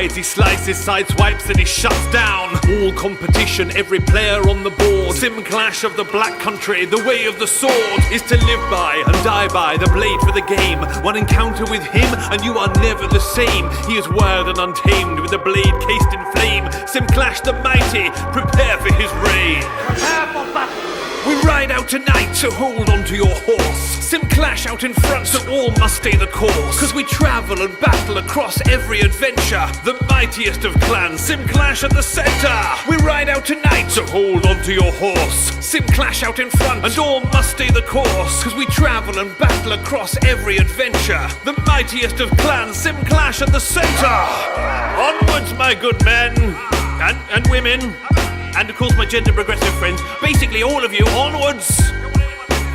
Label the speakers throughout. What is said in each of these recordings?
Speaker 1: hides, he slices, sideswipes, and he shuts down all competition, every player on the board. Sim Clash of the Black Country, the way of the sword is to live by and die by the blade for the game. One encounter with him and you are never the same. He is wild and untamed with a blade cased in flame. Sim Clash the mighty, prepare for his reign. Prepare for battle. We ride out tonight, so hold on to your horse. Sim Clash out in front, so all must stay the course. Cause we travel and battle across every adventure. The mightiest of clans, Sim Clash at the center. We ride out tonight, so hold on to your horse. Sim Clash out in front, and all must stay the course. Cause we travel and battle across every adventure. The mightiest of clans, Sim Clash at the center. Onwards, my good men and women. And of course my gender progressive friends, basically all of you, onwards!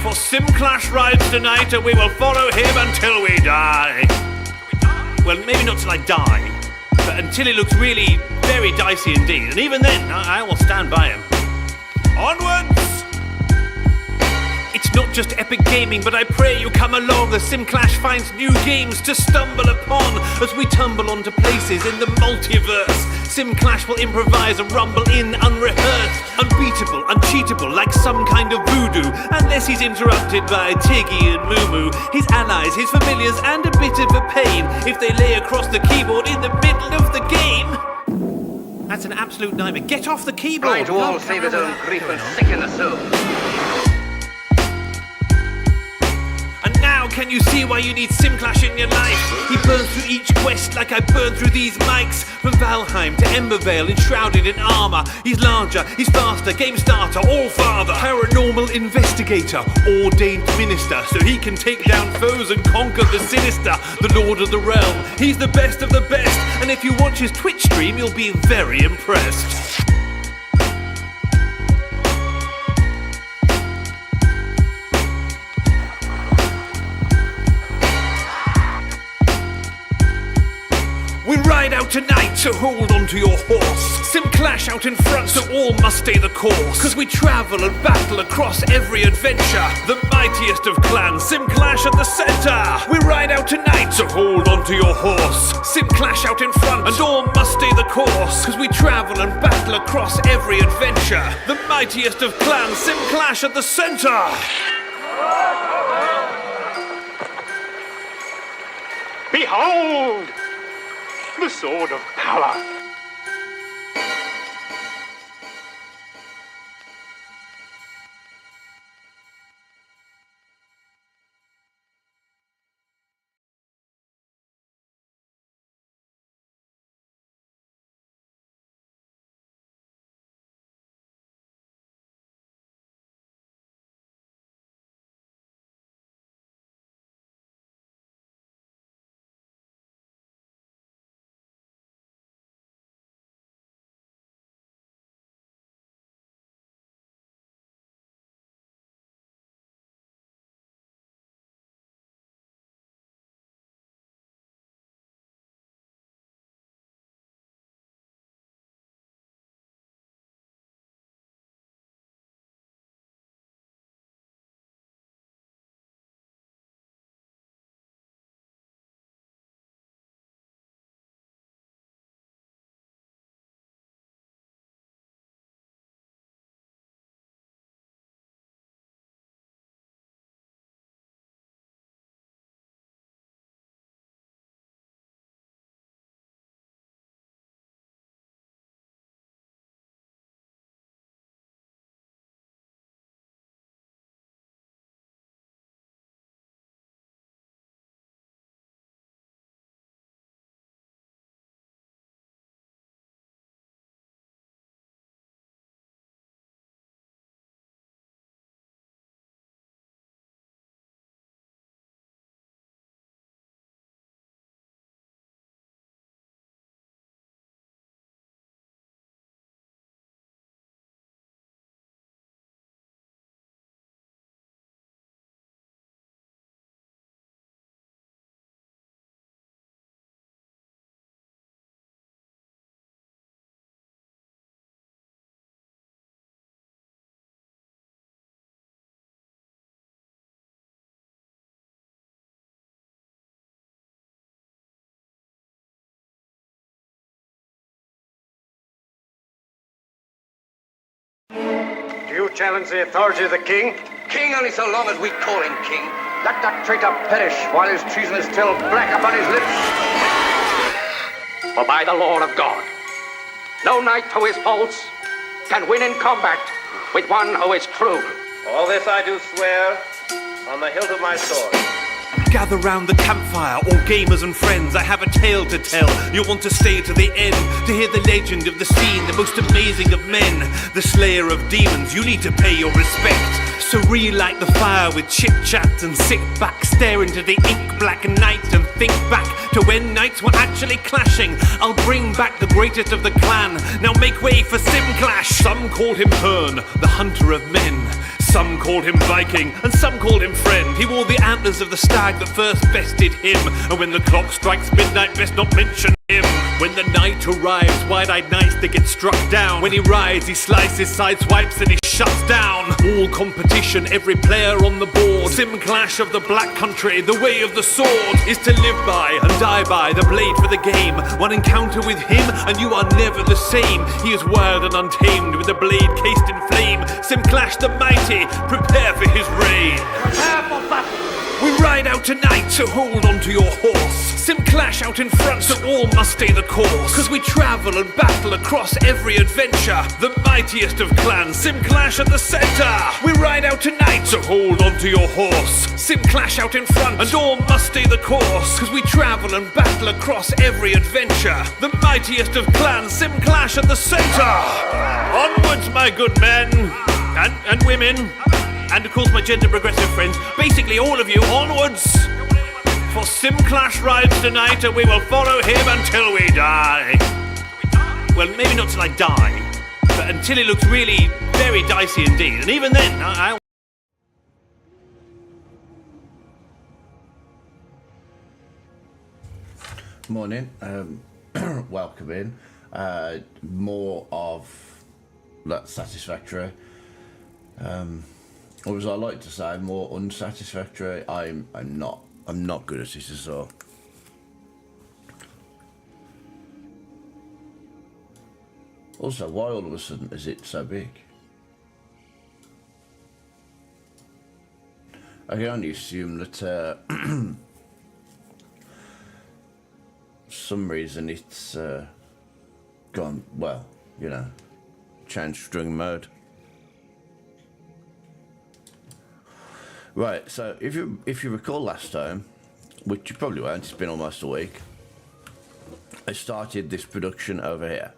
Speaker 1: For Sim Clash rides tonight and we will follow him until we die. Well, maybe not till I die, but until it looks really very dicey indeed. And even then, I will stand by him. Onwards! It's not just epic gaming, but I pray you come along as Sim Clash finds new games to stumble upon as we tumble onto places in the multiverse. Sim Clash will improvise and rumble in unrehearsed, unbeatable, uncheatable, like some kind of voodoo, unless he's interrupted by Tiggy and Moo. His allies, his familiars, and a bit of a pain if they lay across the keyboard in the middle of the game. That's an absolute nightmare. Get off the keyboard!
Speaker 2: Trying to all save his own grief and sicken the soul.
Speaker 1: And now can you see why you need Sim Clash in your life? He burns through each quest like I burn through these mics. From Valheim to Embervale, enshrouded in armor. He's larger, he's faster, game starter, all father. Paranormal investigator, ordained minister, so he can take down foes and conquer the sinister. The lord of the realm, he's the best of the best. And if you watch his Twitch stream, you'll be very impressed. We ride out tonight, so hold on to your horse. Sim Clash out in front, so all must stay the course. Cause we travel and battle across every adventure. The mightiest of clans, Sim Clash at the center. We ride out tonight, so hold on to your horse. Sim Clash out in front, and all must stay the course. Cause we travel and battle across every adventure. The mightiest of clans, Sim Clash at the center.
Speaker 3: Behold! The sword of power. challenge the authority of the king?
Speaker 2: King only so long as we call him king. Let that traitor perish while his treason is still black upon his lips. For by the Lord of God, no knight who is false can win in combat with one who is true.
Speaker 4: All this I do swear on the hilt of my sword.
Speaker 1: Gather round the campfire, all gamers and friends. I have a tale to tell. You'll want to stay to the end to hear the legend of the scene, the most amazing of men, the slayer of demons. You need to pay your respect. So relight the fire with chit-chat and sit back, stare into the ink-black night and think back to when knights were actually clashing. I'll bring back the greatest of the clan. Now make way for Simclash. Some called him Hearn, the hunter of men. Some called him Viking, and some called him friend. He wore the antlers of the stag that first bested him. And when the clock strikes midnight, best not mention him. When the night arrives, wide-eyed knights they get struck down. When he rides, he slices, sideswipes, and he shuts down all competition, every player on the board. Simclash of the Black Country, the way of the sword is to live by and die by the blade for the game. One encounter with him, and you are never the same. He is wild and untamed, with the blade cased in flame. Simclash the mighty, prepare for his reign.
Speaker 2: Prepare for battle.
Speaker 1: We ride out tonight, so hold on to your horse. Simclash out in front, so all must stay the course. Cause we travel and battle across every adventure. The mightiest of clans, Simclash at the center. We ride out tonight, so hold on to your horse. Simclash out in front, and all must stay the course. Cause we travel and battle across every adventure. The mightiest of clans, Simclash at the center. Onwards, my good men and women. And of course my gender progressive friends, basically all of you, onwards! For Simclash rides tonight and we will follow him until we die. Well, maybe not till I die, but until it looks really very dicey indeed. And even then, I
Speaker 5: Morning, welcome in. More of that Satisfactory. Or as I like to say, more unsatisfactory. I'm not good at it at all. Also, why all of a sudden is it so big? I can only assume that some reason it's gone, well, you know, changed string mode. Right, so if you recall last time, which you probably won't, it's been almost a week, I started this production over here.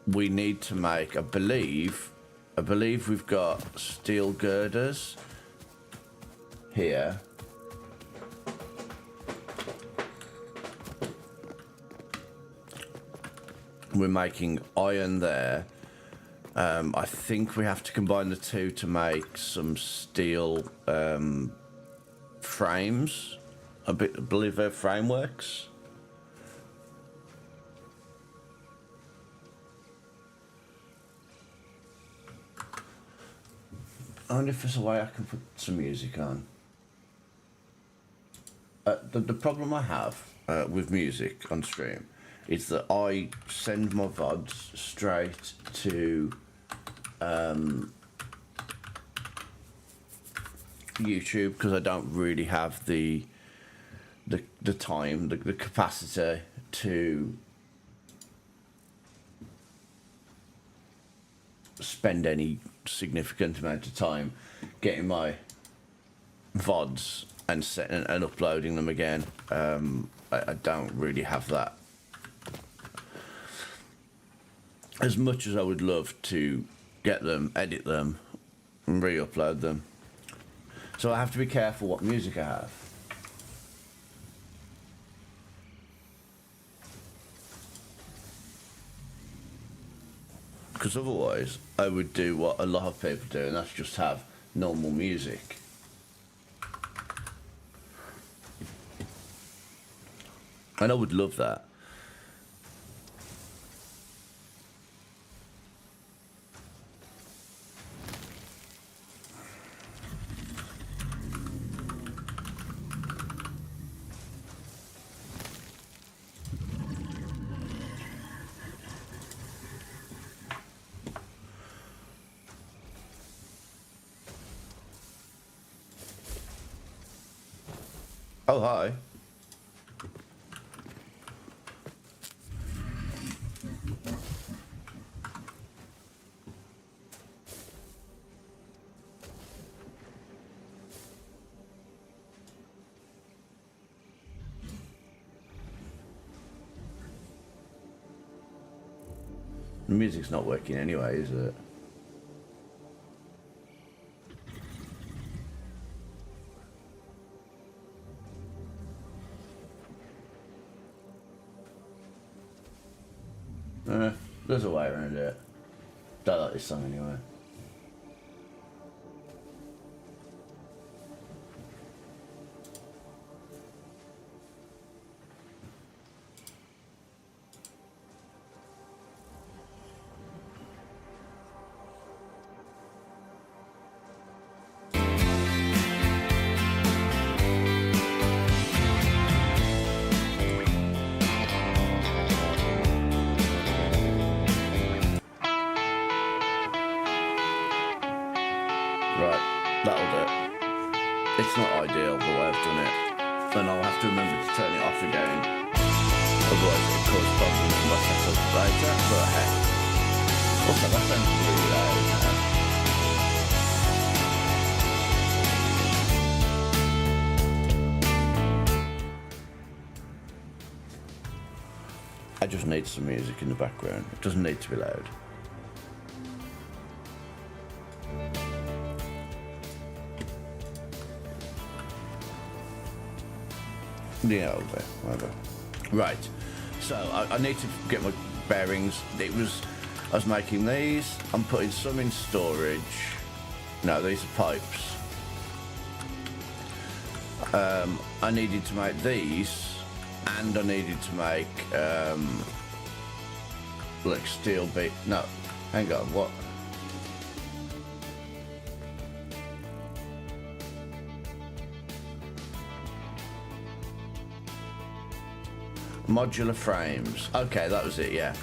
Speaker 5: We need to make, I believe we've got steel girders here. We're making iron there. I think we have to combine the two to make some steel frames. I believe they're frameworks. I wonder if there's a way I can put some music on. The problem I have with music on stream is that I send my VODs straight to YouTube because I don't really have the time, the capacity to spend any significant amount of time getting my VODs and uploading them again. I don't really have that. As much as I would love to get them, edit them, and re-upload them. So I have to be careful what music I have. Because otherwise, I would do what a lot of people do, and that's just have normal music. And I would love that. Oh, hi. The music's not working anyway, is it? There's a way around it. Don't like this song anyway. Right, that'll do it. It's not ideal the way I've done it, and I'll have to remember to turn it off again. Otherwise it'll cause problems with my setup later, but hey. Also, that sounds really loud now. I just need some music in the background. It doesn't need to be loud. Yeah, whatever. Right, so I need to get my bearings. I was making these. I'm putting some in storage. No, these are pipes. I needed to make these, and I needed to make like steel beam. No, hang on. What? Modular frames. Okay, that was it, yeah.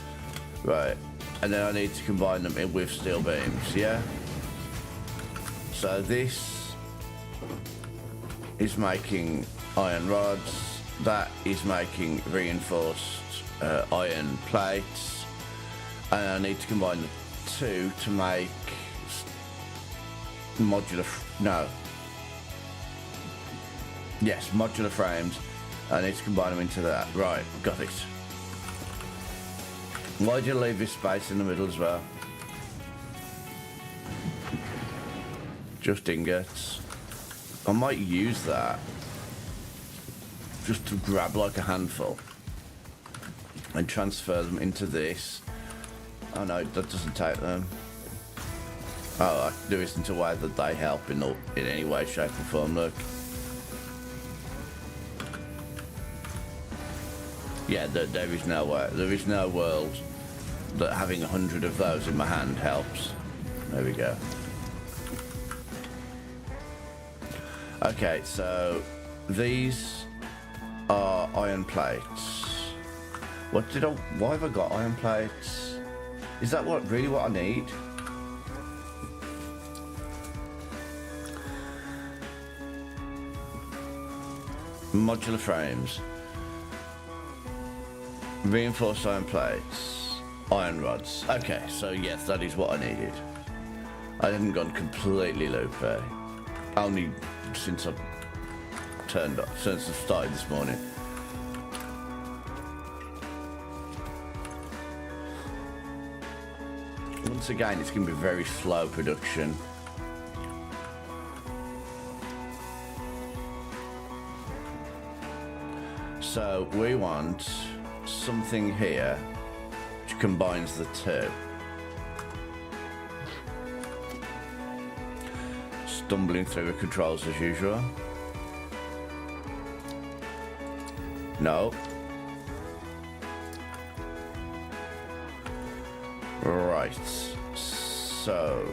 Speaker 5: Right. And then I need to combine them in with steel beams, yeah? So this is making iron rods. That is making reinforced iron plates. And I need to combine the two to make modular frames. I need to combine them into that. Right, got it. Why do you leave this space in the middle as well? Just ingots. I might use that just to grab like a handful and transfer them into this. Oh no, that doesn't take them. Oh, I can do this into a way that they help in any way, shape or form, look. Yeah, there is no way. There is no world that having 100 of those in my hand helps. There we go. Okay, so these are iron plates. Why have I got iron plates? Is that really what I need? Modular frames. Reinforced iron plates, iron rods. Okay, so yes, that is what I needed. I haven't gone completely loopy. Only since I've since I've started this morning. Once again, it's going to be very slow production. So we want something here which combines the two. Stumbling through the controls as usual. No. Right. So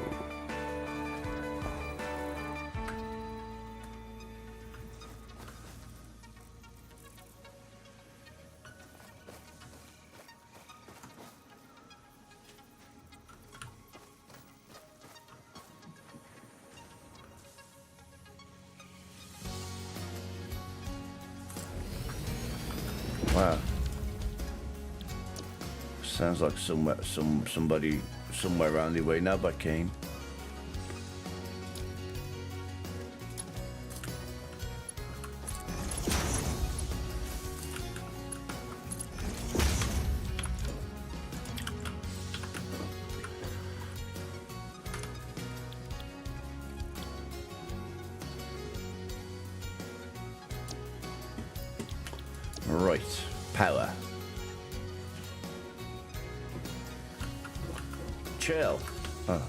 Speaker 5: Wow. Sounds like somebody somewhere around the way now by Kane. Right, power. Chill. Oh.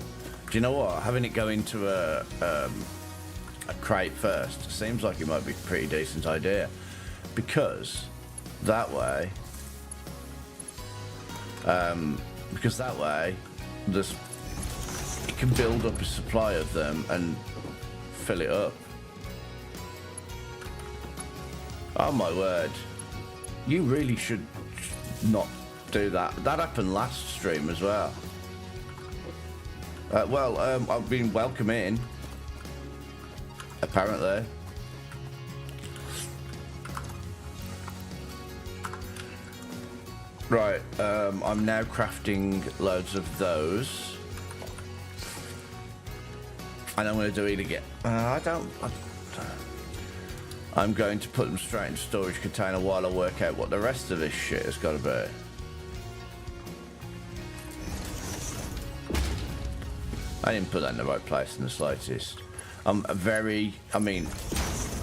Speaker 5: Do you know what? Having it go into a crate first seems like it might be a pretty decent idea, because that way, this it can build up a supply of them and fill it up. Oh my word! You really should not do that. That happened last stream as well. I've been welcome in, apparently. Right, I'm now crafting loads of those. And I'm going to do it again. I'm going to put them straight in storage container while I work out what the rest of this shit has got to be. I didn't put that in the right place in the slightest. I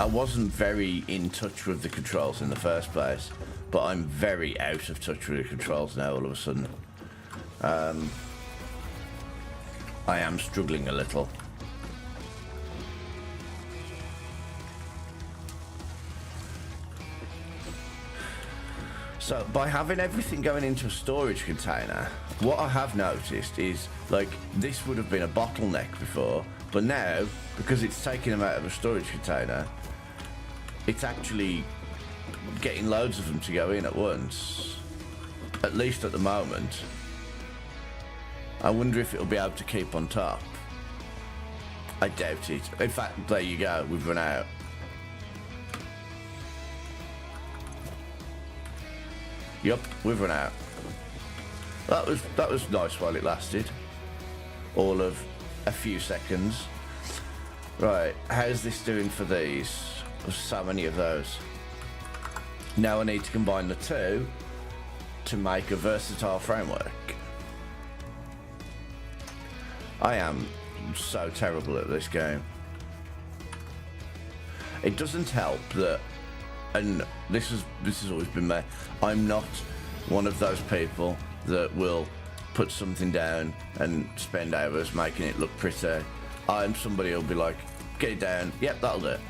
Speaker 5: wasn't very in touch with the controls in the first place, but I'm very out of touch with the controls now all of a sudden. I am struggling a little. So by having everything going into a storage container, what I have noticed is, like, this would have been a bottleneck before, but now, because it's taking them out of a storage container, it's actually getting loads of them to go in at once, at least at the moment. I wonder if it'll be able to keep on top. I doubt it. In fact, there you go, we've run out. Yup, we've run out. That was nice while it lasted. All of a few seconds. Right, how's this doing for these? There's so many of those. Now I need to combine the two to make a versatile framework. I am so terrible at this game. It doesn't help that, and this has always been me, I'm not one of those people that will put something down and spend hours making it look pretty. I'm somebody who'll be like, get it down, yep, that'll do it.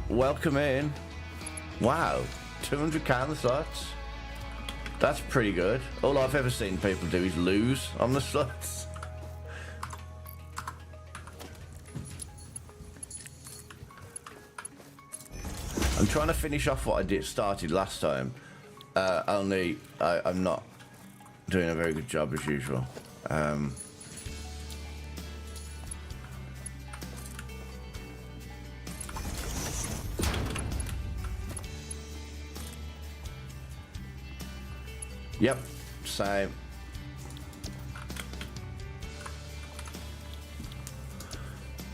Speaker 5: Welcome in. Wow, 200k on the slots. That's pretty good. All I've ever seen people do is lose on the slots. I'm trying to finish off what I started last time. Only I'm not doing a very good job as usual. Yep, same.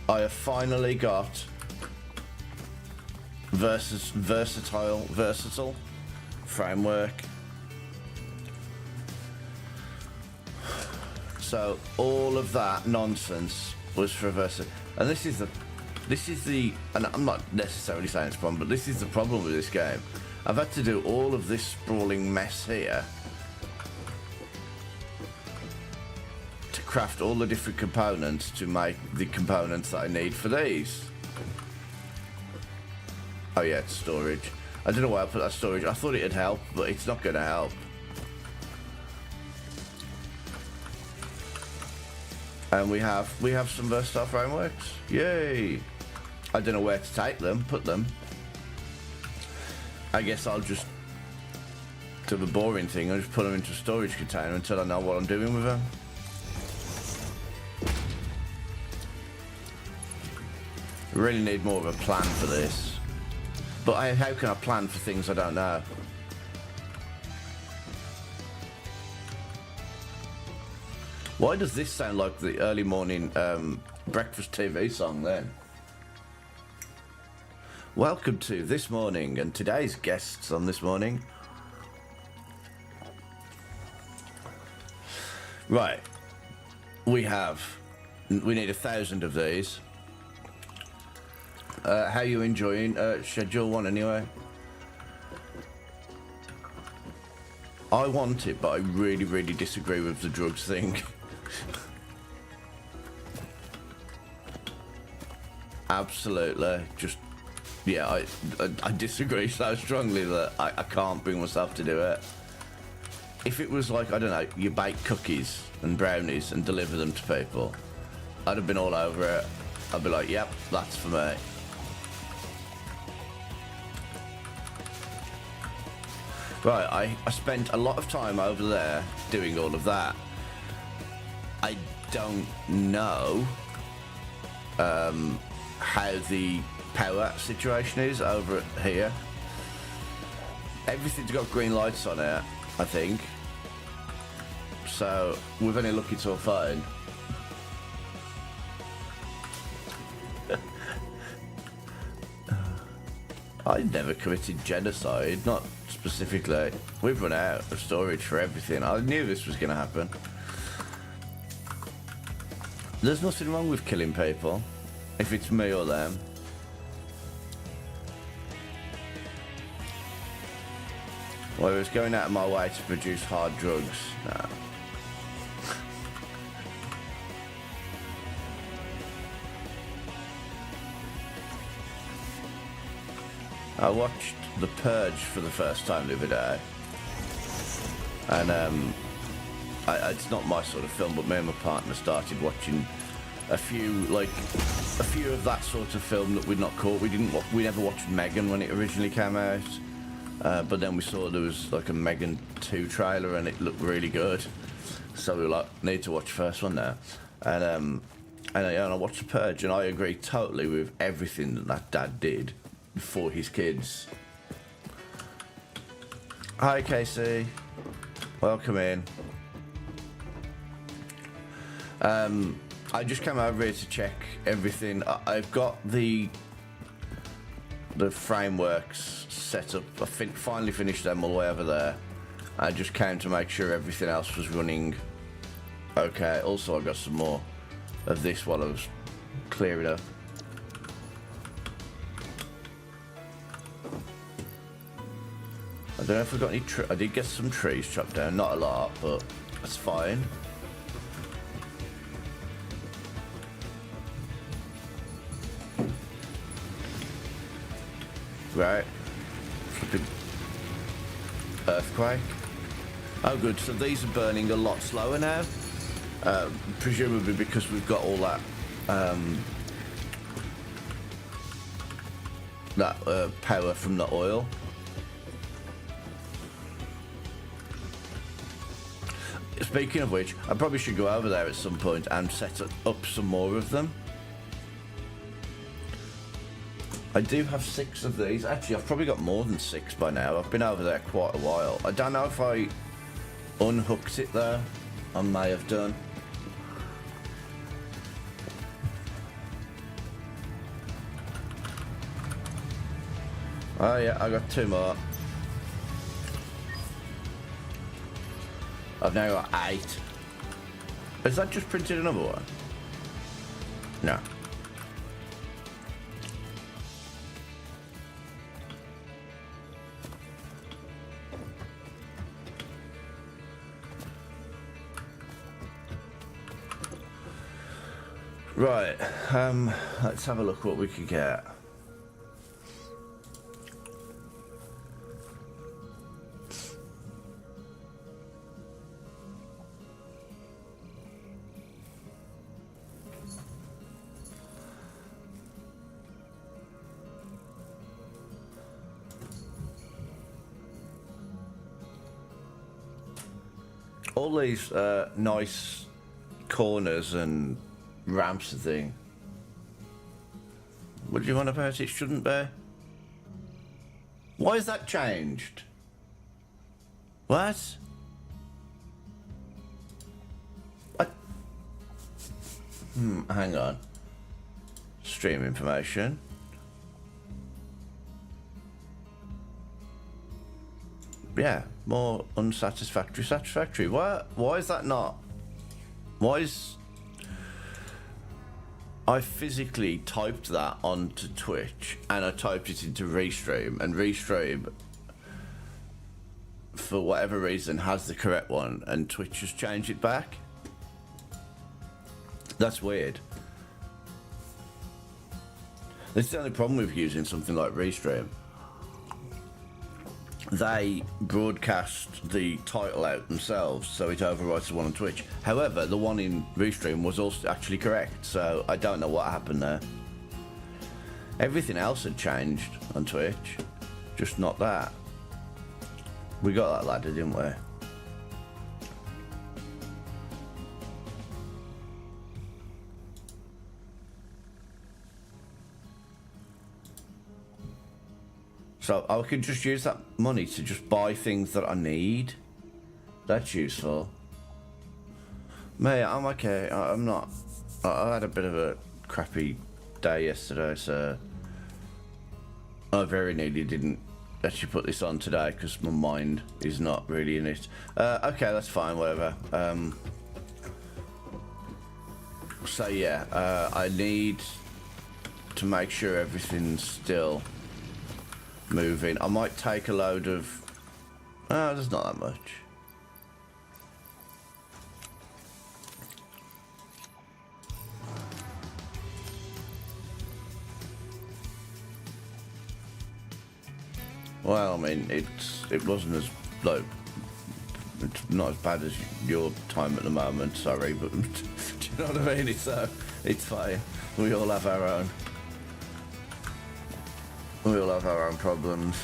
Speaker 5: I have finally got versatile framework. So all of that nonsense was for versatile, and this is the, and I'm not necessarily saying it's a problem, but this is the problem with this game. I've had to do all of this sprawling mess here to craft all the different components to make the components that I need for these. Oh yeah, it's storage. I don't know why I put that storage. I thought it'd help, but it's not going to help. And we have some versatile frameworks. Yay! I don't know where to take them, put them. I guess I'll just do the boring thing. I'll just put them into a storage container until I know what I'm doing with them. Really need more of a plan for this. But how can I plan for things I don't know? Why does this sound like the early morning breakfast TV song then? Welcome to This Morning, and today's guests on This Morning. Right. We need 1,000 of these. How are you enjoying Schedule 1 anyway? I want it, but I really, really disagree with the drugs thing. Absolutely. Just, yeah, I disagree so strongly that I can't bring myself to do it. If it was like, I don't know, you bake cookies and brownies and deliver them to people, I'd have been all over it. I'd be like, yep, that's for me. Right, I spent a lot of time over there doing all of that. I don't know how the power situation is over here. Everything's got green lights on it, I think. So, with any luck, it's all fine. I never committed genocide, not specifically. We've run out of storage for everything. I knew this was going to happen. There's nothing wrong with killing people, if it's me or them. Whereas going out of my way to produce hard drugs, nah. I watched The Purge for the first time the other day, and it's not my sort of film, but me and my partner started watching a few of that sort of film that we'd not caught. We never watched Megan when it originally came out, but then we saw there was like a Megan 2 trailer and it looked really good, so we were like, need to watch the first one now, and I watched The Purge, and I agree totally with everything that dad did for his kids. Hi Casey, welcome in. I just came over here to check everything. I've got the frameworks set up. I finally finished them all the way over there. I just came to make sure everything else was running okay. Also, I got some more of this while I was clearing up. I don't know if I got any I did get some trees chopped down, not a lot, but that's fine. Right. Flipping earthquake. Oh good, so these are burning a lot slower now. Presumably because we've got all that power from the oil. Speaking of which, I probably should go over there at some point and set up some more of them. I do have 6 of these. Actually, I've probably got more than 6 by now. I've been over there quite a while. I don't know if I unhooked it there. I may have done. Oh yeah, I got 2 more. I've now got 8. Has that just printed another one? No. Right, let's have a look what we could get. All these nice corners and ramps and thing. What do you want about it? Shouldn't be. Why has that changed? What? Hang on. Stream information. Yeah, more unsatisfactory, satisfactory. Why is that not? Why is... I physically typed that onto Twitch and I typed it into Restream, and Restream, for whatever reason, has the correct one and Twitch has changed it back. That's weird. That's the only problem with using something like Restream. They broadcast the title out themselves, so it overwrites the one on Twitch. However, the one in Restream was also actually correct, so I don't know what happened there. Everything else had changed on Twitch, just not that. We got that ladder, didn't we? So I could just use that money to just buy things that I need. That's useful. Mate, I'm okay. I'm not. I had a bit of a crappy day yesterday, so I very nearly didn't actually put this on today because my mind is not really in it. Okay, that's fine, whatever. So yeah, I need to make sure everything's still moving. I might take a load of... Oh, there's not that much. Well, I mean, it wasn't as, like, it's not as bad as your time at the moment, sorry, but do you know what I mean? It's fine. We all have our own. We all have our own problems.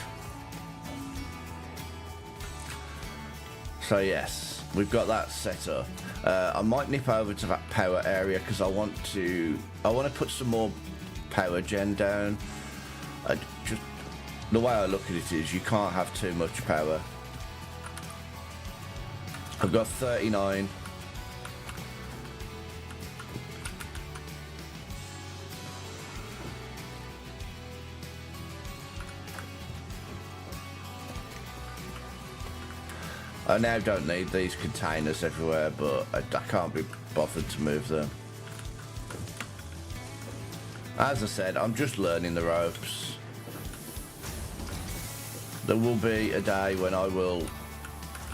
Speaker 5: So yes, we've got that set up. I might nip over to that power area because I want to put some more power gen down. The way I look at it is you can't have too much power. I've got 39. I now don't need these containers everywhere, but I can't be bothered to move them. As I said, I'm just learning the ropes. There will be a day when I will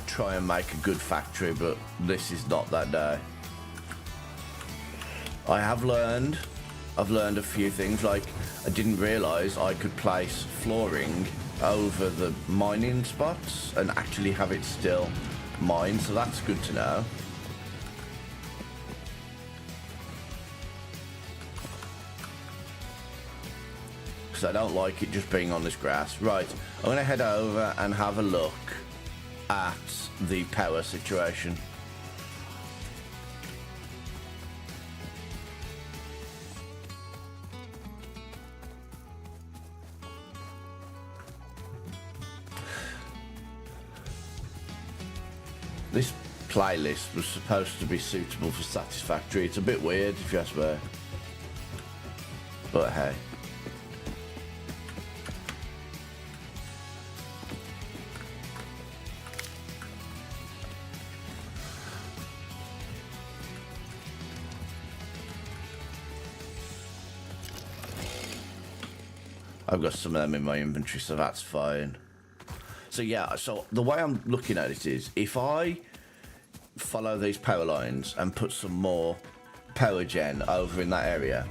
Speaker 5: try and make a good factory, but this is not that day. I've learned a few things, like I didn't realise I could place flooring over the mining spots and actually have it still mined, so that's good to know. Because I don't like it just being on this grass. Right, I'm going to head over and have a look at the power situation. This playlist was supposed to be suitable for Satisfactory. It's a bit weird if you ask me. But hey. I've got some of them in my inventory, so that's fine. So yeah, so the way I'm looking at it is, if I follow these power lines and put some more power gen over in that area,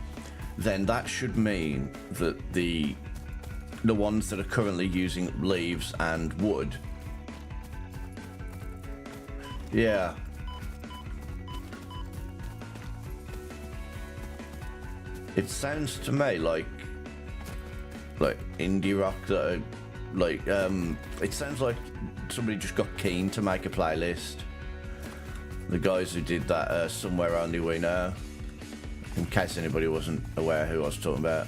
Speaker 5: then that should mean that the ones that are currently using leaves and wood, yeah, it sounds to me like indie rock that are, like, it sounds like somebody just got keen to make a playlist. The guys who did that are Somewhere Only We Know, in case anybody wasn't aware who I was talking about.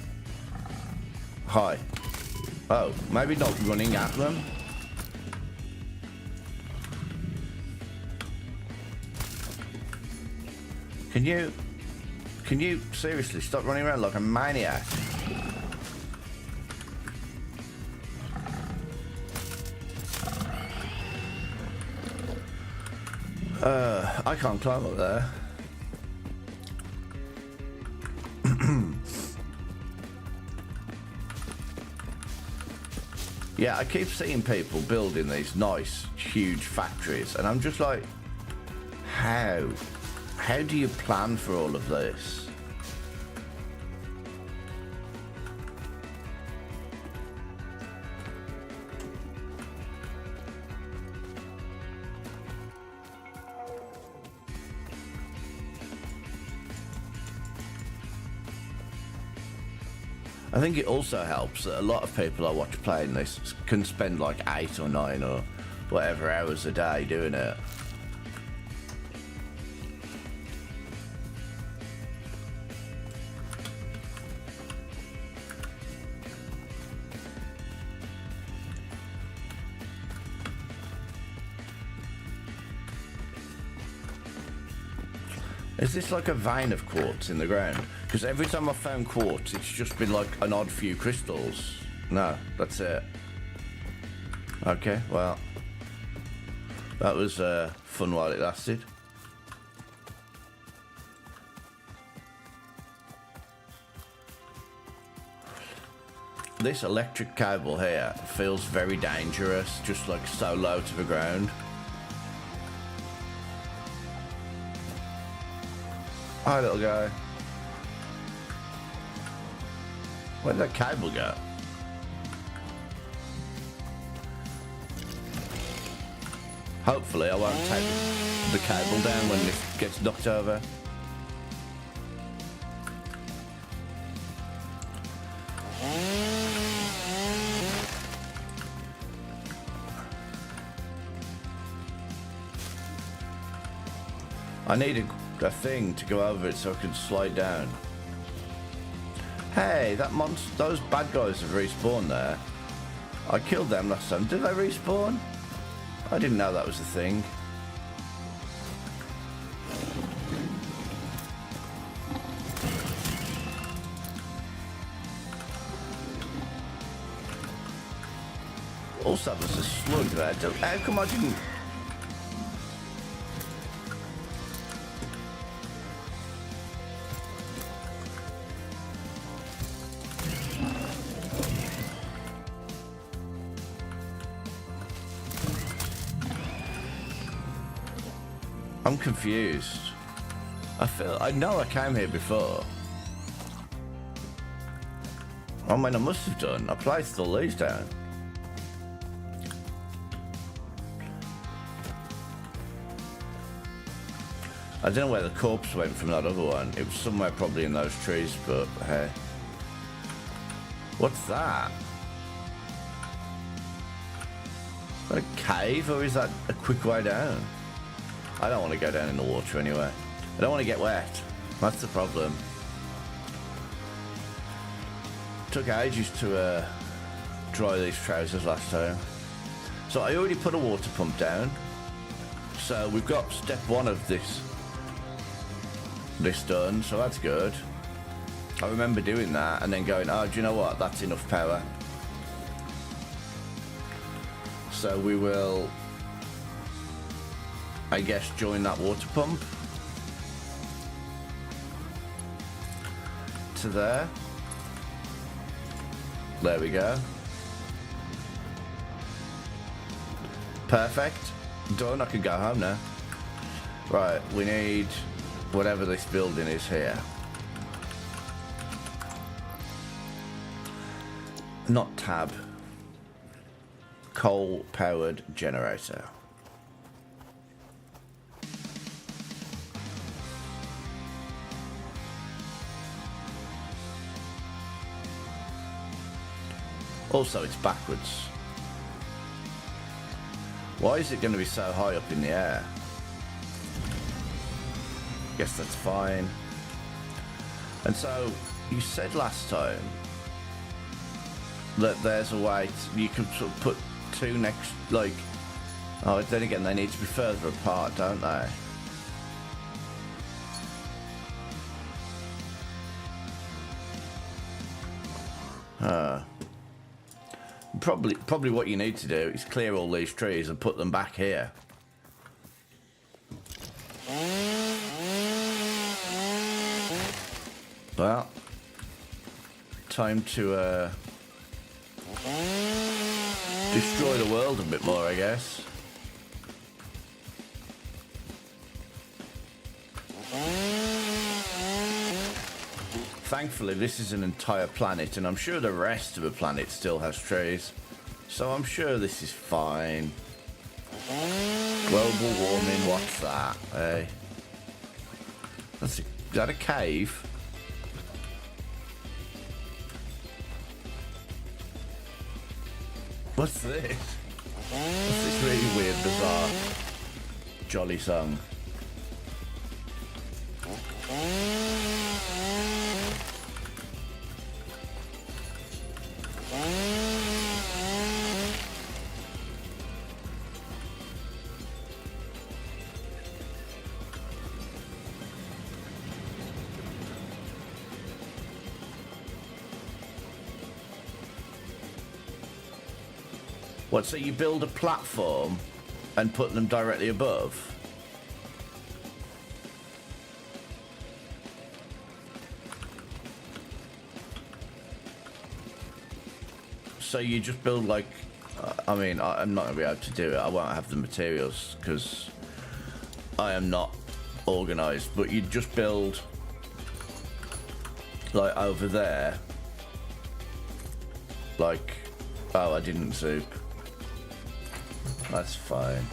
Speaker 5: Hi. Oh, maybe not running at them. Can you seriously stop running around like a maniac? I can't climb up there. Yeah, I keep seeing people building these nice, huge factories, and I'm just like, how? How do you plan for all of this? I think it also helps that a lot of people I watch playing this can spend like 8 or 9 or whatever hours a day doing it. Is this like a vein of quartz in the ground? Because every time I've found quartz, it's just been like an odd few crystals. No, that's it. Okay, well, that was fun while it lasted. This electric cable here feels very dangerous, just like so low to the ground. Hi, little guy. Where did that cable go? Hopefully I won't take the cable down when this gets knocked over. I need a thing to go over it so I can slide down. Hey, that monster, those bad guys have respawned there. I killed them last time. Did they respawn? I didn't know that was a thing. Also, there's a slug there. How come I didn't... I'm confused. I know I came here before. I mean, I must have done. I placed all these down. I don't know where the corpse went from that other one. It was somewhere probably in those trees, but hey. What's that? Is that a cave or is that a quick way down? I don't want to go down in the water anyway. I don't want to get wet. That's the problem. Took ages to dry these trousers last time. So I already put a water pump down. So we've got step 1 of this done, so that's good. I remember doing that and then going, oh, do you know what? That's enough power. So we will, I guess, join that water pump to there. There we go. Perfect. Done. I can go home now. Right, we need whatever this building is here. Not tab. Coal-powered generator. Also, it's backwards. Why is it going to be so high up in the air? Guess that's fine. And so, you said last time that there's a way you can sort of put two next, like, oh, then again, they need to be further apart, don't they? Probably what you need to do is clear all these trees and put them back here. Well, time to destroy the world a bit more, I guess. Thankfully, this is an entire planet, and I'm sure the rest of the planet still has trees. So I'm sure this is fine. Global warming, what's that, eh? Is that a cave? What's this? What's this really weird, bizarre, jolly song? What, so you build a platform and put them directly above? So you just build like, I mean, I'm not going to be able to do it. I won't have the materials because I am not organised. But you just build like over there. Like, oh, I didn't zoop. That's fine.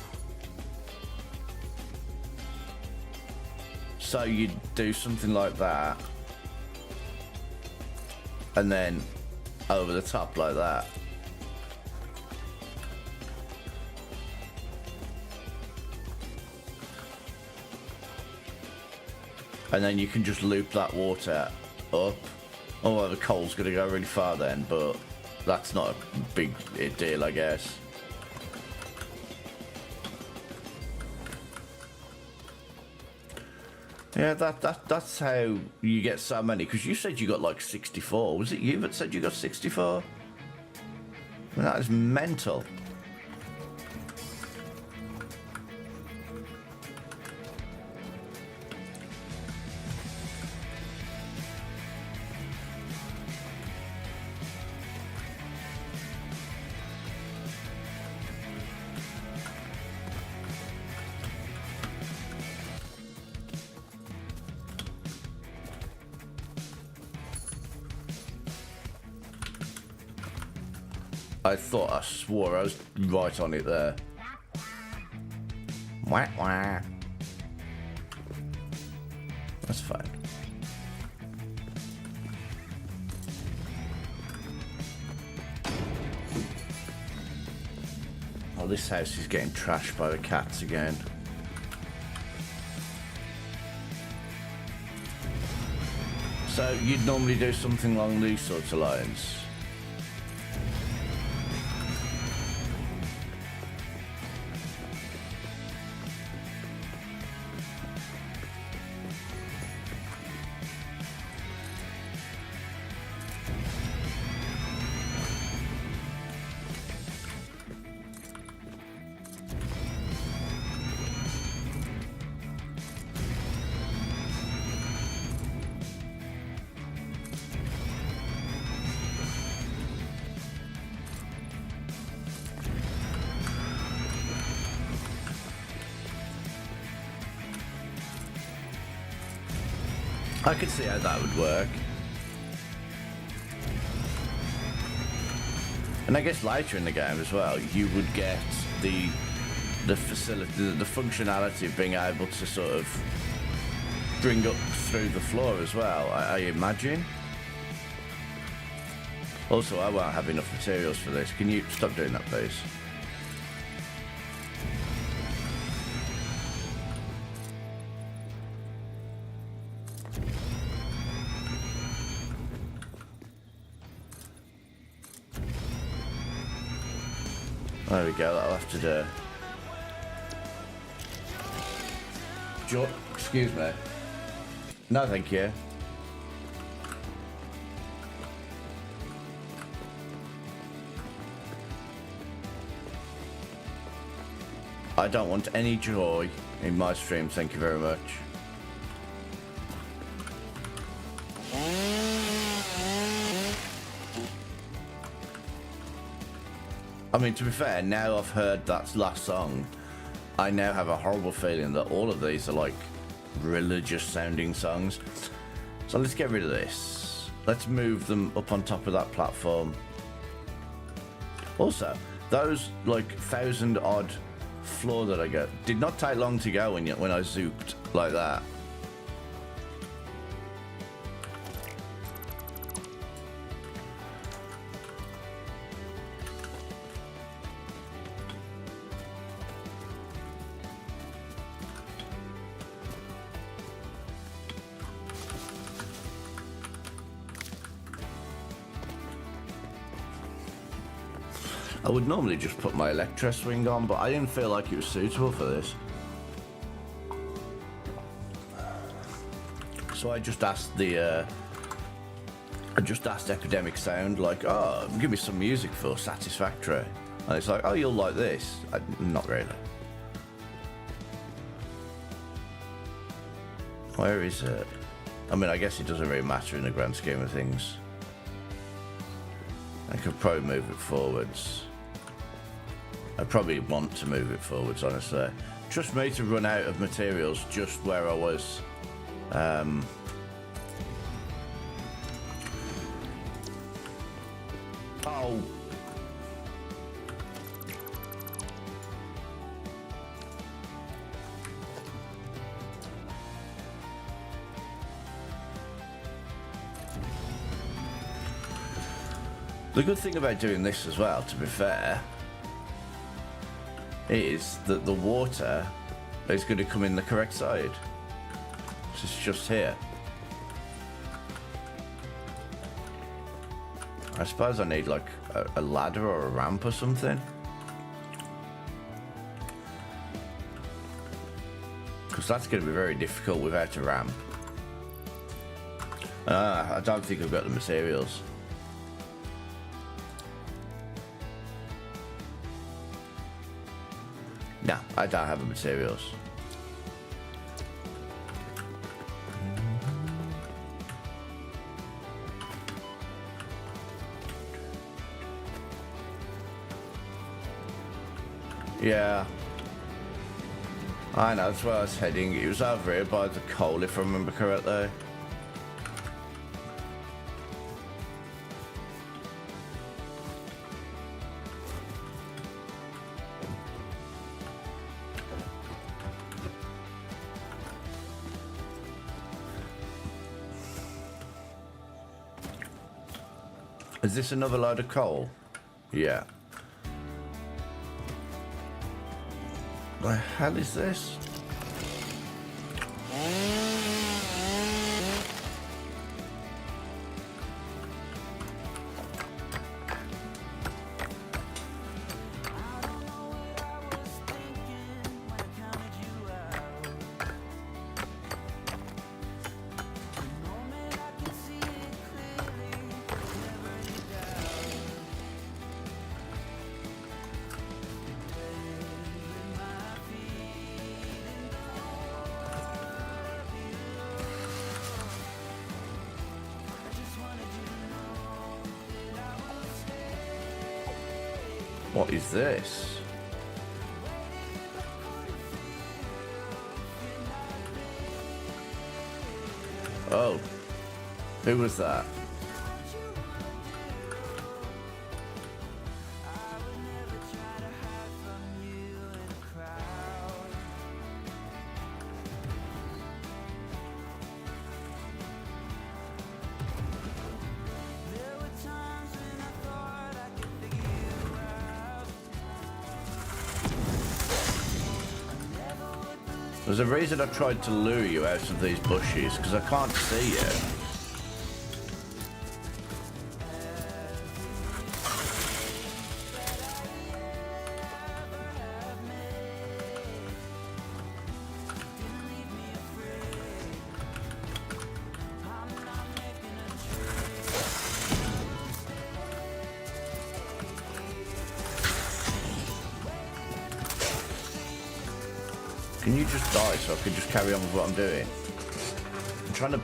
Speaker 5: So you do something like that. And then over the top like that. And then you can just loop that water up. Oh, well, the coal's going to go really far then, but that's not a big deal, I guess. Yeah, that's how you get so many. Because you said you got like 64. Was it you that said you got 64? Well, that is mental. I swore I was right on it there. Wah, wah. That's fine. Oh, this house is getting trashed by the cats again. So you'd normally do something along these sorts of lines. I could see how that would work. And I guess later in the game as well, you would get the facility, the functionality of being able to sort of bring up through the floor as well, I imagine. Also, I won't have enough materials for this. Can you stop doing that, please? There we go, that'll have to do. Excuse me. No, thank you. I don't want any joy in my stream, thank you very much. I mean, to be fair, now I've heard that last song, I now have a horrible feeling that all of these are like religious sounding songs. So let's get rid of this. Let's move them up on top of that platform. Also, those like 1,000 odd floor that I got did not take long to go when I zooped like that. I would normally just put my Electro Swing on, but I didn't feel like it was suitable for this. So I just asked Epidemic Sound, like, oh, give me some music for Satisfactory. And it's like, oh, you'll like this. Not really. Where is it? I mean, I guess it doesn't really matter in the grand scheme of things. I could probably move it forwards. I probably want to move it forwards, honestly. Trust me to run out of materials just where I was. Oh. The good thing about doing this as well, to be fair, is that the water is going to come in the correct side. So it's just here. I suppose I need like a ladder or a ramp or something. Because that's going to be very difficult without a ramp. I don't think I've got the materials. No, I don't have the materials. Yeah. I know, that's where I was heading. It was over here by the coal, if I remember correctly. Is this another load of coal? Yeah. The hell is this? What is this? Oh, who was that? There's a reason I tried to lure you out of these bushes, because I can't see you. Can you just die so I can just carry on with what I'm doing? I'm trying to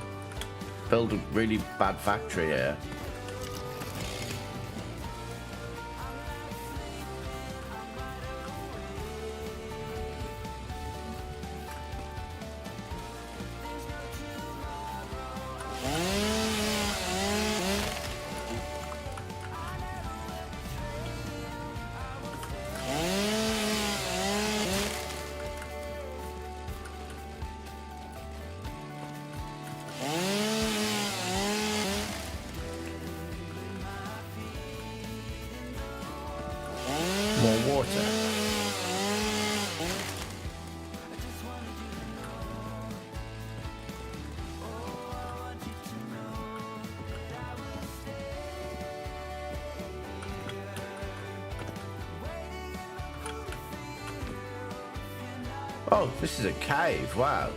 Speaker 5: build a really bad factory here. More water. Oh, this is a cave. Wow.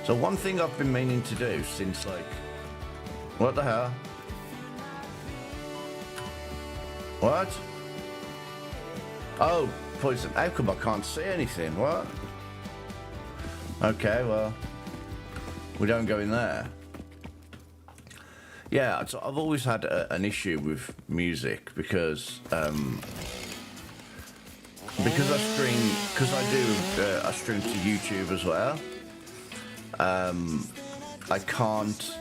Speaker 5: So one thing I've been meaning to do since, like, what the hell? What? Oh, poison. How come I can't see anything? What? Okay, well, we don't go in there. Yeah, so I've always had an issue with music because I stream to YouTube as well. I can't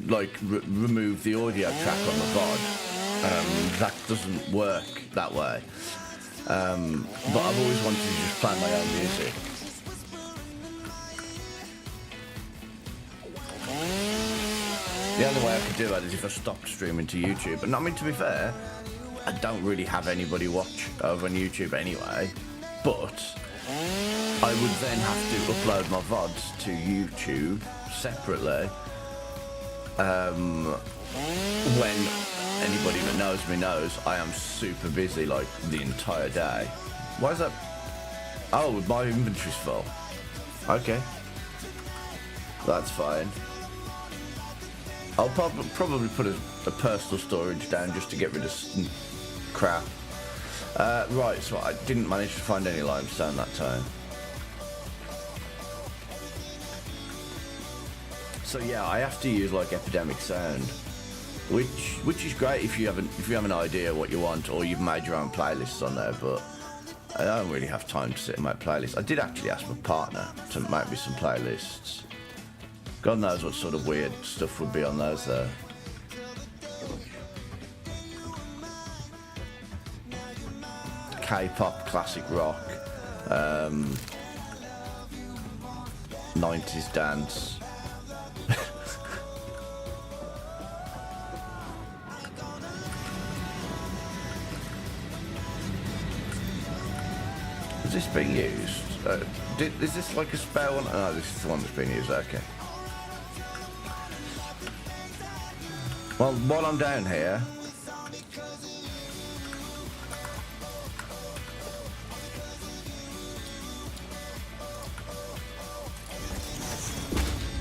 Speaker 5: like remove the audio track on the VOD. That doesn't work that way. But I've always wanted to just play my own music. The only way I could do that is if I stopped streaming to YouTube. And I mean, to be fair, I don't really have anybody watch over on YouTube anyway. But I would then have to upload my VODs to YouTube separately. When anybody that knows me knows I am super busy like the entire day. Why is that? Oh, my inventory's full. Okay. That's fine. I'll probably put a personal storage down just to get rid of crap. Right, so I didn't manage to find any limestone that time. So yeah, I have to use like Epidemic Sound, which is great if you have an idea what you want or you've made your own playlists on there. But I don't really have time to sit and make playlists. I did actually ask my partner to make me some playlists. God knows what sort of weird stuff would be on those though. K-pop, classic rock, 90s dance. Is this being used? Is this like a spare one? Oh, this is the one that's being used, okay. Well, while I'm down here,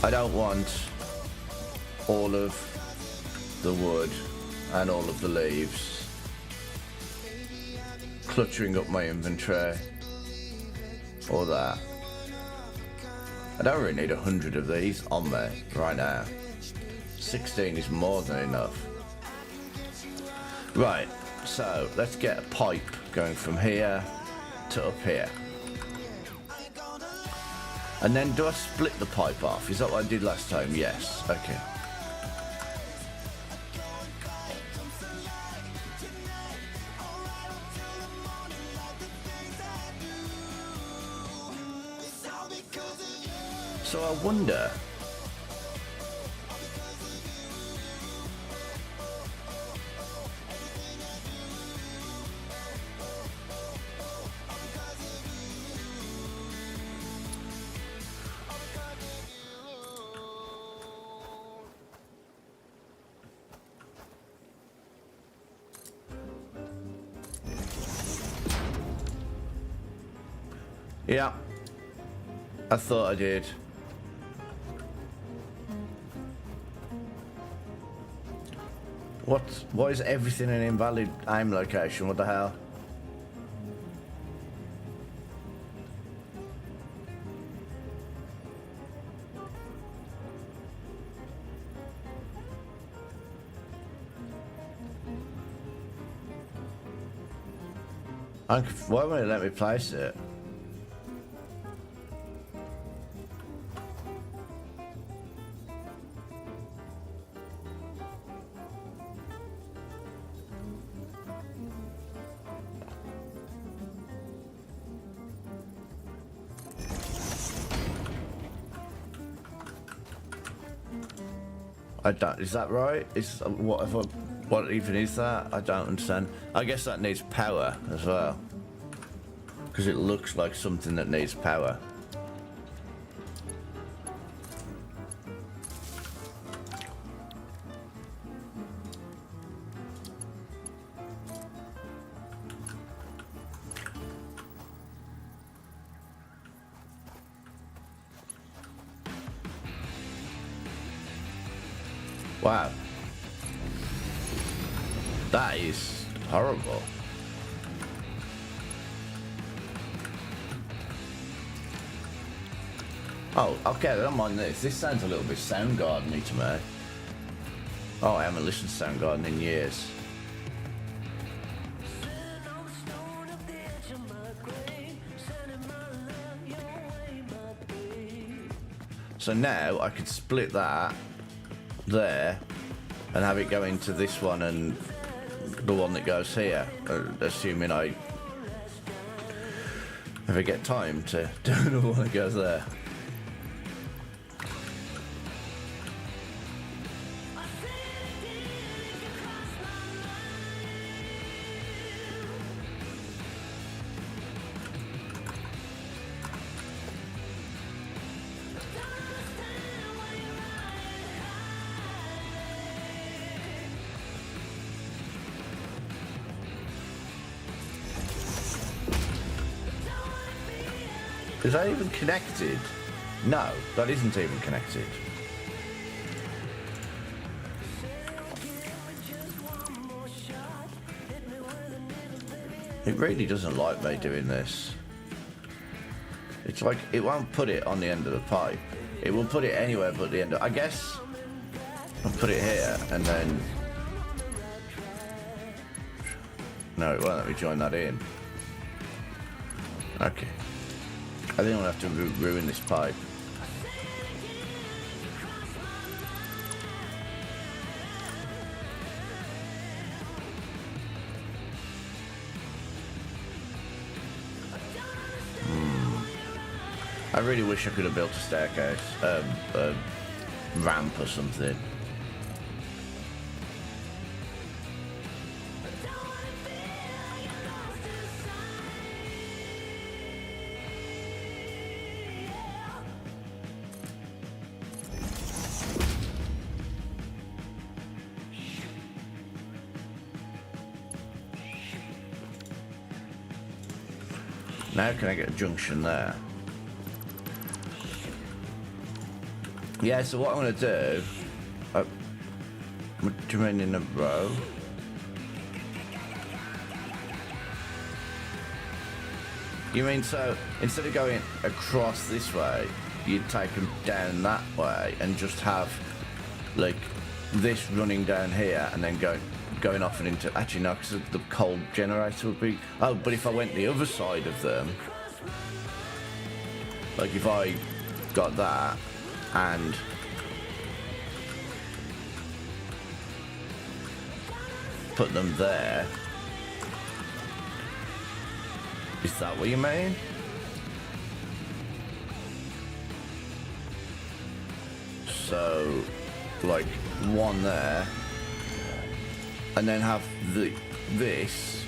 Speaker 5: I don't want all of the wood and all of the leaves cluttering up my inventory or that. I don't really need 100 of these on me right now. 16 is more than enough. Right, so let's get a pipe going from here to up here. And then do I split the pipe off? Is that what I did last time? Yes, okay. So I wonder, yeah, I thought I did. Why is everything an invalid aim location? What the hell? Why won't it let me place it? I don't. Is that right? What even is that? I don't understand. I guess that needs power as well, because it looks like something that needs power. Wow. That is horrible. Oh, okay, I don't mind this. This sounds a little bit Soundgarden-y to me. Oh, I haven't listened to Soundgarden in years. So now I could split that there and have it go into this one and the one that goes here, assuming I ever get time to do the one that goes there. Is that even connected? No, that isn't even connected. It really doesn't like me doing this. It's like it won't put it on the end of the pipe. It will put it anywhere but the end of... I guess I'll put it here and then... No, it won't let me join that in. Okay. I think I'll have to ruin this pipe. I really wish I could have built a staircase, a ramp or something. Now can I get a junction there? Yeah, so what I'm going to do... what do you mean in a row? You mean so, instead of going across this way, you'd take them down that way and just have, like, this running down here and then going off and into... Actually, no, because the coal generator would be... Oh, but if I went the other side of them... Like, if I got that and... put them there... Is that what you mean? So, like, one there... and then have this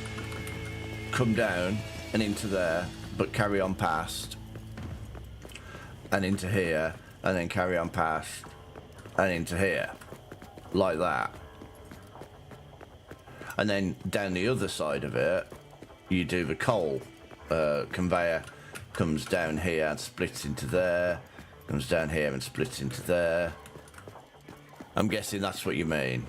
Speaker 5: come down and into there, but carry on past and into here, and then carry on past and into here, like that. And then down the other side of it, you do the coal conveyor, comes down here and splits into there, comes down here and splits into there. I'm guessing that's what you mean.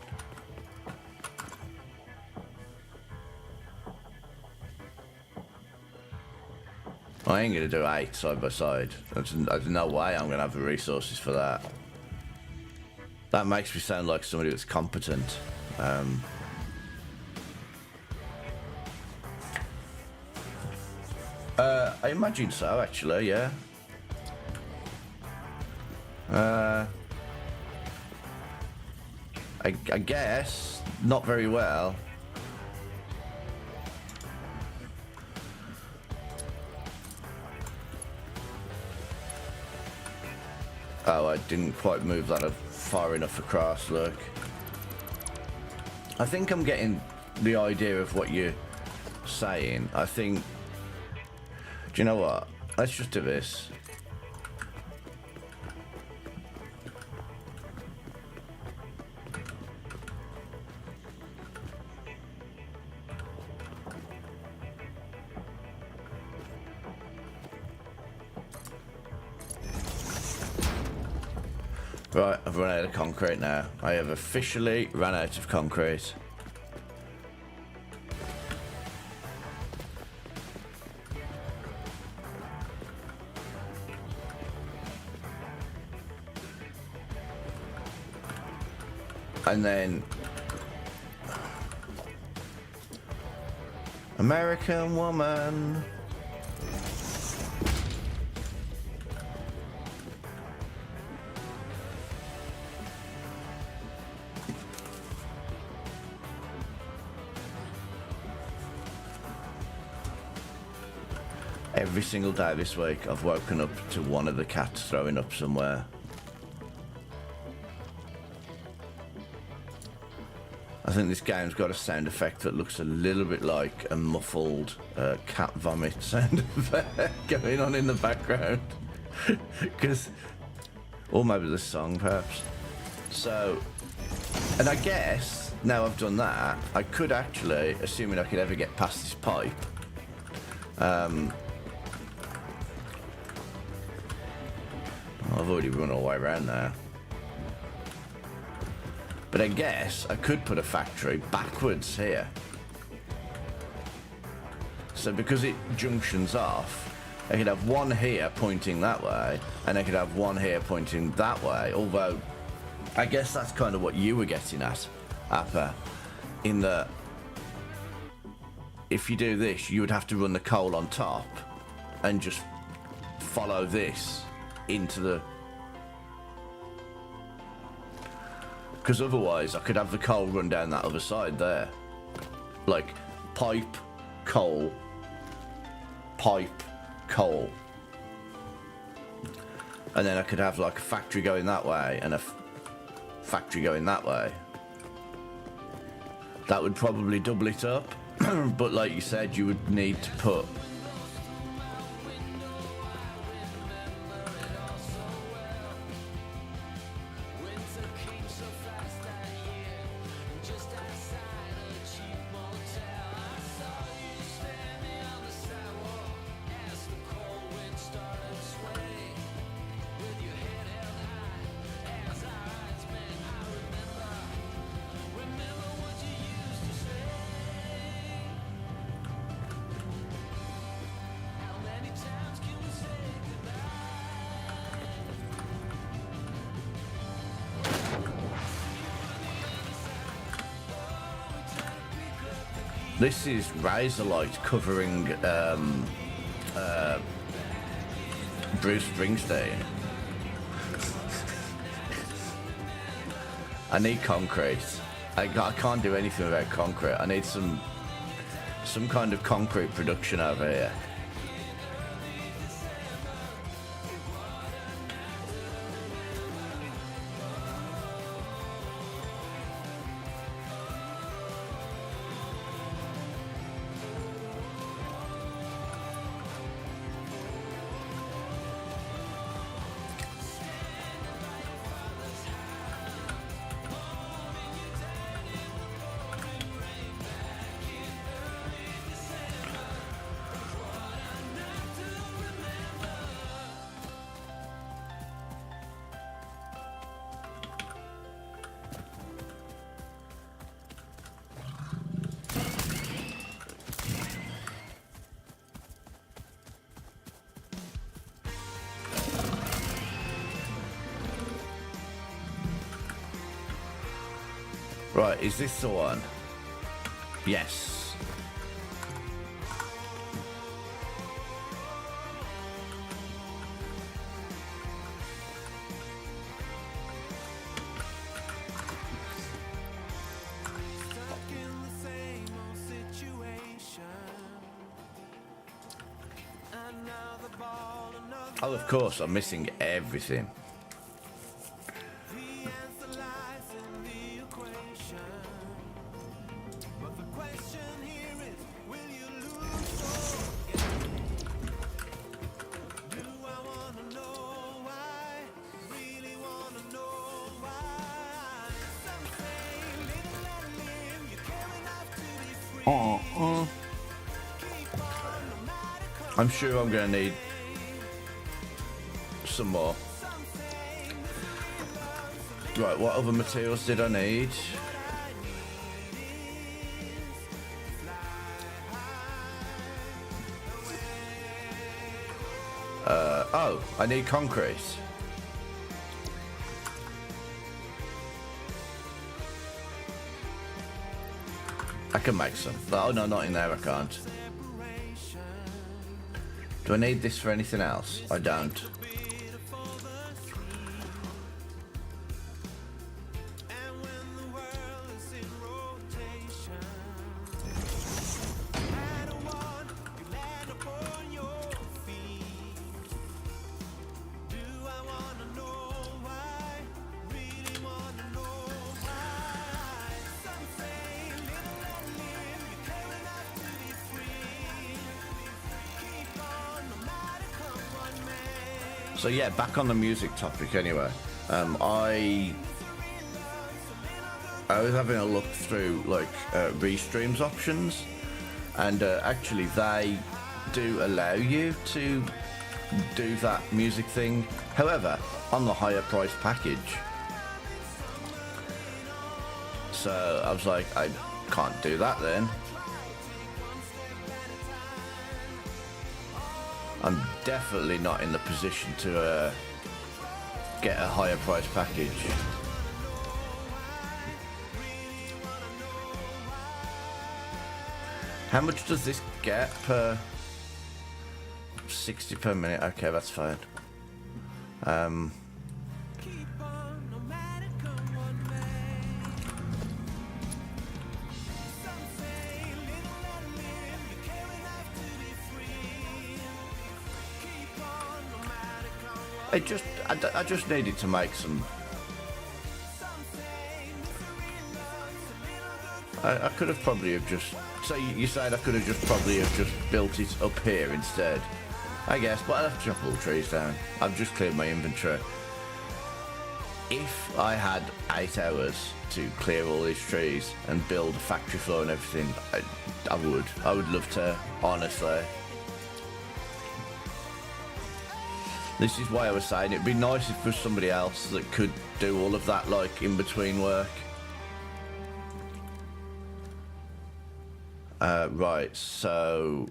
Speaker 5: I ain't gonna do 8 side by side. There's no way I'm gonna have the resources for that. That makes me sound like somebody that's competent. I imagine so, actually, yeah. I guess not very well. Oh, I didn't quite move that far enough across, look. I think I'm getting the idea of what you're saying. I think... Do you know what? Let's just do this. Right, I've run out of concrete now. I have officially run out of concrete. And then... American woman... Every single day this week, I've woken up to one of the cats throwing up somewhere. I think this game's got a sound effect that looks a little bit like a muffled cat vomit sound effect going on in the background. Or maybe the song, perhaps. So, and I guess, now I've done that, I could actually, assuming I could ever get past this pipe, I've already run all the way around there. But I guess I could put a factory backwards here. So because it junctions off, I could have one here pointing that way, and I could have one here pointing that way, although I guess that's kind of what you were getting at, Appa, in that if you do this, you would have to run the coal on top and just follow this into the... Because otherwise I could have the coal run down that other side there. Like, pipe, coal, pipe, coal. And then I could have like a factory going that way and a factory going that way. That would probably double it up. But like you said, you would need to put... This is Razorlight covering Bruce Springsteen. I need concrete. I can't do anything without concrete. I need some kind of concrete production over here. Right, is this the one? Yes. Oh, of course, I'm missing everything. I'm sure I'm going to need some more. Right, what other materials did I need? Oh, I need concrete. I can make some. Oh no, not in there, I can't. Do I need this for anything else? I don't. So yeah, back on the music topic anyway. I was having a look through like restreams options, and actually they do allow you to do that music thing. However, on the higher price package. So I was like, I can't do that then. I'm definitely not in the position to get a higher price package. How much does this get per 60 per minute? Okay, that's fine. I just needed to make some. I could have probably have just. So you said I could have just probably have just built it up here instead. I guess, but I'd have to chop all the trees down. I've just cleared my inventory. If I had 8 hours to clear all these trees and build a factory floor and everything, I would. I would love to, honestly. This is why I was saying it'd be nice if there was somebody else that could do all of that, like, in between work. Right, so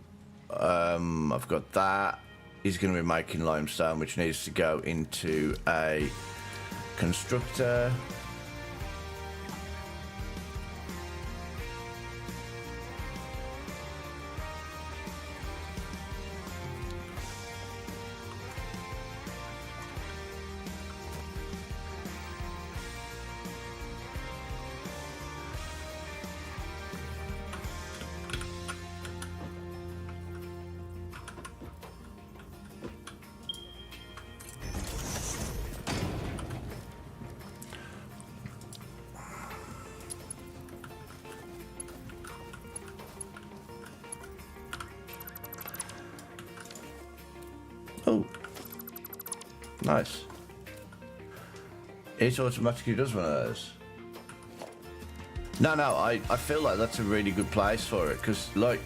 Speaker 5: I've got that. He's going to be making limestone, which needs to go into a constructor. Oh, nice. It automatically does one of those. No, I feel like that's a really good place for it, because, like,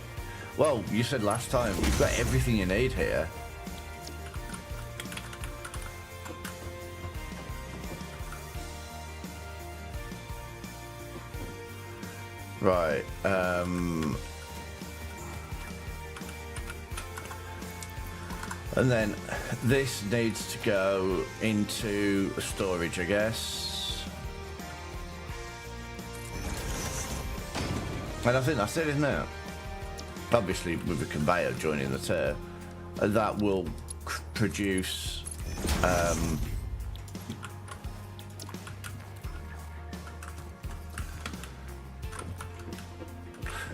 Speaker 5: well, you said last time, you've got everything you need here. Right, and then this needs to go into storage, I guess. And I think that's it, isn't it? Obviously, with a conveyor joining the two, that will produce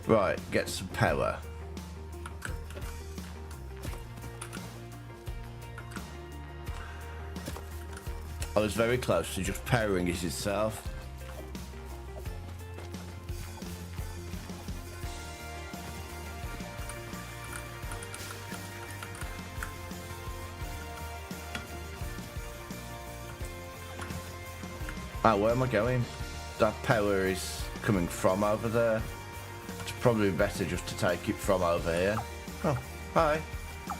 Speaker 5: right, get some power. I was very close to just powering it itself. Ah, where am I going? That power is coming from over there. It's probably better just to take it from over here. Oh, hi.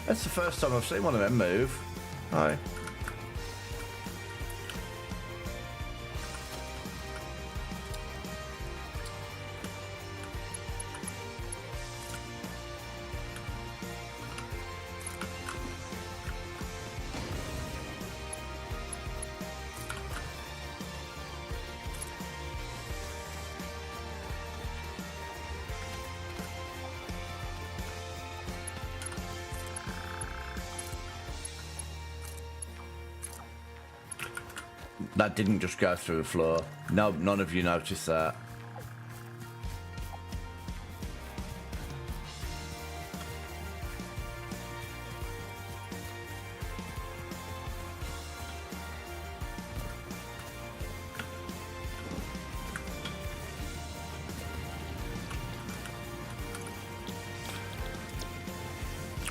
Speaker 5: That's the first time I've seen one of them move. Hi. That didn't just go through the floor. No, none of you noticed that.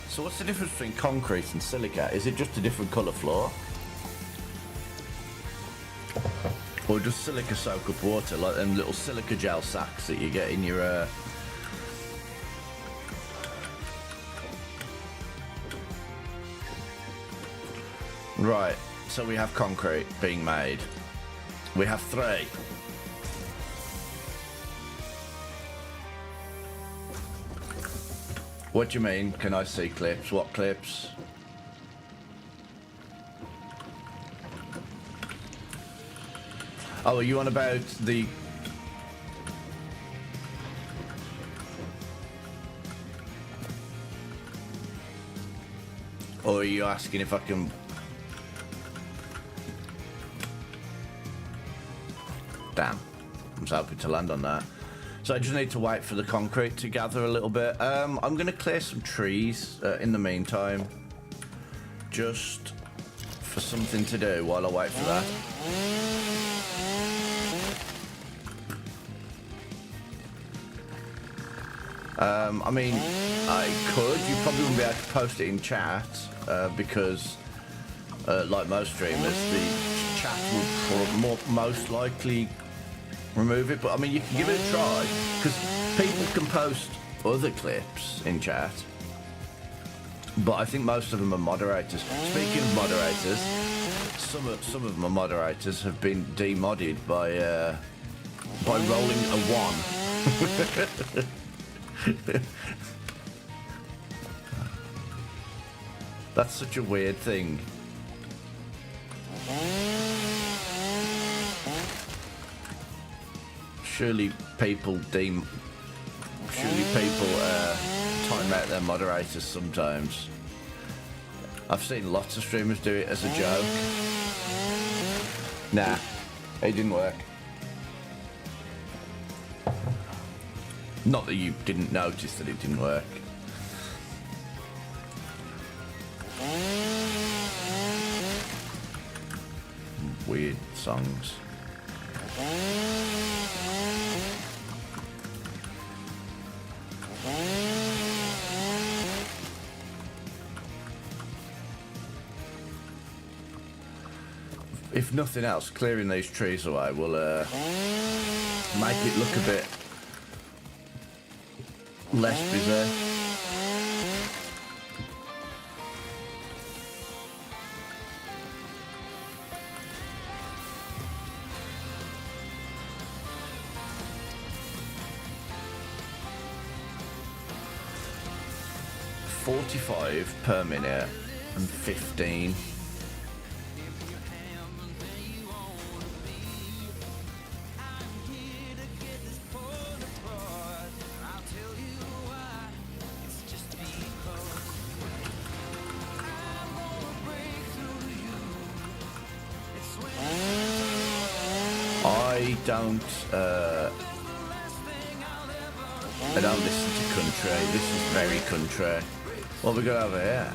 Speaker 5: So what's the difference between concrete and silica? Is it just a different colour floor? Or does silica soak up water, like them little silica gel sacks that you get in your... Right, so we have concrete being made. We have 3. What do you mean? Can I see clips? What clips? Oh, are you on about the... Or are you asking if I can... Damn. I was hoping to land on that. So I just need to wait for the concrete to gather a little bit. I'm going to clear some trees in the meantime. Just for something to do while I wait for that. I mean, I could. You probably wouldn't be able to post it in chat because, like most streamers, the chat would most likely remove it. But I mean, you can give it a try because people can post other clips in chat. But I think most of them are moderators. Speaking of moderators, some of my moderators have been demodded by rolling a 1. That's such a weird thing. Surely people time out their moderators sometimes. I've seen lots of streamers do it as a joke. Nah, it didn't work. Not that you didn't notice that it didn't work. Weird songs. If nothing else, clearing these trees away will make it look a bit less busy. $45 per minute and 15. I don't listen to country. This is very country. What we got over here?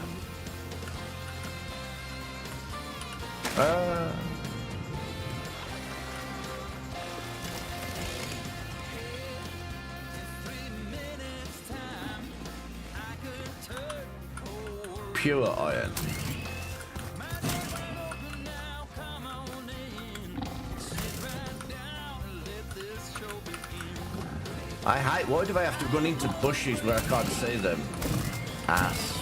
Speaker 5: Pure iron. I hate. Why do I have to run into bushes where I can't see them? Ass.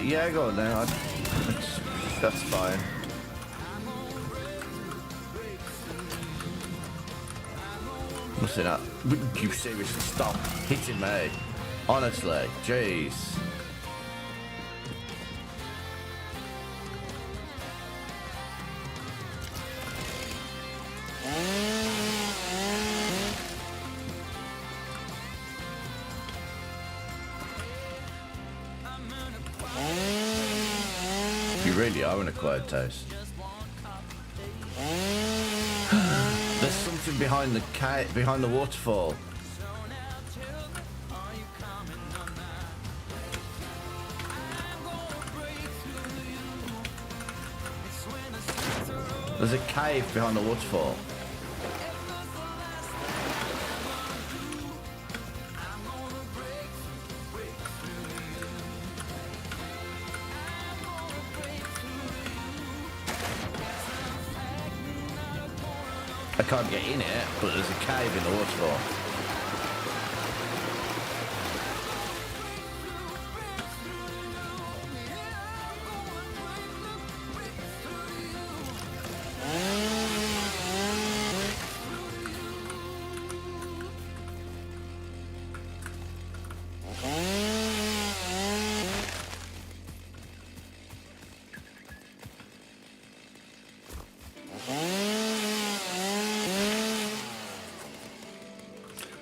Speaker 5: Yeah, go on now. That's fine. What's it up? Would you seriously stop hitting me? Honestly, jeez. You really are an acquired taste. There's something behind the waterfall. There's a cave behind the waterfall. I can't get in it, but there's a cave in the waterfall.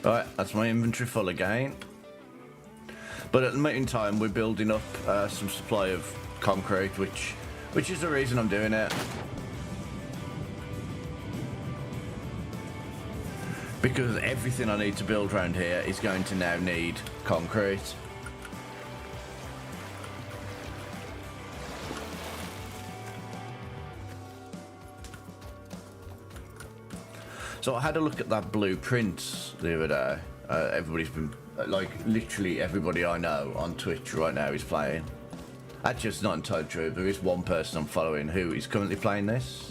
Speaker 5: Right, that's my inventory full again. But at the meantime, we're building up some supply of concrete, which is the reason I'm doing it. Because everything I need to build around here is going to now need concrete. So I had a look at that blueprint the other day. Everybody's been, like, literally everybody I know on Twitch right now is playing. Actually, it's not entirely true. There is one person I'm following who is currently playing this.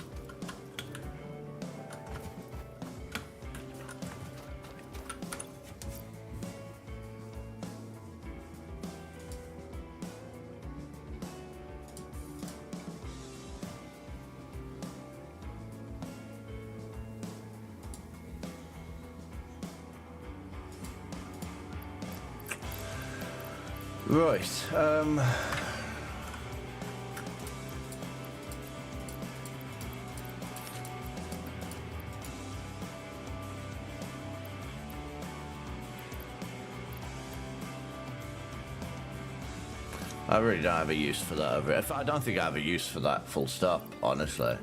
Speaker 5: Right, I really don't have a use for that over here. I don't think I have a use for that, full stop, honestly.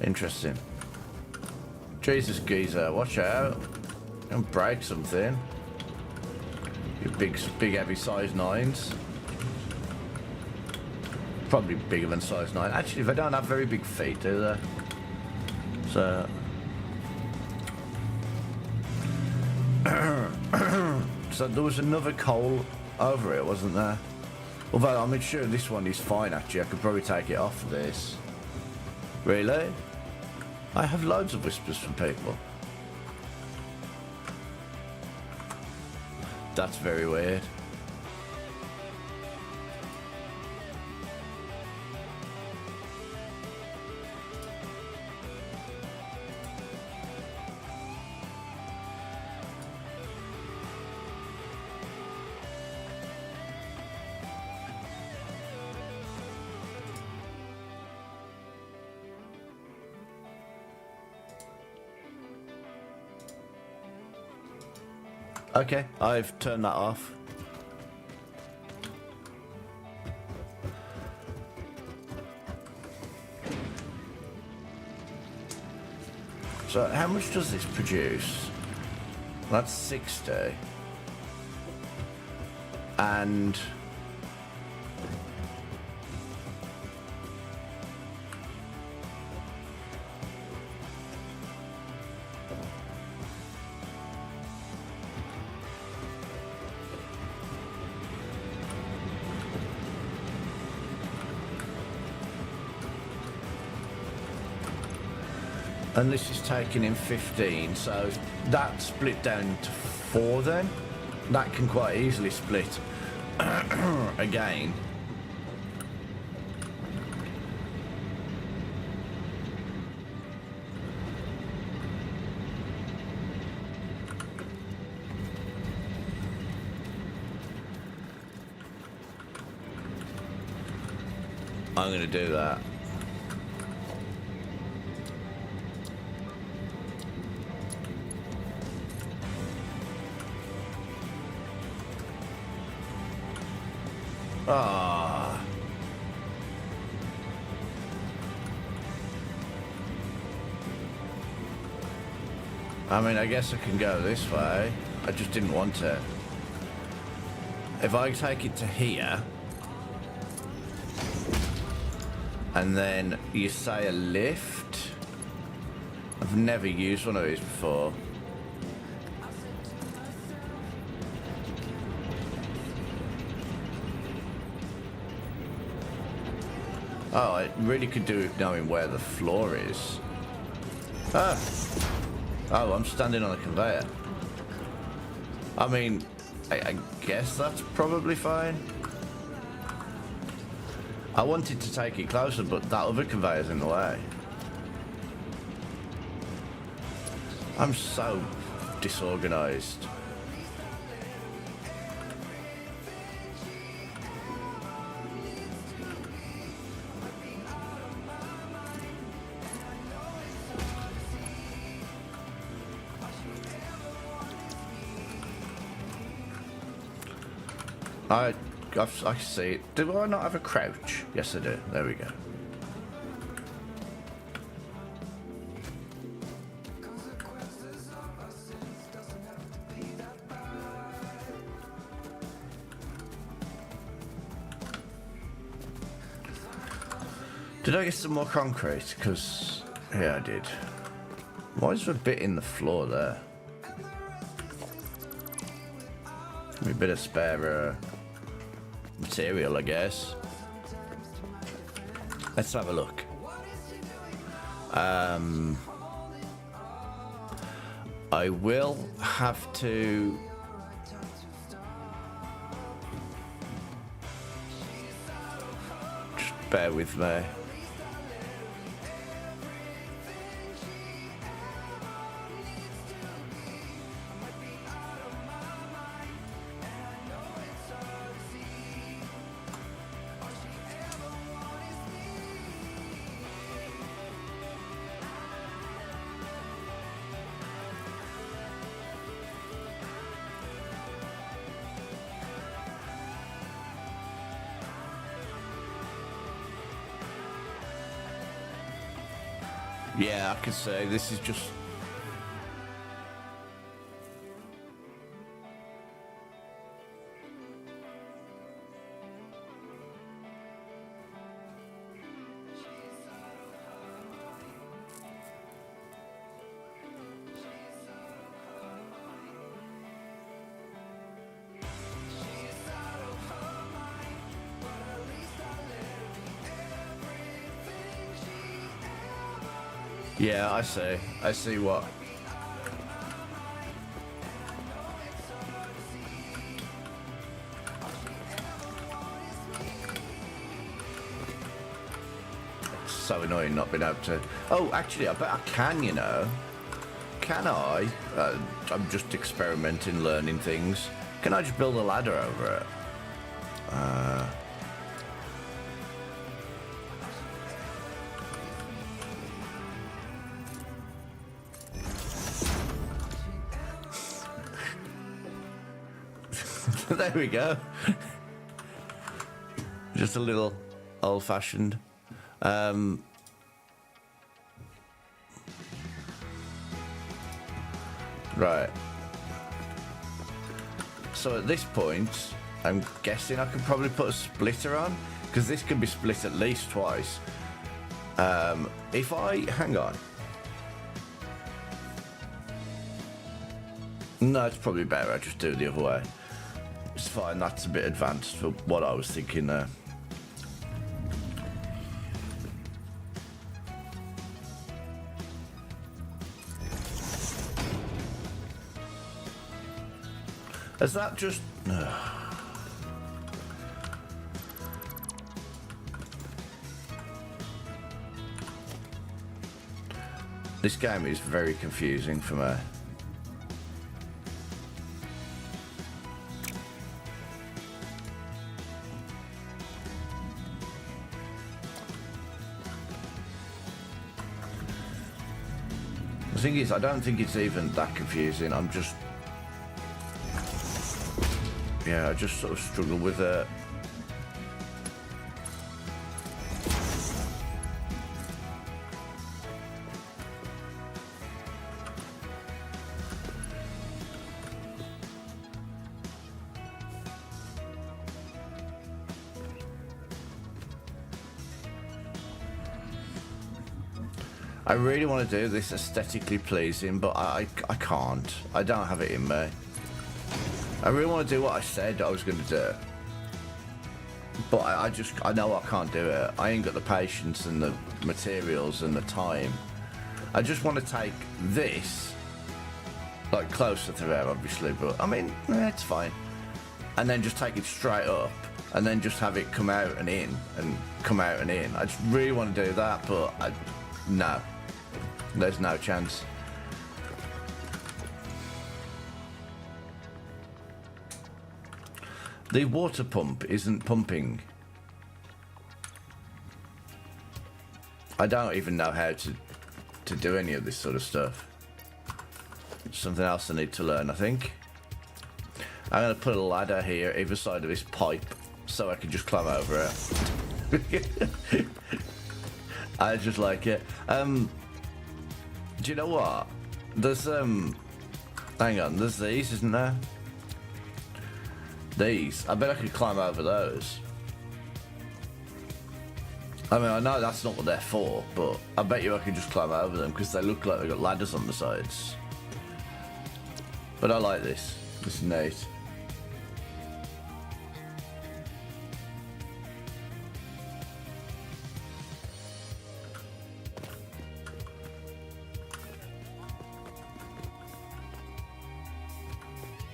Speaker 5: Interesting. Jesus, geezer, watch out. Don't break something. You big heavy size 9s. Probably bigger than size 9. Actually, they don't have very big feet, do they? So... so there was another coal over it, wasn't there? Although I'm not sure this one is fine, actually. I could probably take it off of this. Really? I have loads of whispers from people. That's very weird. Okay, I've turned that off. So how much does this produce? That's 60. And this is taking in 15, so that split down to 4 then. That can quite easily split again. I'm going to do that. Ah. I mean, I guess I can go this way. I just didn't want it. If I take it to here, and then you say a lift. I've never used one of these before. Oh, I really could do with knowing where the floor is. Ah. Oh, I'm standing on a conveyor. I mean, I guess that's probably fine. I wanted to take it closer, but that other conveyor's in the way. I'm so disorganized. I see it. Do I not have a crouch? Yes, I do. There we go. Did I get some more concrete? Because, yeah, I did. Why is there a bit in the floor there? Give me a bit of spare material, I guess. Let's have a look. I will have to... Just bear with me. Yeah, I could say this is just... Yeah, I see. I see what. It's so annoying not being able to... Oh, actually, I bet I can, you know. Can I? I'm just experimenting, learning things. Can I just build a ladder over it? There we go. Just a little old-fashioned. Right. So at this point, I'm guessing I could probably put a splitter on, because this can be split at least twice. If I... hang on. No, it's probably better I just do it the other way. It's fine, that's a bit advanced for what I was thinking there. Is that just... This game is very confusing for me. The thing is, I don't think it's even that confusing. I'm just... yeah, I just sort of struggle with it. I really want to do this aesthetically pleasing, but I can't. I don't have it in me. I really want to do what I said I was going to do. But I know I can't do it. I ain't got the patience and the materials and the time. I just want to take this, like closer to there obviously, but I mean, it's fine. And then just take it straight up, and then just have it come out and in, and come out and in. I just really want to do that, but no. There's no chance. The water pump isn't pumping. I don't even know how to do any of this sort of stuff. It's something else I need to learn, I think. I'm going to put a ladder here either side of this pipe so I can just climb over it. I just like it. Do you know what? There's hang on, there's these, isn't there? These. I bet I could climb over those. I mean, I know that's not what they're for, but I bet you I could just climb over them because they look like they've got ladders on the sides. But I like this. This is neat.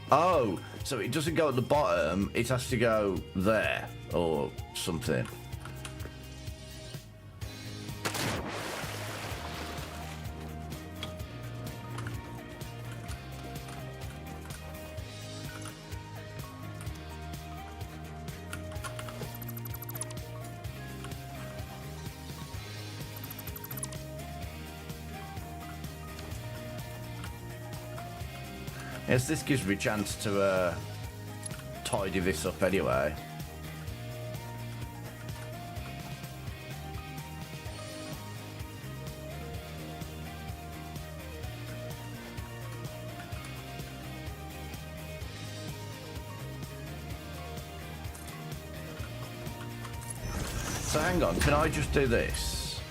Speaker 5: Oh, so it doesn't go at the bottom, it has to go there, or something. Yes, this gives me a chance to tidy this up anyway. So hang on, can I just do this?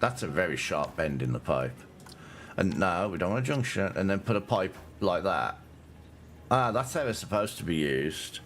Speaker 5: That's a very sharp bend in the pipe. And no, we don't want a junction, and then put a pipe like that. Ah, that's how it's supposed to be used.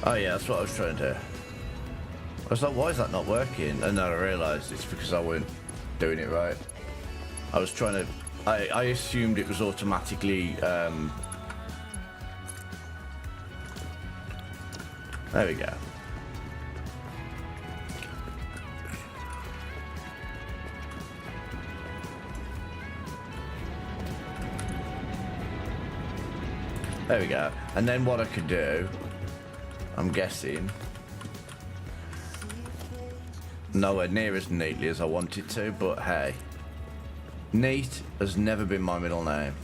Speaker 5: Oh yeah, that's what I was trying to do. I was like, why is that not working? And then I realised it's because I weren't doing it right. I was trying to... I assumed it was automatically... There we go. There we go. And then what I could do, I'm guessing, nowhere near as neatly as I wanted to, but hey, neat has never been my middle name.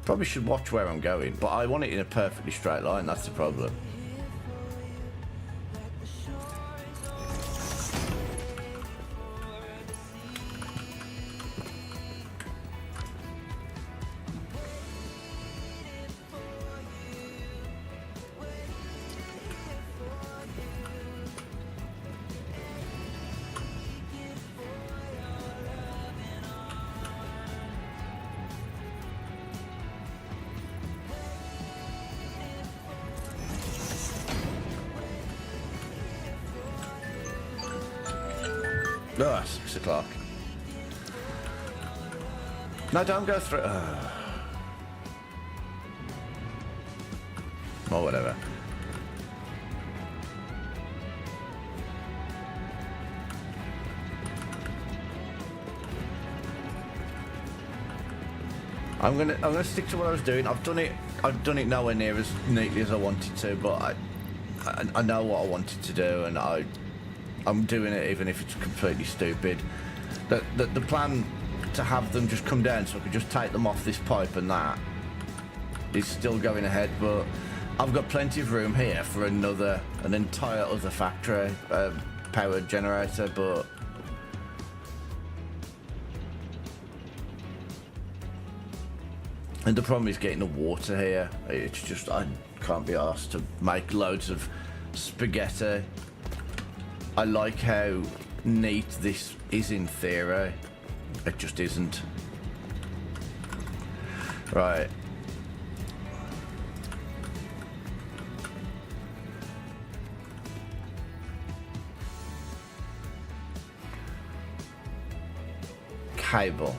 Speaker 5: Probably should watch where I'm going, but I want it in a perfectly straight line, that's the problem. Oh, 6 o'clock. No, don't go through. Or whatever. I'm gonna stick to what I was doing. I've done it nowhere near as neatly as I wanted to, but I know what I wanted to do, and I'm doing it even if it's completely stupid. The plan to have them just come down so I could just take them off this pipe and that is still going ahead, but I've got plenty of room here for an entire other factory power generator, but and the problem is getting the water here. It's just, I can't be asked to make loads of spaghetti. I like how neat this is in theory. It just isn't. Right. Cable.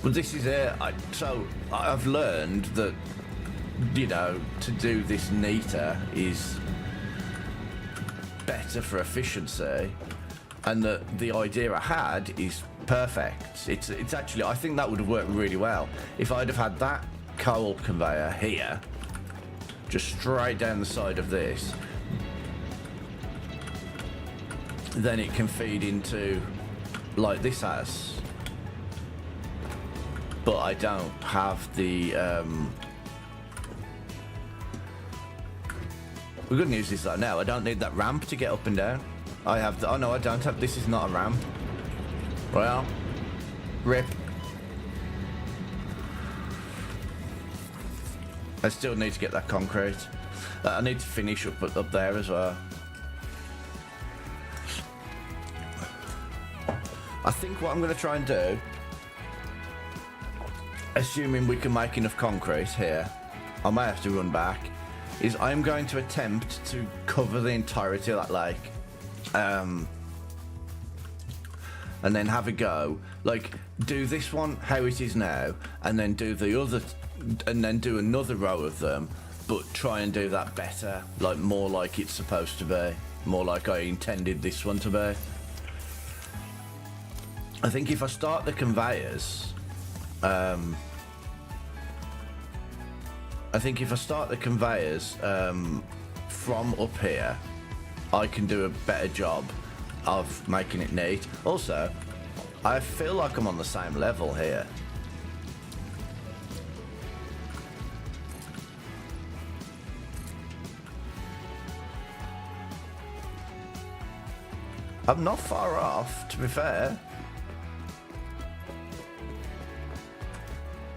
Speaker 5: Well, this is it. So I've learned that, you know, to do this neater is better for efficiency, and the idea I had is perfect. It's actually, I think that would have worked really well if I'd have had that coal conveyor here, just straight down the side of this. Then it can feed into like this has. But I don't have the the good news is that now I don't need that ramp to get up and down. I have the, oh no, I don't have, this is not a ramp. Well, rip. I still need to get that concrete. I need to finish up there as well. I think what I'm going to try and do, assuming we can make enough concrete here, I may have to run back, is I'm going to attempt to cover the entirety of that lake. And then have a go. Like, do this one how it is now, and then do the other, and then do another row of them, but try and do that better. Like, more like it's supposed to be. More like I intended this one to be. I think if I start the conveyors, from up here, I can do a better job of making it neat. Also, I feel like I'm on the same level here. I'm not far off, to be fair.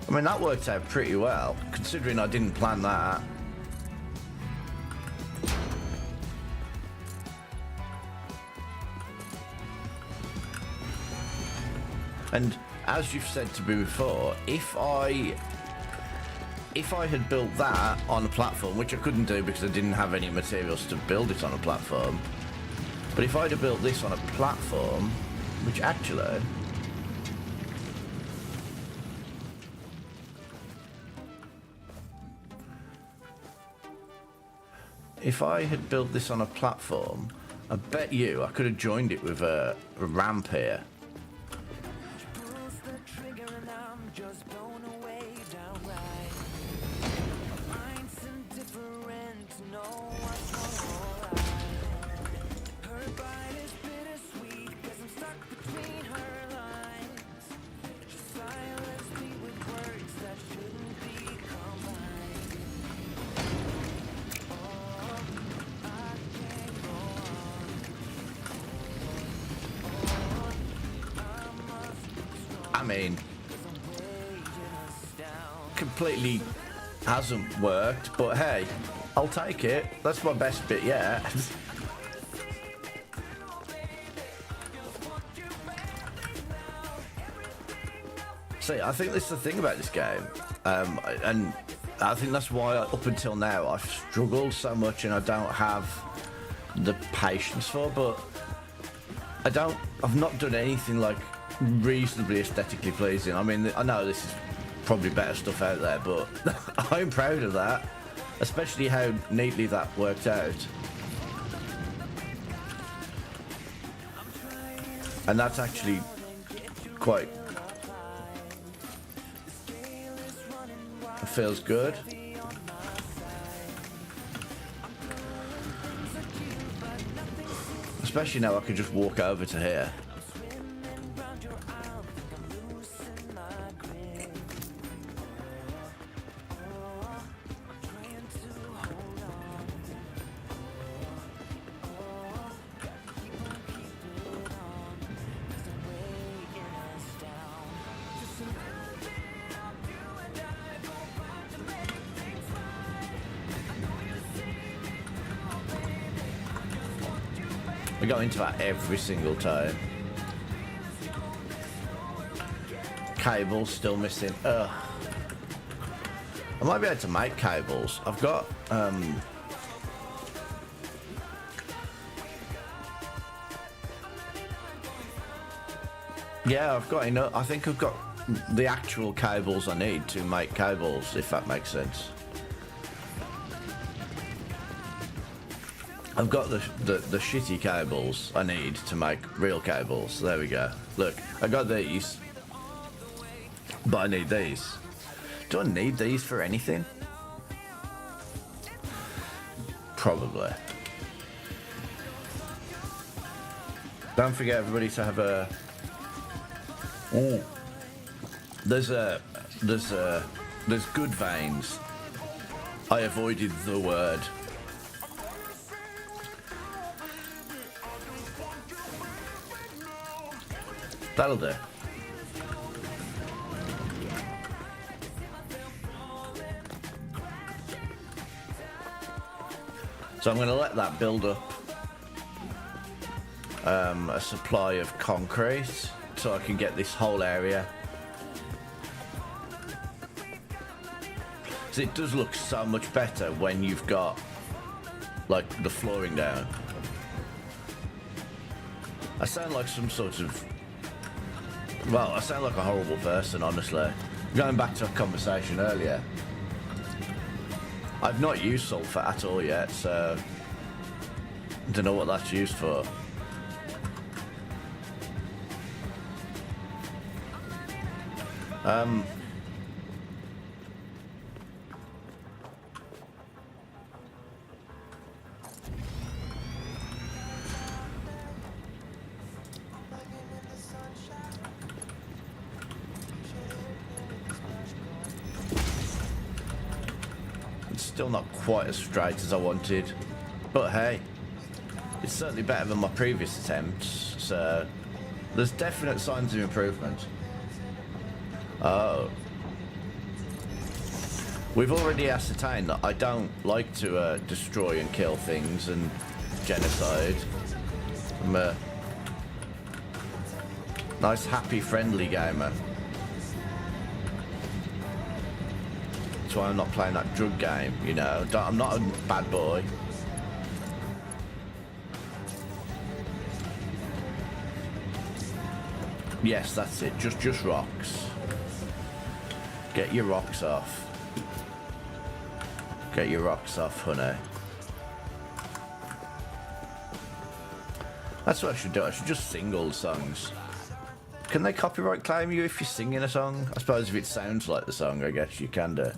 Speaker 5: I mean, that worked out pretty well, considering I didn't plan that. And as you've said to me before, if I had built that on a platform, which I couldn't do because I didn't have any materials to build it on a platform, but if I'd have built this on a platform, which actually... If I had built this on a platform, I bet you I could have joined it with a ramp here. I mean, completely hasn't worked, but hey, I'll take it. That's my best bit yet. See, I think this is the thing about this game, and I think that's why up until now I've struggled so much and I don't have the patience for, but I've not done anything like reasonably aesthetically pleasing. I mean, I know this is probably better stuff out there, but I'm proud of that, especially how neatly that worked out. And that's actually quite... It feels good. Especially now I can just walk over to here. I go into that every single time. Cables still missing. Ugh. I might be able to make cables. I've got yeah, I've got enough. I think I've got the actual cables I need to make cables, if that makes sense. I've got the shitty cables I need to make real cables. There we go. Look, I got these, but I need these. Do I need these for anything? Probably. Don't forget, everybody, to have a... Oh. There's good veins. I avoided the word. That'll do. So I'm going to let that build up a supply of concrete so I can get this whole area. So it does look so much better when you've got like the flooring down. I sound like some sort of... Well, I sound like a horrible person, honestly. Going back to a conversation earlier, I've not used sulfur at all yet, so I don't know what that's used for. Still not quite as straight as I wanted, but hey, it's certainly better than my previous attempts, so there's definite signs of improvement. Oh. We've already ascertained that I don't like to destroy and kill things and genocide. I'm a nice, happy, friendly gamer. That's why I'm not playing that drug game, you know. I'm not a bad boy. Yes, that's it. Just rocks. Get your rocks off. Get your rocks off, honey. That's what I should do. I should just sing all the songs. Can they copyright claim you if you're singing a song? I suppose if it sounds like the song, I guess you can do.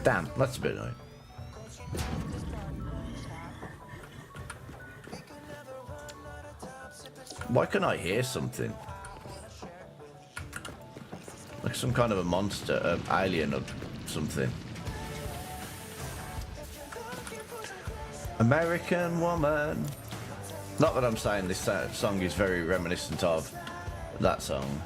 Speaker 5: Damn, that's a bit annoying. Why can't I hear something? Like some kind of a monster, alien or something. American Woman. Not that I'm saying this song is very reminiscent of that song.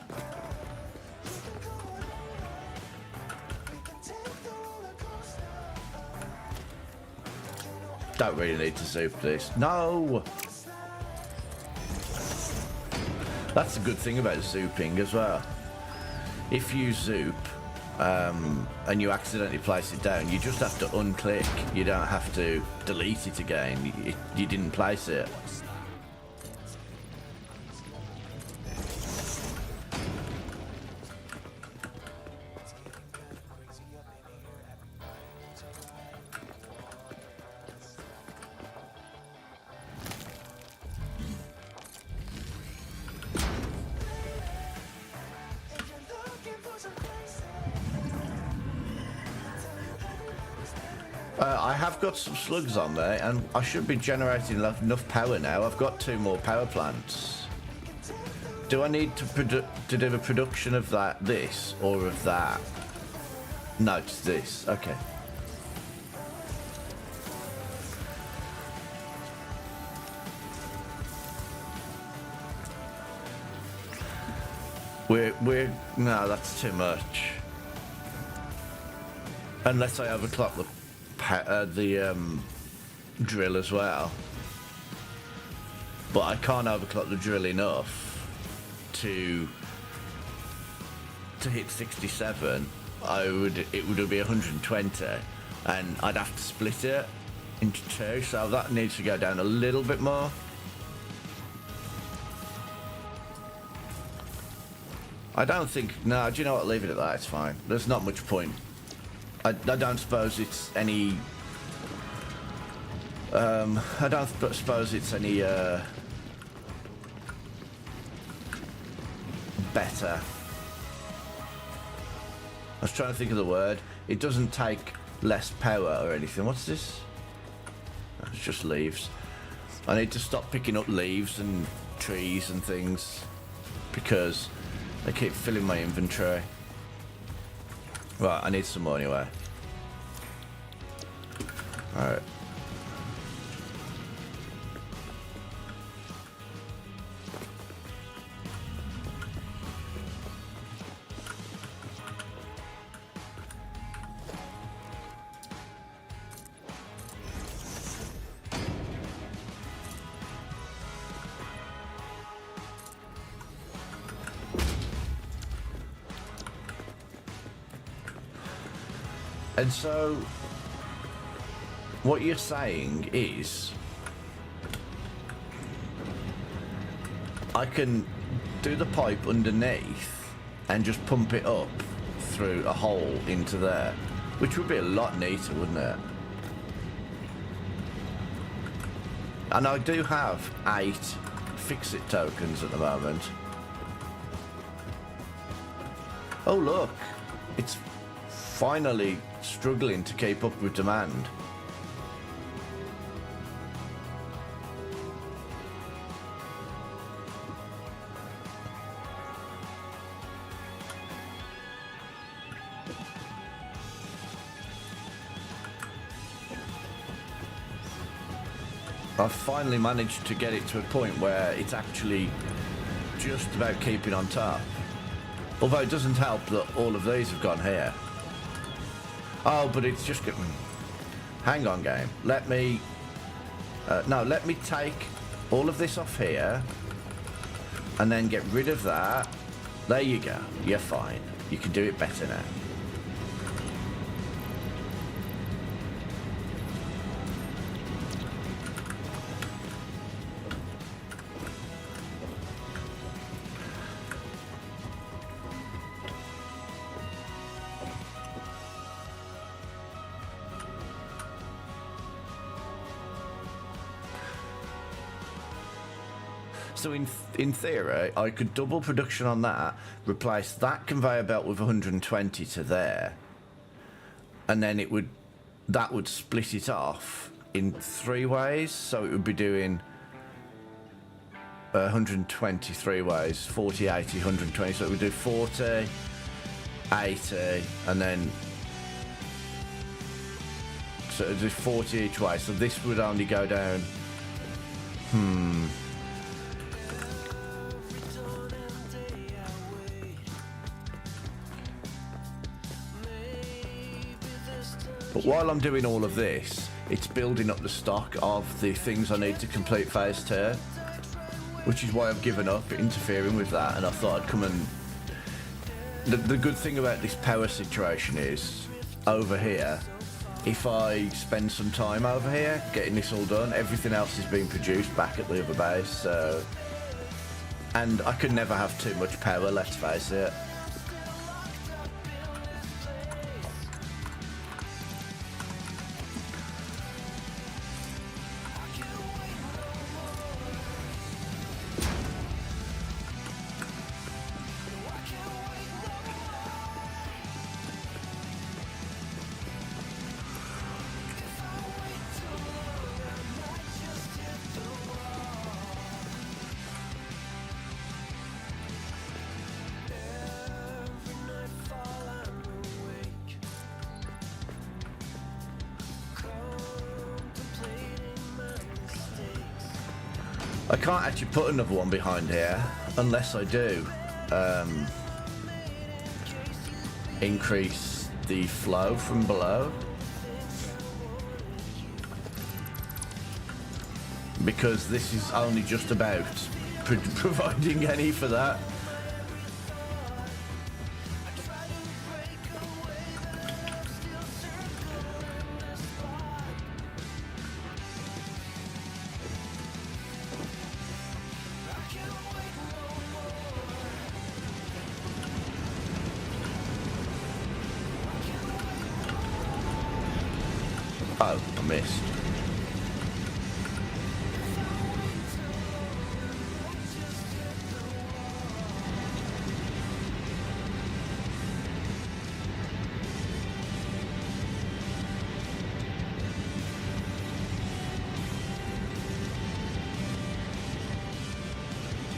Speaker 5: Don't really need to zoop this. No! That's the good thing about zooping as well. If you zoop and you accidentally place it down, you just have to unclick. You don't have to delete it again. You didn't place it. I have got some slugs on there, and I should be generating enough power now. I've got 2 more power plants. Do I need to do the production of this, or of that? No, it's this. Okay. No, that's too much. Unless I overclock the drill as well, but I can't overclock the drill enough to hit 67. It would be 120, and I'd have to split it into 2, so that needs to go down a little bit more. I don't think. No, do you know what? Leave it at that. It's fine. There's not much point. I don't suppose it's any. I don't suppose it's any better. I was trying to think of the word. It doesn't take less power or anything. What's this? It's just leaves. I need to stop picking up leaves and trees and things because they keep filling my inventory. Right, I need some more anyway. Alright. And so, what you're saying is, I can do the pipe underneath and just pump it up through a hole into there, which would be a lot neater, wouldn't it? And I do have 8 fix-it tokens at the moment. Oh look, it's finally struggling to keep up with demand. I've finally managed to get it to a point where it's actually just about keeping on top. Although it doesn't help that all of these have gone here. Oh, but it's just getting... Hang on, game. Let me... no, let me take all of this off here and then get rid of that. There you go. You're fine. You can do it better now. So in theory, I could double production on that, replace that conveyor belt with 120 to there, and then that would split it off in 3 ways. So it would be doing 120 3 ways, 40, 80, 120. So it would do 40, 80, and then so it would do 40 each way. So this would only go down. But while I'm doing all of this, it's building up the stock of the things I need to complete phase 2, which is why I've given up interfering with that, and I thought I'd come and... The good thing about this power situation is, over here, if I spend some time over here getting this all done, everything else is being produced back at the other base, so... And I could never have too much power, let's face it. I can't actually put another one behind here unless I do increase the flow from below, because this is only just about providing any for that. Oh, I missed.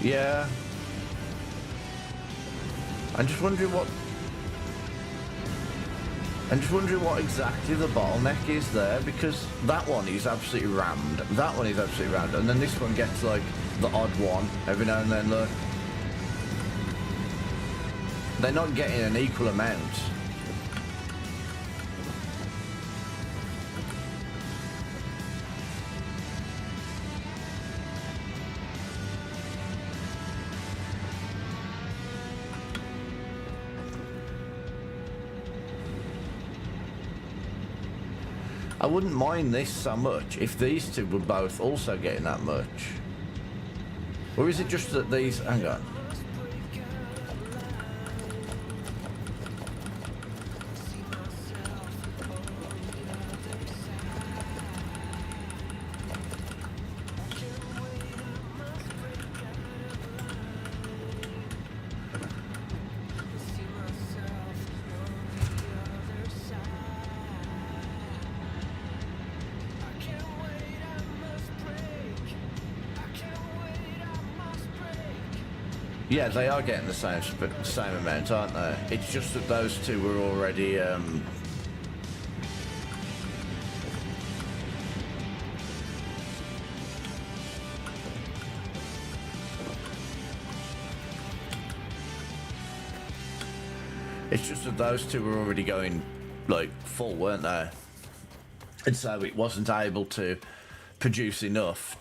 Speaker 5: Yeah. I'm just wondering what exactly the bottleneck is there, because that one is absolutely rammed, that one is absolutely rammed, and then this one gets like the odd one every now and then. Look, they're not getting an equal amount. I wouldn't mind this so much if these two were both also getting that much. Or is it just that these... Hang on. Yeah, they are getting the same amount, aren't they? It's just that those two were already... It's just that those two were already going, like, full, weren't they? And so it wasn't able to produce enough.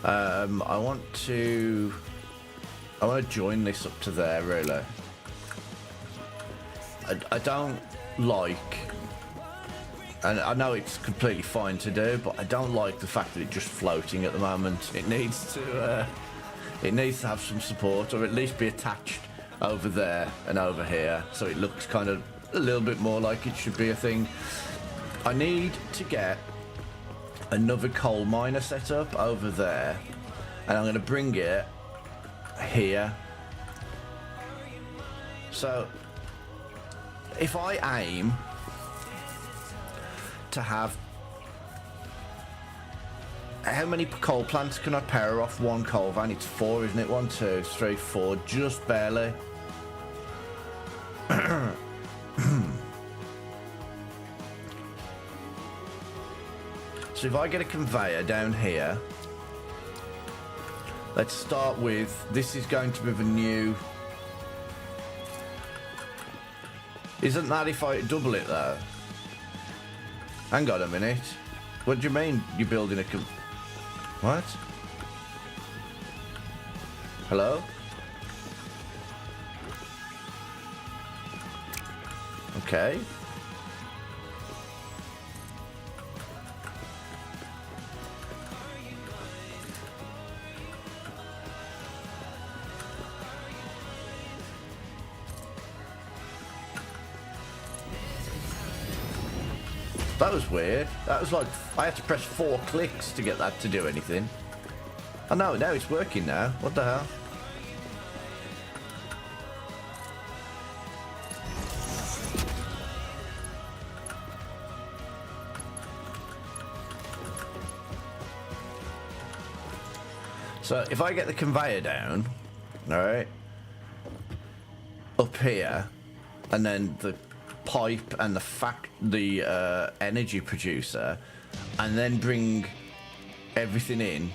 Speaker 5: I want to join this up to there, really. I don't like, and I know it's completely fine to do, but I don't like the fact that it's just floating at the moment. It needs to have some support, or at least be attached over there and over here, so it looks kind of a little bit more like it should be a thing. I need to get another coal miner set up over there, and I'm going to bring it here. So if I aim to have, how many coal plants can I power off one coal van? It's 4, isn't it? 1, 2, 3, 4, just barely. So if I get a conveyor down here, let's start with, this is going to be the new, isn't that if I double it though? Hang on a minute. What do you mean you're building a what? Hello? Okay. That was weird. That was like, I had to press 4 clicks to get that to do anything. Oh no, now it's working now. What the hell? So if I get the conveyor down, alright, up here, and then the pipe and the energy producer, and then bring everything in,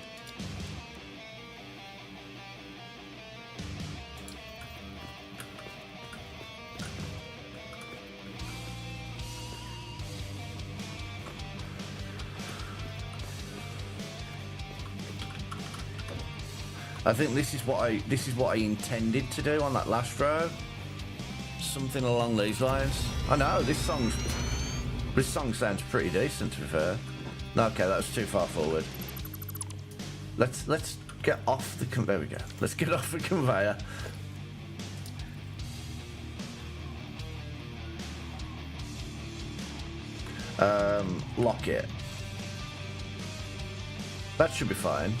Speaker 5: I think this is what I intended to do on that last row. Something along these lines. I know this song sounds pretty decent, to be fair. No, okay, that was too far forward. Let's get off the there we go. Let's get off the conveyor. Lock it. That should be fine.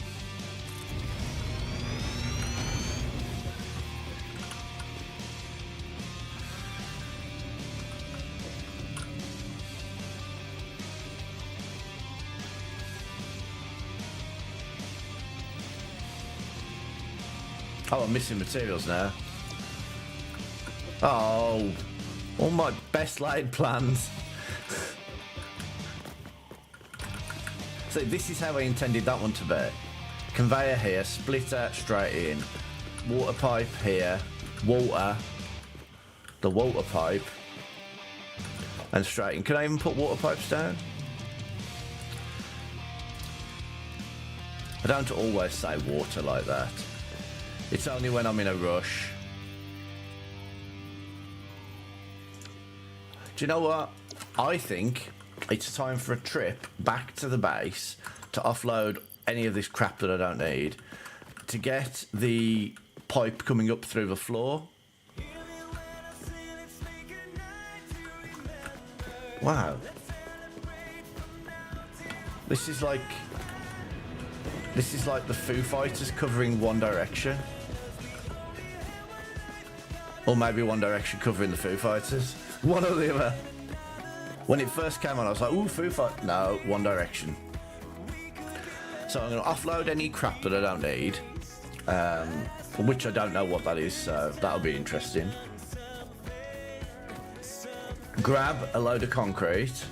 Speaker 5: Oh, I'm missing materials now. Oh, all my best laid plans. So this is how I intended that one to be. Conveyor here, splitter straight in, water pipe here, water, the water pipe, and straight in. Can I even put water pipes down? I don't always say water like that. It's only when I'm in a rush. Do you know what? I think it's time for a trip back to the base to offload any of this crap that I don't need, to get the pipe coming up through the floor. Wow. This is like the Foo Fighters covering One Direction. Or maybe One Direction covering the Foo Fighters. One or the other. When it first came on, I was like, ooh, Foo Fighters. No, One Direction. So I'm going to offload any crap that I don't need. For which I don't know what that is, so that'll be interesting. Grab a load of concrete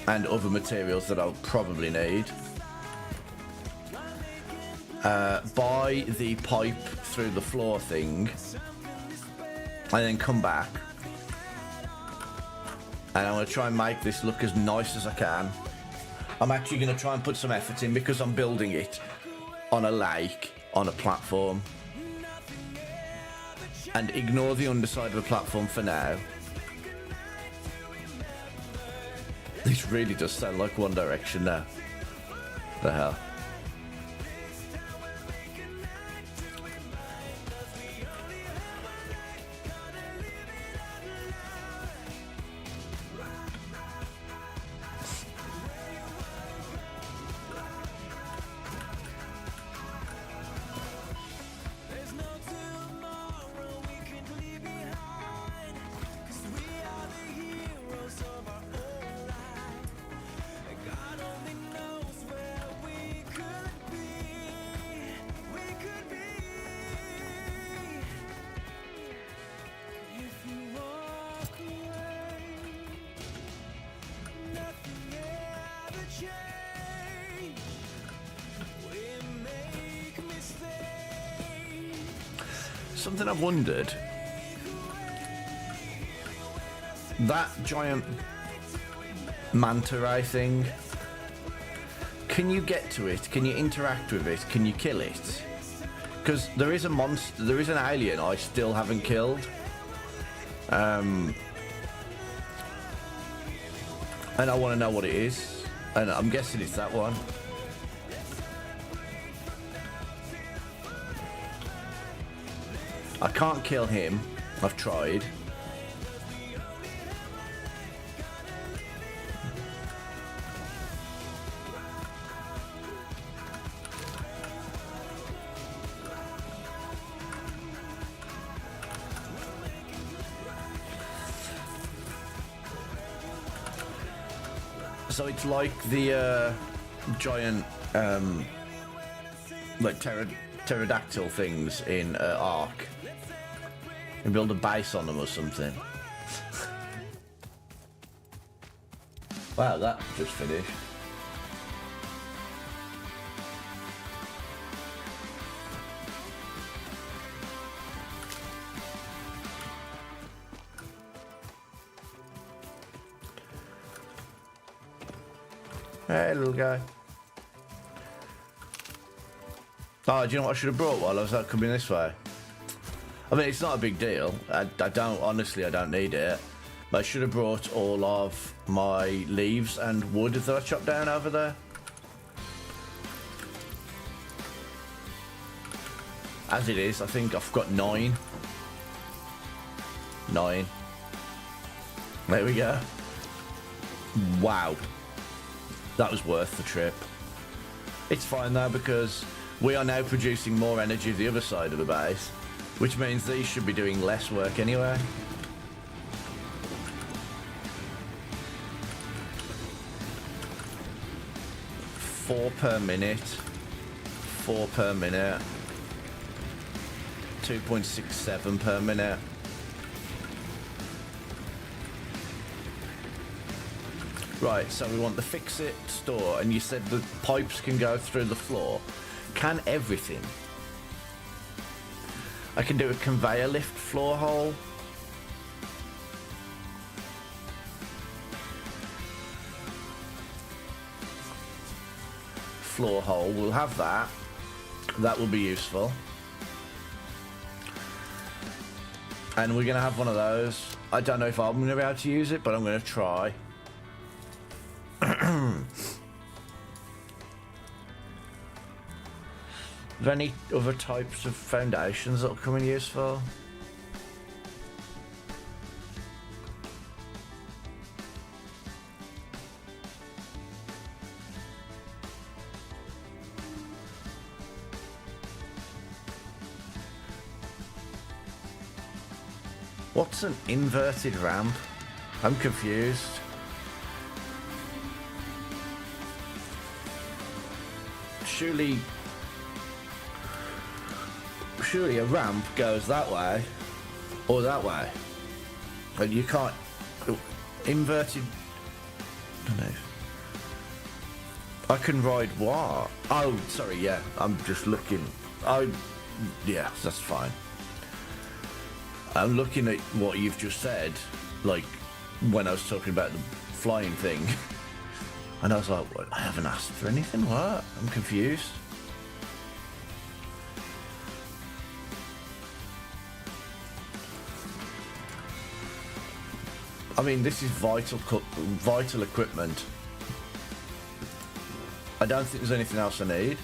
Speaker 5: and other materials that I'll probably need. Buy the pipe through the floor thing, and then come back, and I'm going to try and make this look as nice as I can. I'm actually going to try and put some effort in because I'm building it on a lake, on a platform. And ignore the underside of a platform for now. This really does sound like One Direction now. The hell. Something I've wondered. That giant manta ray thing. Can you get to it? Can you interact with it? Can you kill it? Because there is a monster, there is an alien I still haven't killed. And I want to know what it is. And I'm guessing it's that one. I can't kill him. I've tried. So it's like the giant like pterodactyl things in Ark. And build a base on them or something. Wow, that just finished. Hey, little guy. Oh, do you know what I should have brought while I was out coming this way? I mean, it's not a big deal. I don't, honestly, I don't need it. But I should have brought all of my leaves and wood that I chopped down over there. As it is, I think I've got 9. 9. There we go. Wow. That was worth the trip. It's fine though, because we are now producing more energy the other side of the base. Which means these should be doing less work anyway. Four per minute. 4 per minute. 2.67 per minute. Right, so we want the fix it store, and you said the pipes can go through the floor. Can everything? I can do a conveyor lift floor hole. Floor hole, we'll have that. That will be useful. And we're going to have one of those. I don't know if I'm going to be able to use it, but I'm going to try. Are there any other types of foundations that will come in useful? What's an inverted ramp? I'm confused. Surely a ramp goes that way or that way. And you can't inverted. I don't know. I can ride what? Oh, sorry, yeah. I'm just looking. Oh, yeah, that's fine. I'm looking at what you've just said, like when I was talking about the flying thing. And I was like, what? I haven't asked for anything, what? I'm confused. I mean, this is vital equipment. I don't think there's anything else I need.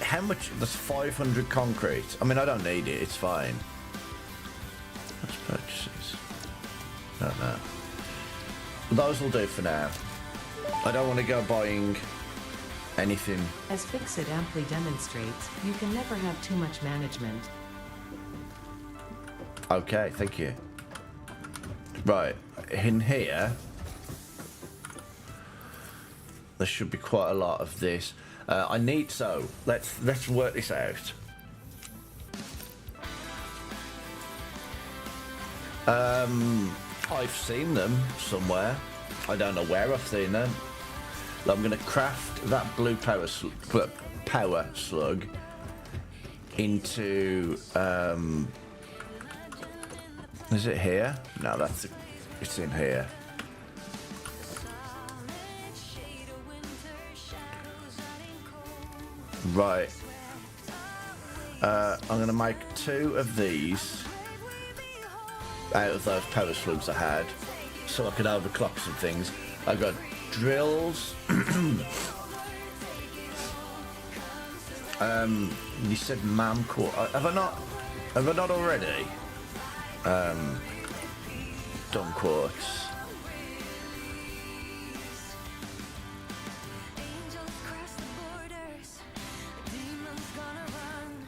Speaker 5: How much? That's 500 concrete. I mean, I don't need it. It's fine. Let's purchases. I don't know. Those will do for now. I don't want to go buying anything.
Speaker 6: As Fixit amply demonstrates, you can never have too much management.
Speaker 5: Okay, thank you. Right, in here, there should be quite a lot of this. I need, so let's work this out. I've seen them somewhere. I don't know where I've seen them. I'm going to craft that blue power slug into. Is it here? No, it's in here. Right. I'm going to make 2 of these out of those power slugs I had, so I could overclock some things. I got drills. You said mam core. Have I not already? Done quartz.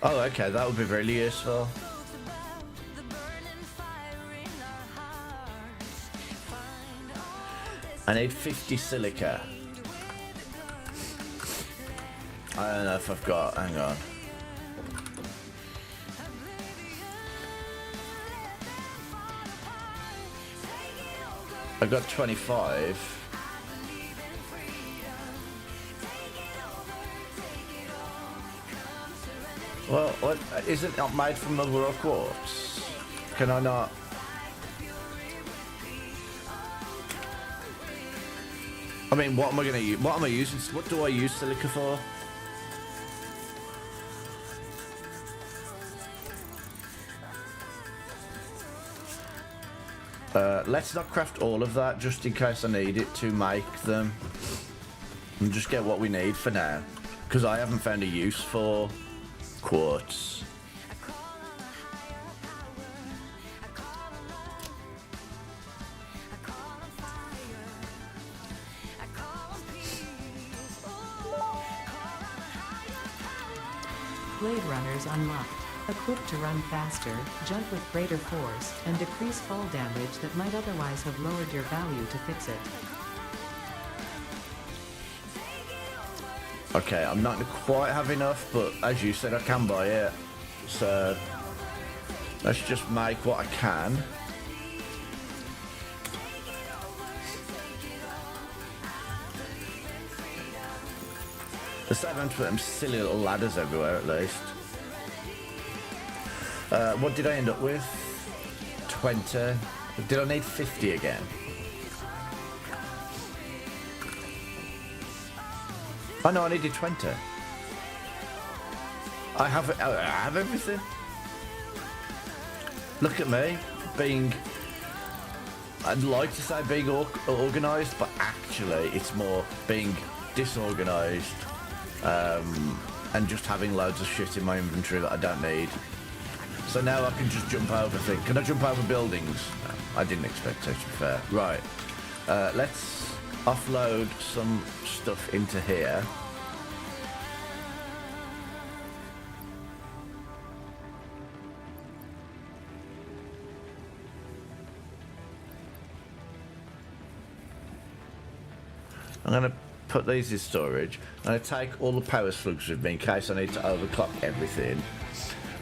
Speaker 5: Oh, okay, that would be really useful. I need 50 silica. I don't know if I've got, hang on. I got 25. Well, what, is it not made from the raw quartz? Can I not? I mean, what am I going to use? What am I using? What do I use silica for? Let's not craft all of that, just in case I need it to make them. And just get what we need for now. Because I haven't found a use for quartz.
Speaker 6: Blade Runners unlocked. Equipped to run faster, jump with greater force, and decrease fall damage that might otherwise have lowered your value to fix it.
Speaker 5: Okay, I'm not quite have enough, but as you said, I can buy it. So let's just make what I can. Let's have them to put them silly little ladders everywhere at least. What did I end up with? 20. Did I need 50 again? Oh no, I needed 20. I have everything. Look at me, being, I'd like to say being organised, but actually it's more being disorganised and just having loads of shit in my inventory that I don't need. So now I can just jump over things. Can I jump over buildings? No, I didn't expect to be fair. Right, let's offload some stuff into here. I'm going to put these in storage. I'm going to take all the power slugs with me in case I need to overclock everything.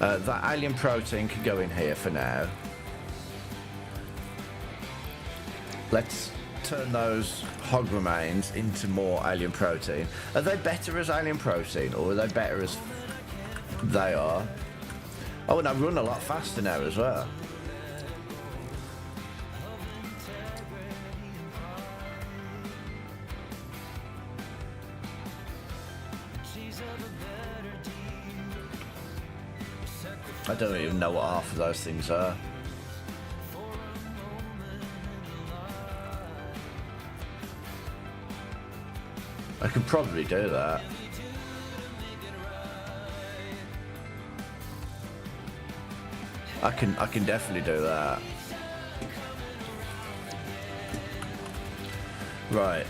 Speaker 5: That alien protein can go in here for now. Let's turn those hog remains into more alien protein. Are they better as alien protein, or are they better as they are? Oh, and I run a lot faster now as well. I don't even know what half of those things are. I could probably do that. I can definitely do that. Right.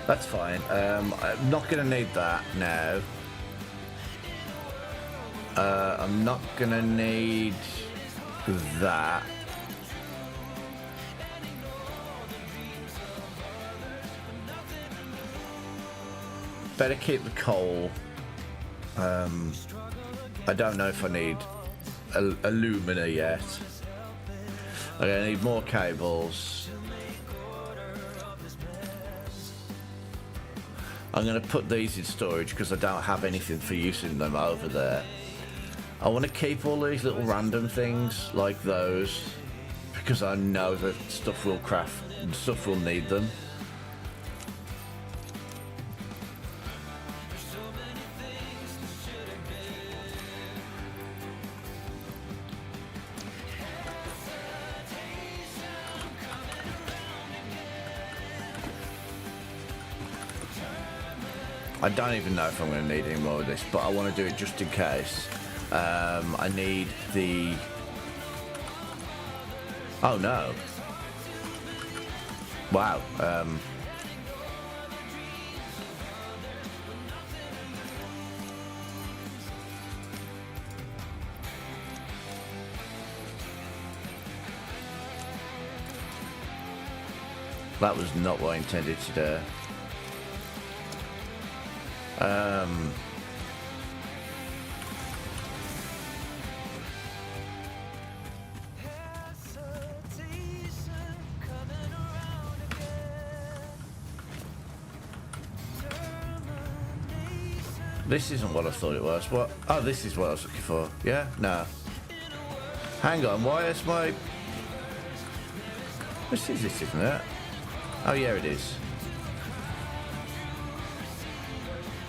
Speaker 5: That's fine. I'm not gonna need that now. I'm not gonna need that. Better keep the coal. I don't know if I need alumina yet. Okay, I need more cables. I'm going to put these in storage because I don't have anything for using them over there. I want to keep all these little random things like those because I know that stuff will craft and stuff will need them. I don't even know if I'm going to need any more of this, but I want to do it just in case. I need the... Oh no. Wow. That was not what I intended to do. This isn't what I thought it was. What? Oh, this is what I was looking for. Yeah? No. Hang on, why is my... This is this, isn't it? Oh, yeah, it is.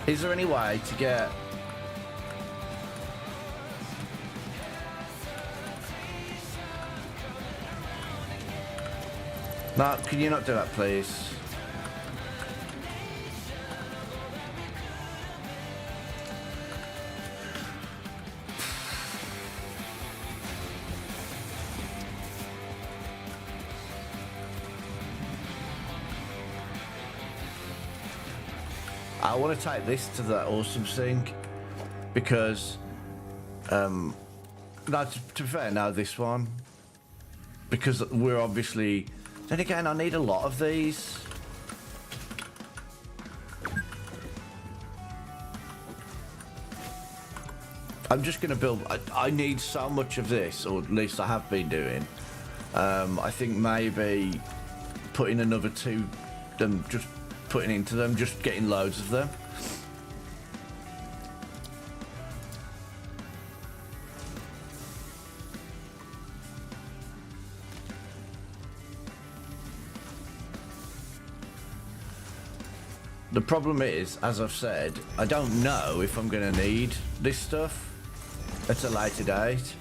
Speaker 5: Is there any way to get... No, can you not do that, please? I want to take this to that awesome sink because, no, to be fair, no, this one, because we're obviously, then again, I need a lot of these. I'm just going to build, I need so much of this, or at least I have been doing. I think maybe putting another two, just putting into them, just getting loads of them. The problem is, as I've said, I don't know if I'm going to need this stuff at a later date.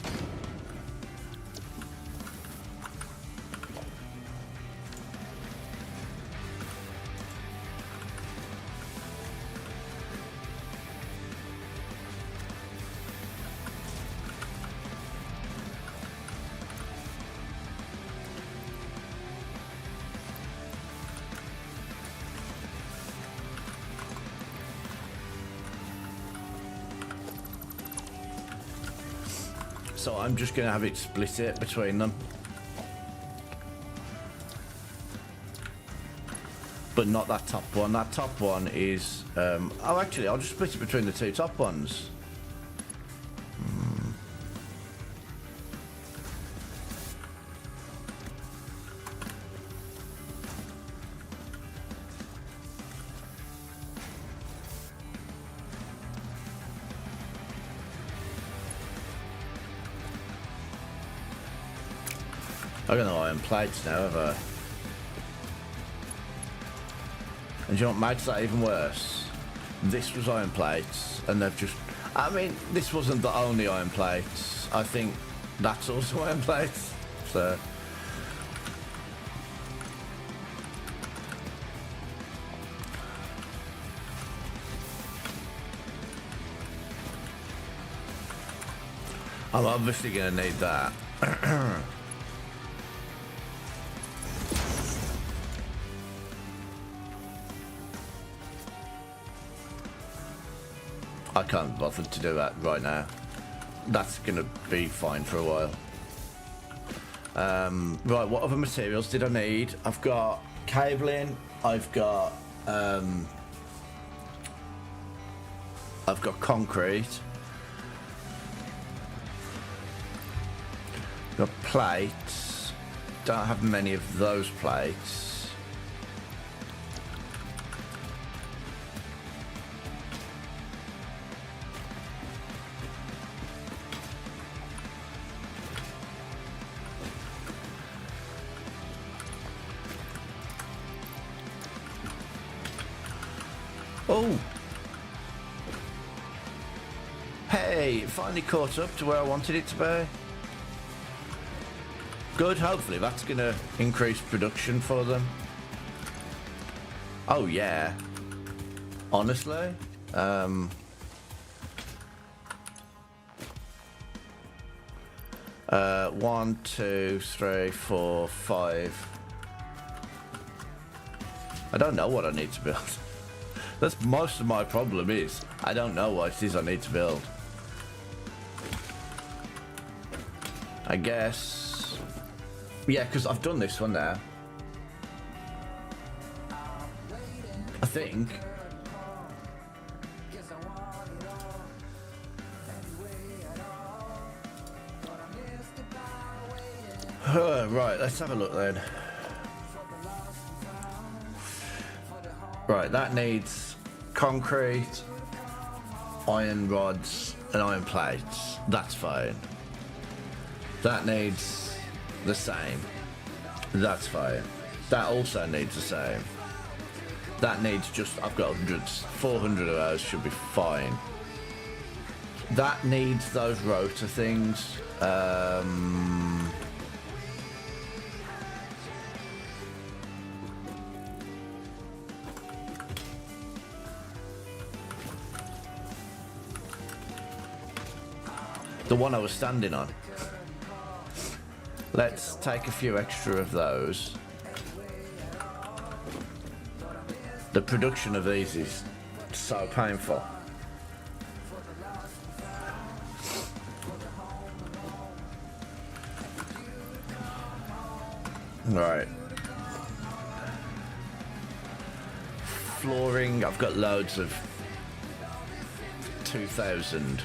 Speaker 5: So I'm just going to have it split it between them. But not that top one. That top one is... oh, actually, I'll just split it between the two top ones. I don't know iron plates now, have I? And do you know what makes that even worse? This was iron plates, and they've just... I mean, this wasn't the only iron plate. I think that's also iron plate. So. I'm obviously going to need that. I can't bother to do that right now. That's going to be fine for a while. Right, what other materials did I need? I've got cabling, I've got concrete, got plates, don't have many of those plates. Oh! Hey, it finally caught up to where I wanted it to be. Good, hopefully that's going to increase production for them. Oh yeah. Honestly. 1, 2, 3, 4, 5. I don't know what I need to build. That's most of my problem is, I don't know what it is I need to build. I guess... Yeah, because I've done this one now. I think. Right, let's have a look then. Right, that needs concrete, iron rods, and iron plates. That's fine. That needs the same. That's fine. That also needs the same. That needs just, I've got hundreds. 400 of those should be fine. That needs those rotor things. The one I was standing on. Let's take a few extra of those. The production of these is so painful. Right. Flooring, I've got loads of 2,000.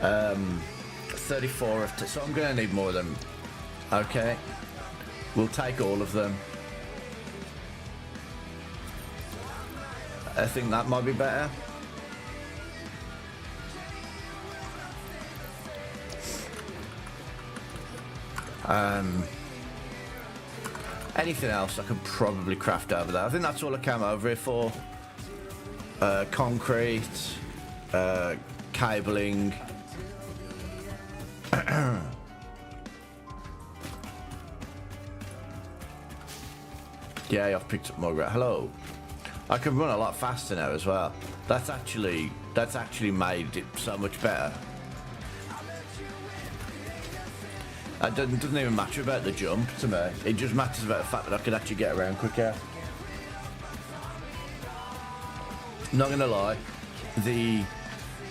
Speaker 5: Um, 34 of, so I'm going to need more of them. Okay, we'll take all of them. I think that might be better. Anything else I could probably craft over there. I think that's all I came over here for. Concrete, cabling. Yeah, I've picked up more ground. Hello. I can run a lot faster now as well. That's actually made it so much better. It doesn't even matter about the jump to me. It just matters about the fact that I can actually get around quicker. Not gonna lie, the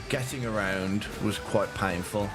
Speaker 5: getting around was quite painful.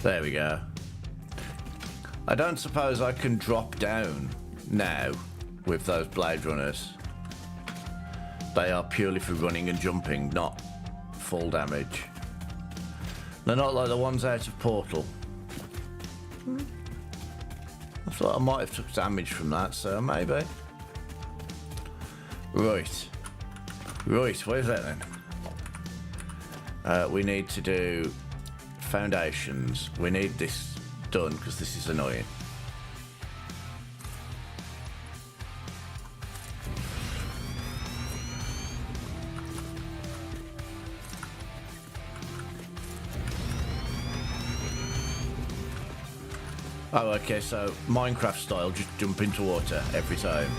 Speaker 5: There we go. I don't suppose I can drop down now with those Blade Runners. They are purely for running and jumping, not full damage. They're not like the ones out of Portal. I thought I might have took damage from that, so maybe. Right. Right, where's that then? We need to do foundations. We need this done because this is annoying. Oh, okay, so Minecraft style, just jump into water every time.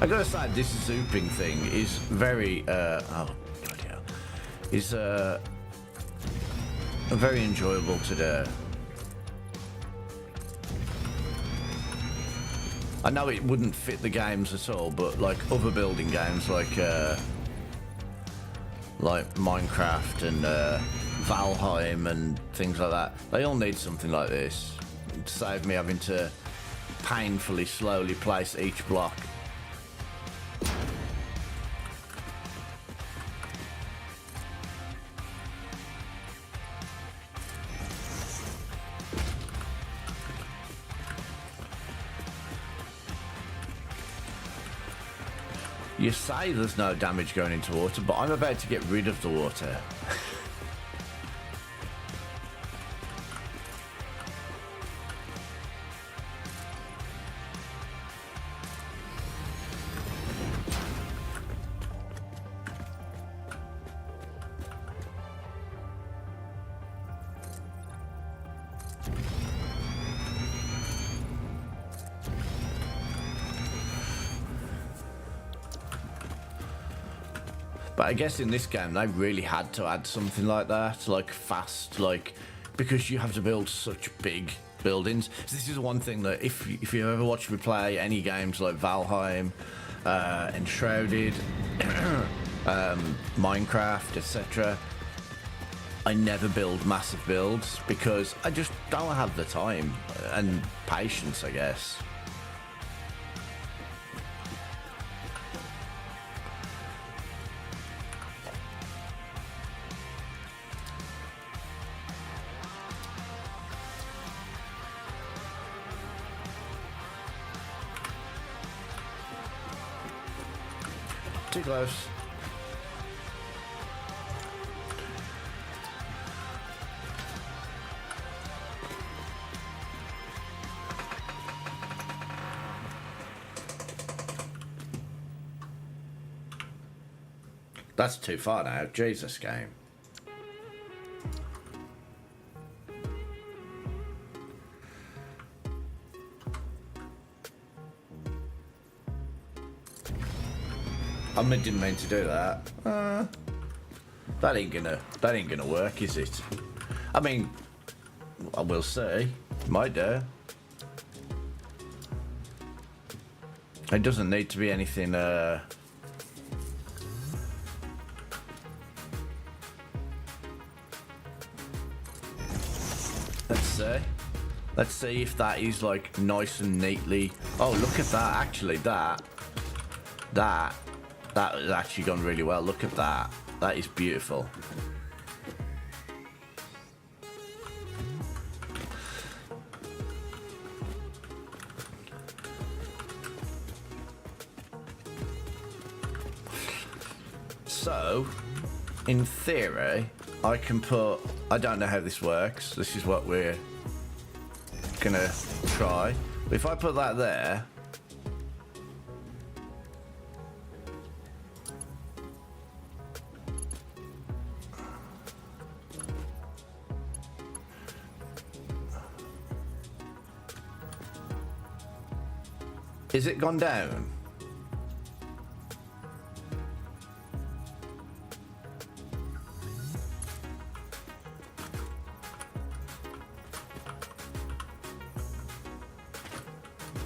Speaker 5: I gotta say, this zooping thing is very, oh, bloody hell, is, very enjoyable to do. I know it wouldn't fit the games at all, but like other building games like Minecraft and Valheim and things like that, they all need something like this to save me having to painfully slowly place each block. You say there's no damage going into water, but I'm about to get rid of the water. But I guess in this game they really had to add something like that, like fast, like, because you have to build such big buildings. So this is one thing that if you ever watch me play any games like Valheim, Enshrouded, Minecraft, etc., I never build massive builds because I just don't have the time and patience, I guess. Too close. That's too far now. Jesus, game. I didn't mean to do that. That ain't gonna work, is it? I mean, I will see. Might do. It doesn't need to be anything. Let's see. Let's see if that is like nice and neatly. Oh, look at that! Actually, that has actually gone really well. Look at that. That is beautiful. So, in theory, I can put... I don't know how this works. This is what we're gonna try. If I put that there... Is it gone down?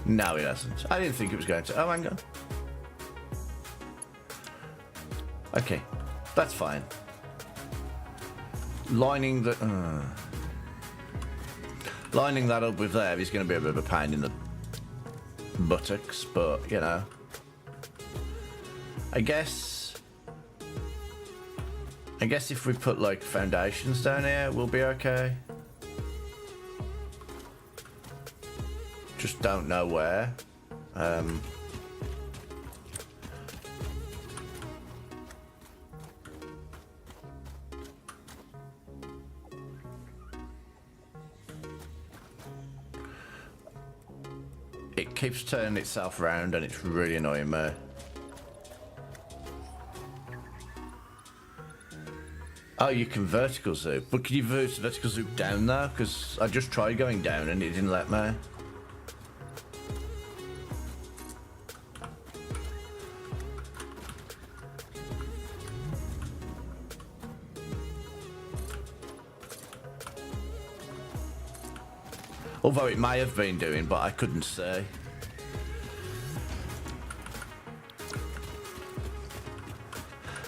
Speaker 5: No, it hasn't. I didn't think it was going to. Oh, hang on. Okay, that's fine. Lining that up with there is going to be a bit of a pain in the buttocks, but you know, I guess if we put like foundations down here, we'll be okay. Just don't know where. It keeps turning itself around and it's really annoying me. Oh, you can vertical zoom. But can you vertical zoom down though? Because I just tried going down and it didn't let me. Although it may have been doing, but I couldn't say.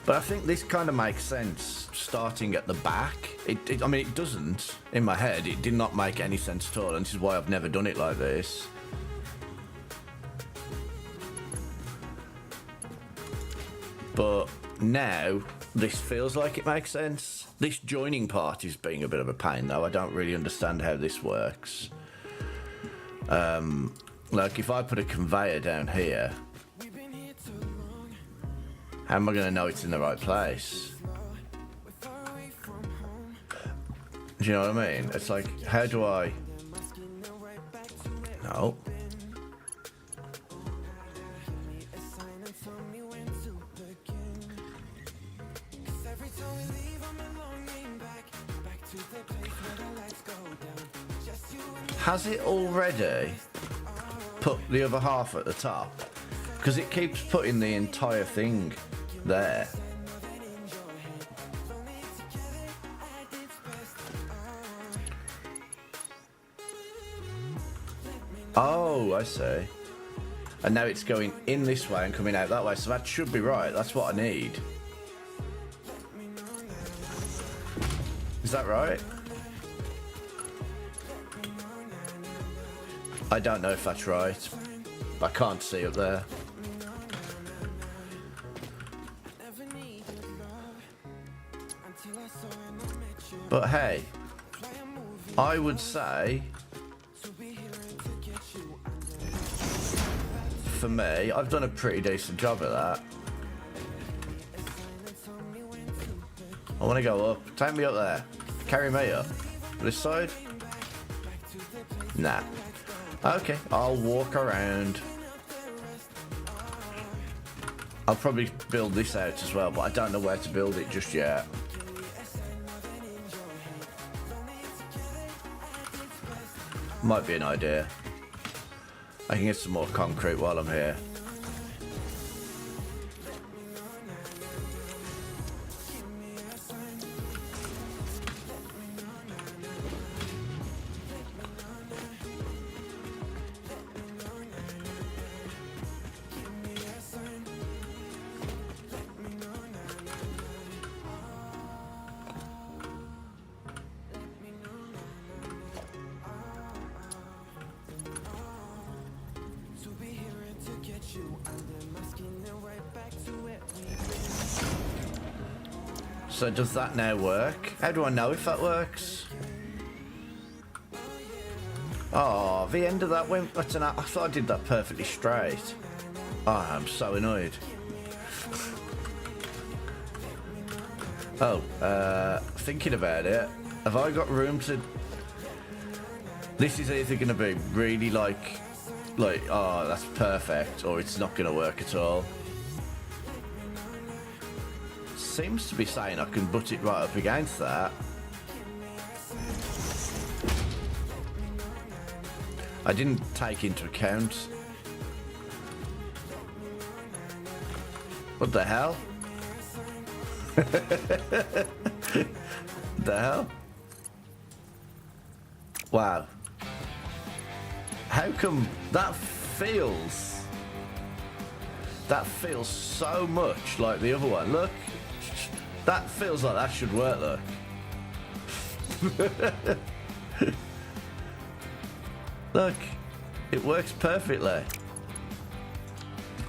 Speaker 5: But I think this kind of makes sense, starting at the back. I mean, it doesn't. In my head, it did not make any sense at all, and this is why I've never done it like this. But now, this feels like it makes sense. This joining part is being a bit of a pain, though. I don't really understand how this works. Like, if I put a conveyor down here, how am I going to know it's in the right place? Do you know what I mean? It's like, how do I... No. Has it already put the other half at the top? Because it keeps putting the entire thing there. Oh, I see. And now it's going in this way and coming out that way, so that should be right. That's what I need. Is that right? I don't know if that's right. I can't see up there. But hey, I would say, for me, I've done a pretty decent job at that. I want to go up. Take me up there. Carry me up. This side? Nah. Okay, I'll walk around. I'll probably build this out as well, but I don't know where to build it just yet. Might be an idea. I can get some more concrete while I'm here. So does that now work? How do I know if that works? Oh, the end of that went... I thought I did that perfectly straight. Oh, I'm so annoyed. Oh, thinking about it, have I got room to... This is either going to be really like, oh, that's perfect, or it's not going to work at all. Seems to be saying I can butt it right up against that. I didn't take into account. What the hell? The hell? Wow. How come that feels so much like the other one? Look, That feels like that should work, though. Look, it works perfectly.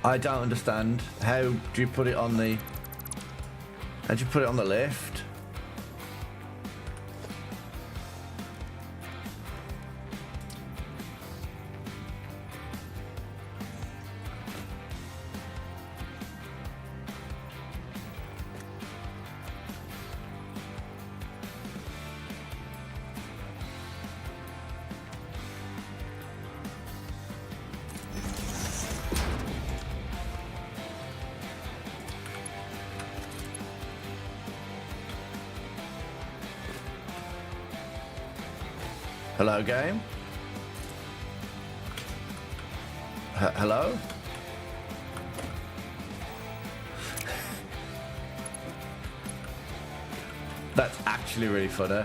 Speaker 5: I don't understand. How do you put it on the... How do you put it on the lift? Hello, game? Hello? That's actually really funny.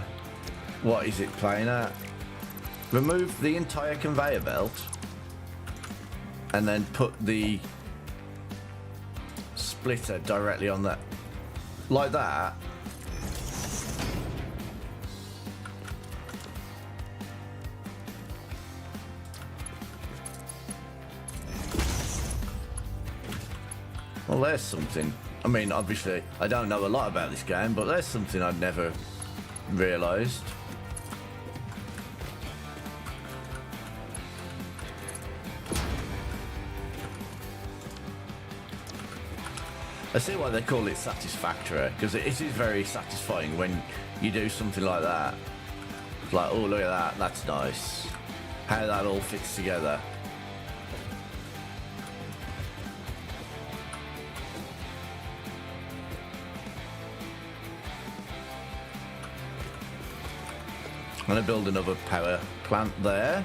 Speaker 5: What is it playing at? Remove the entire conveyor belt and then put the splitter directly on that. Like that. Well, there's something. I mean, obviously, I don't know a lot about this game, but there's something I'd never realised. I see why they call it satisfactory, because it is very satisfying when you do something like that. It's like, oh, look at that, that's nice. How that all fits together. I'm going to build another power plant there.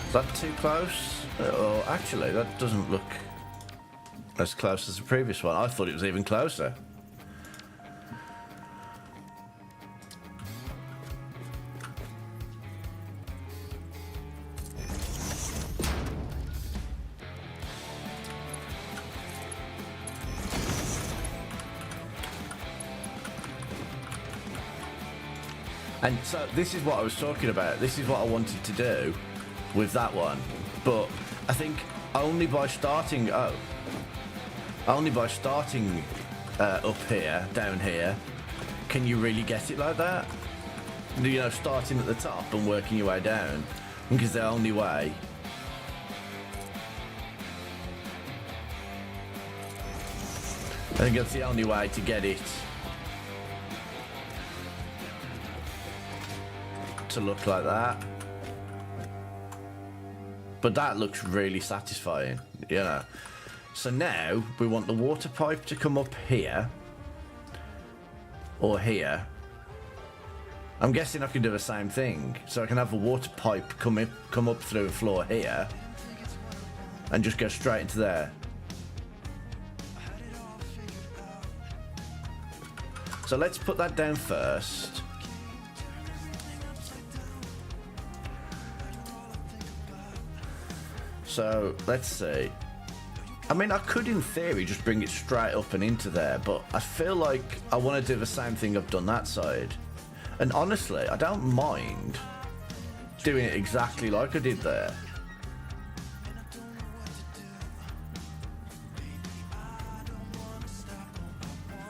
Speaker 5: Is that too close? Oh, actually, that doesn't look as close as the previous one. I thought it was even closer. And so this is what I was talking about. This is what I wanted to do with that one. But I think only by starting up here, down here, can you really get it like that. You know, starting at the top and working your way down. Because the only way. I think that's the only way to get it to look like that. But that looks really satisfying, you know. So now we want the water pipe to come up here or here. I'm guessing I can do the same thing, so I can have the water pipe come up through the floor here and just go straight into there. So let's put that down first. So, let's see. I mean, I could, in theory, just bring it straight up and into there, but I feel like I want to do the same thing I've done that side. And honestly, I don't mind doing it exactly like I did there.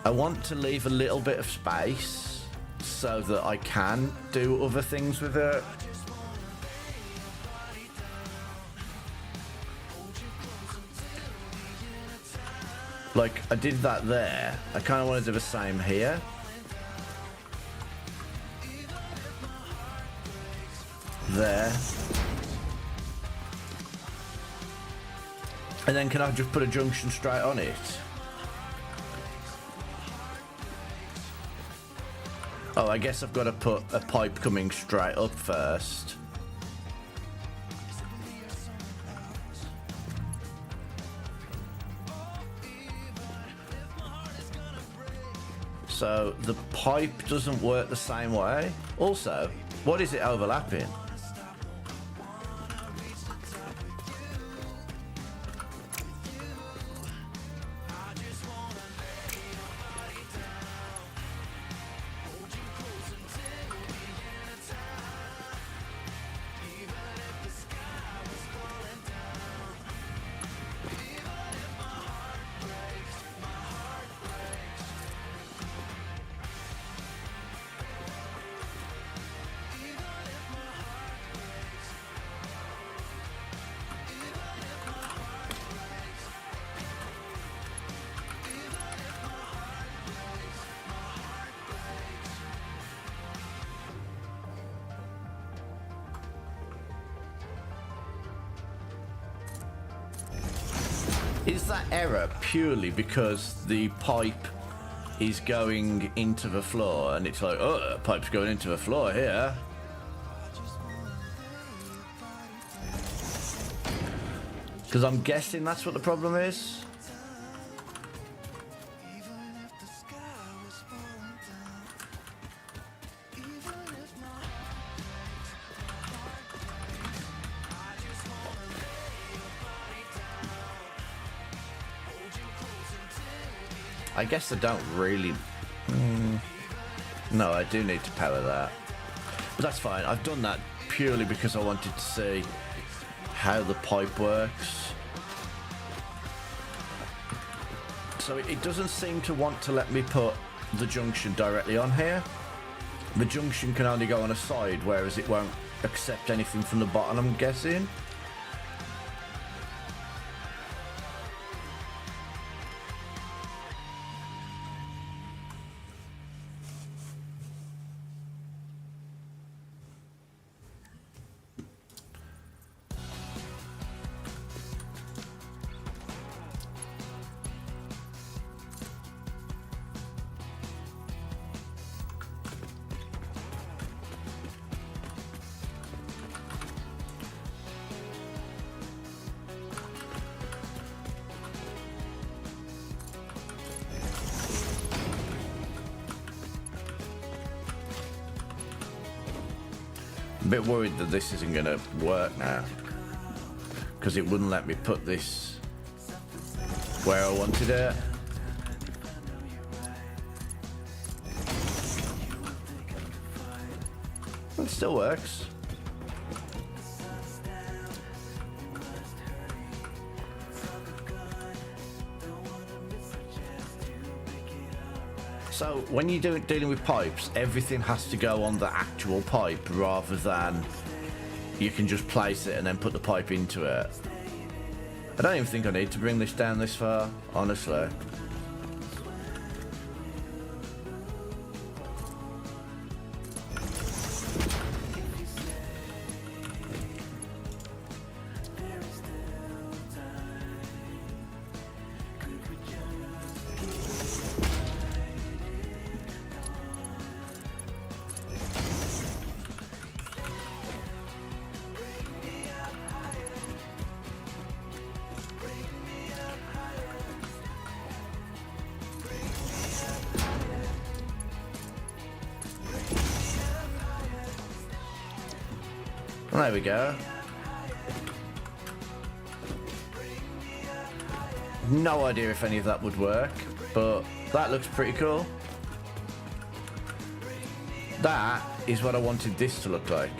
Speaker 5: I want to leave a little bit of space so that I can do other things with it. Like, I did that there. I kind of want to do the same here. There. And then can I just put a junction straight on it? Oh, I guess I've got to put a pipe coming straight up first. So the pipe doesn't work the same way. Also, what is it overlapping? Is that error purely because the pipe is going into the floor and it's like, oh, the pipe's going into the floor here? Because I'm guessing that's what the problem is. I guess I don't really... No, I do need to power that. But that's fine. I've done that purely because I wanted to see how the pipe works. So it doesn't seem to want to let me put the junction directly on here. The junction can only go on a side, whereas it won't accept anything from the bottom, I'm guessing. I'm a bit worried that this isn't going to work now, because it wouldn't let me put this where I wanted it. It still works. So when you're dealing with pipes, everything has to go on the actual pipe rather than you can just place it and then put the pipe into it. I don't even think I need to bring this down this far, honestly. There we go. No idea if any of that would work, but that looks pretty cool. That is what I wanted this to look like.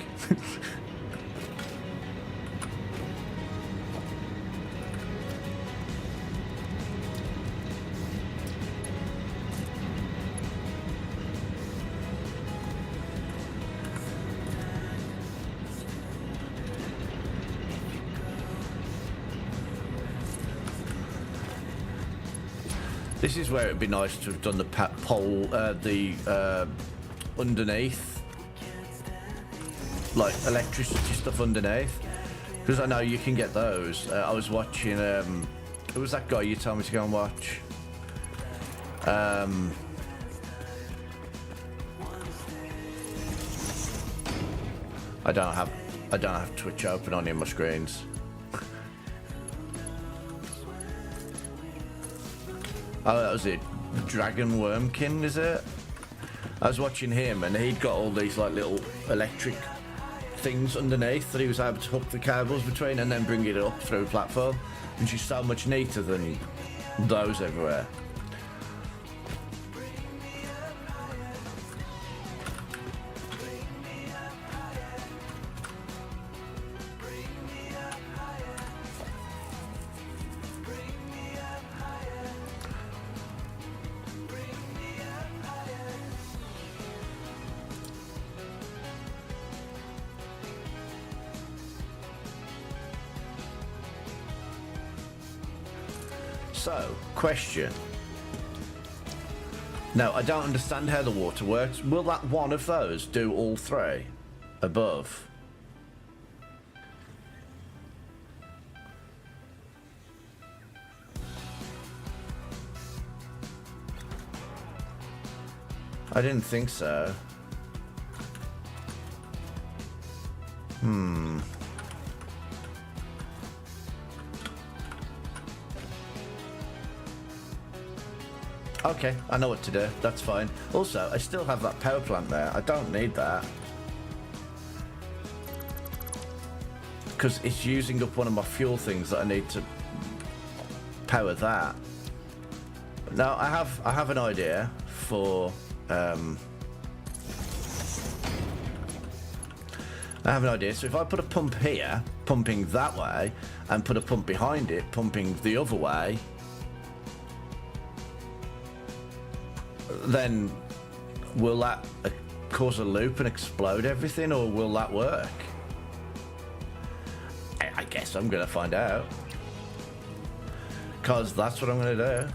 Speaker 5: This is where it'd be nice to have done the pole, underneath, like electricity stuff underneath, because I know you can get those. I was watching, who was that guy you told me to go and watch? I don't have Twitch open on any of my screens. Oh, that was it. Dragon Wormkin, is it? I was watching him and he'd got all these like little electric things underneath that he was able to hook the cables between and then bring it up through a platform, and she's so much neater than those everywhere. So, question. Now, I don't understand how the water works. Will that one of those do all three above? I didn't think so. Okay, I know what to do. That's fine. Also, I still have that power plant there. I don't need that. Because it's using up one of my fuel things that I need to power that. Now, I have an idea for... I have an idea. So if I put a pump here, pumping that way, and put a pump behind it, pumping the other way, then will that cause a loop and explode everything, or will that work? I guess I'm gonna find out, because that's what I'm gonna do.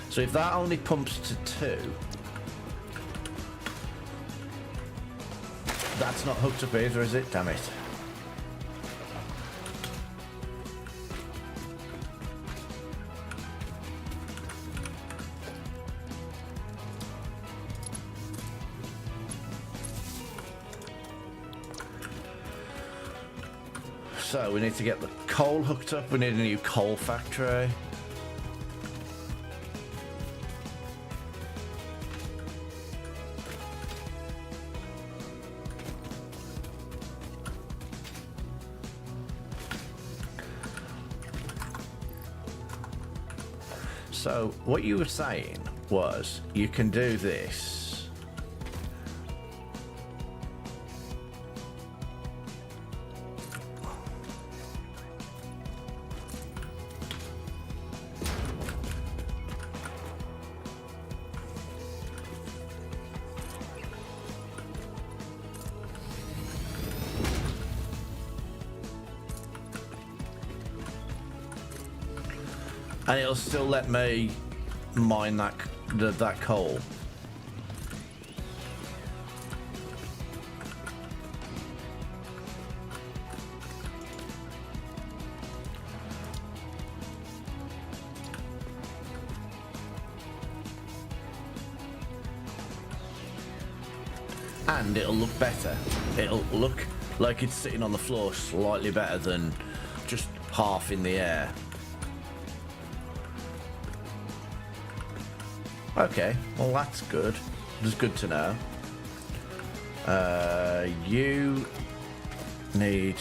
Speaker 5: So if that only pumps to 2, that's not hooked up either, is it? Damn it. So we need to get the coal hooked up. We need a new coal factory. So what you were saying was you can do this. And it'll still let me mine that coal. And it'll look better. It'll look like it's sitting on the floor slightly better than just half in the air. Okay, well that's good. It's good to know. You need...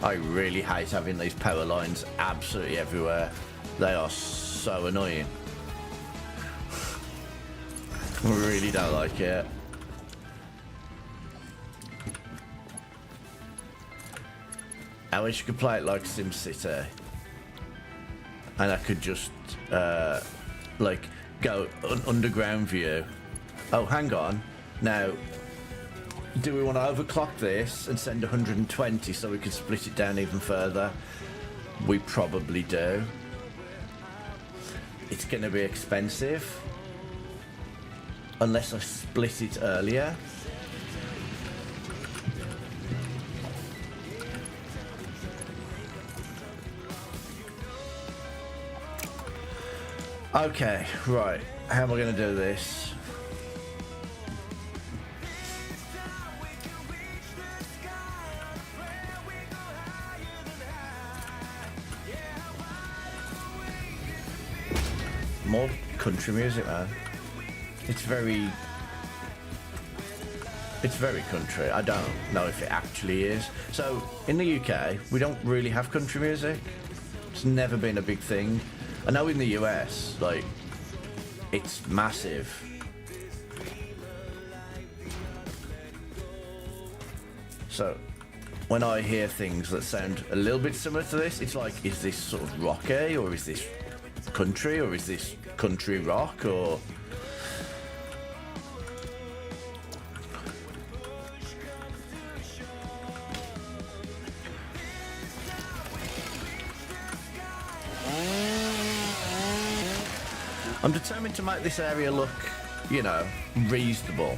Speaker 5: I really hate having these power lines absolutely everywhere. They are so annoying. I really don't like it. I wish you could play it like SimCity. And I could just... like go underground view. Oh, hang on. Now Do we want to overclock this and send 120 so we can split it down even further? We probably do. It's going to be expensive. Unless I split it earlier. Okay, right. How am I going to do this? More country music, man. It's very country. I don't know if it actually is. So, in the UK, we don't really have country music. It's never been a big thing. I know in the US, like, it's massive. So, when I hear things that sound a little bit similar to this, it's like, is this sort of rocky, or is this country, or is this country rock, or... I'm determined to make this area look, you know, reasonable.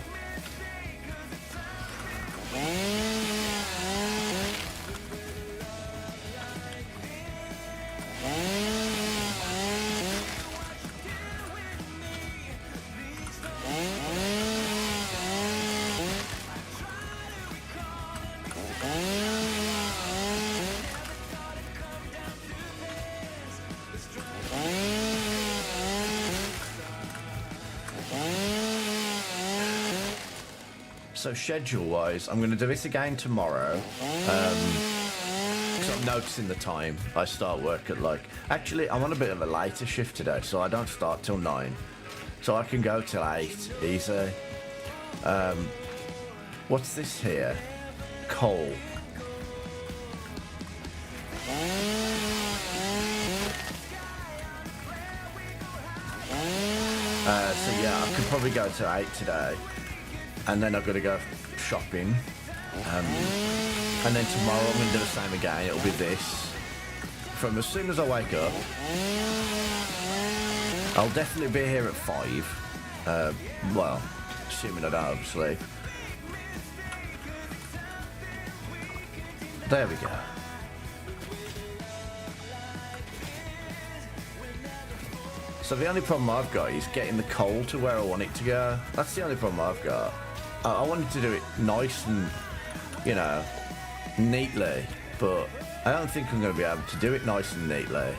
Speaker 5: So schedule-wise, I'm going to do this again tomorrow. Because I'm noticing the time. I start work at like... Actually, I'm on a bit of a later shift today, so I don't start till 9. So I can go till 8, easy. What's this here? Coal. So yeah, I could probably go till 8 today. And then I've got to go shopping. And then tomorrow I'm going to do the same again. It'll be this. From as soon as I wake up. I'll definitely be here at 5. Well, assuming I don't oversleep. There we go. So the only problem I've got is getting the coal to where I want it to go. That's the only problem I've got. I wanted to do it nice and, you know, neatly, but I don't think I'm going to be able to do it nice and neatly.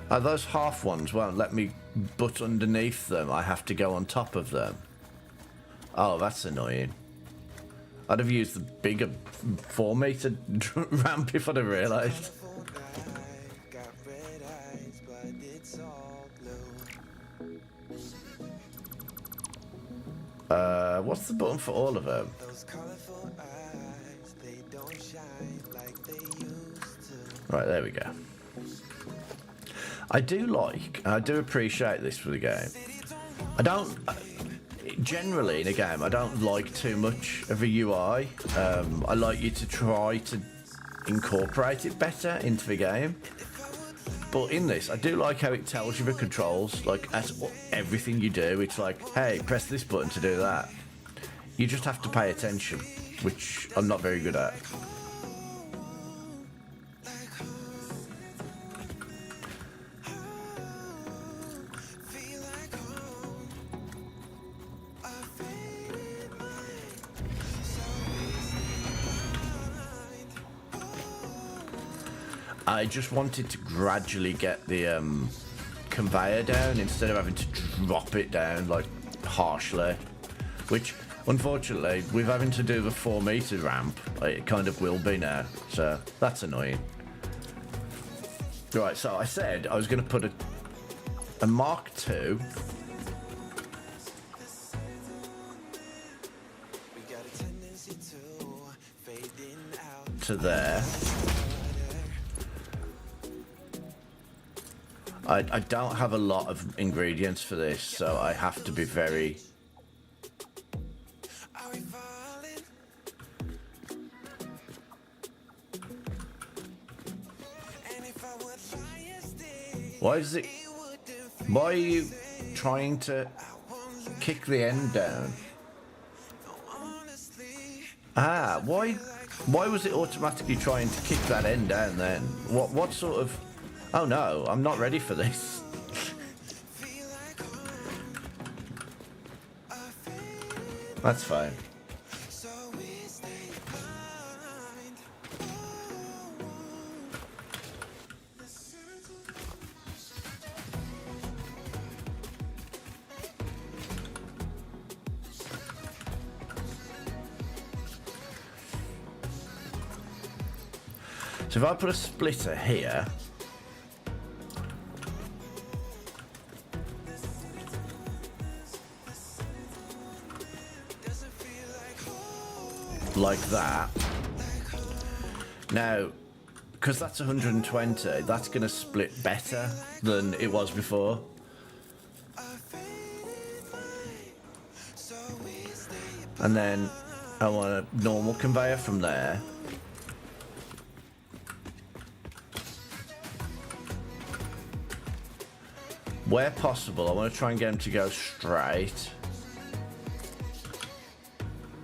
Speaker 5: Those half ones won't let me butt underneath them. I have to go on top of them. Oh, that's annoying. I'd have used the bigger 4-meter ramp if I'd have realised. What's the button for all of them? Right, there we go. I do appreciate this for the game. I don't... Generally, in a game, I don't like too much of a UI. I like you to try to incorporate it better into the game. But in this, I do like how it tells you the controls. Like, that's everything you do. It's like, hey, press this button to do that. You just have to pay attention, which I'm not very good at. I just wanted to gradually get the conveyor down instead of having to drop it down like harshly, which unfortunately with having to do the 4-meter ramp it kind of will be now, so that's annoying. Right, so I said I was going to put a Mark II to there. I don't have a lot of ingredients for this, so I have to be very... Why is it... Why are you trying to kick the end down? Ah, why was it automatically trying to kick that end down then? What sort of... Oh no, I'm not ready for this. That's fine. So if I put a splitter here, like that, now, because that's 120, that's going to split better than it was before. And then I want a normal conveyor from there. Where possible, I want to try and get them to go straight.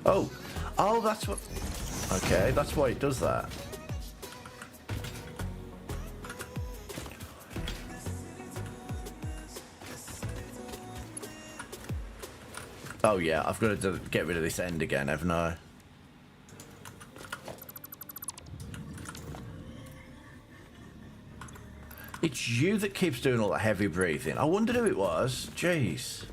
Speaker 5: Oh, that's what... Okay, that's why it does that. Oh yeah, I've got to get rid of this end again, haven't I? It's you that keeps doing all that heavy breathing. I wondered who it was. Jeez.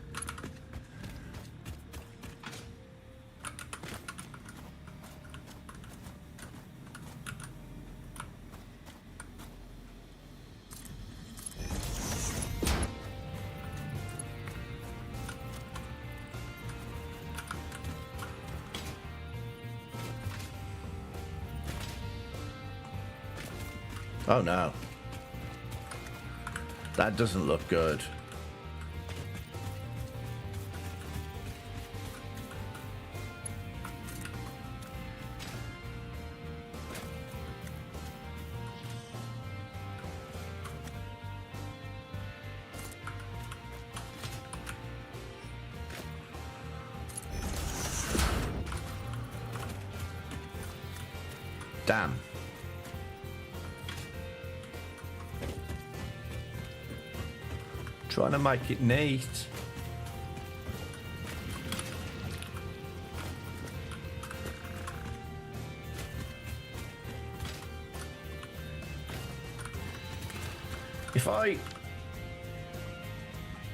Speaker 5: Oh no. That doesn't look good. Damn. Trying to make it neat. If I...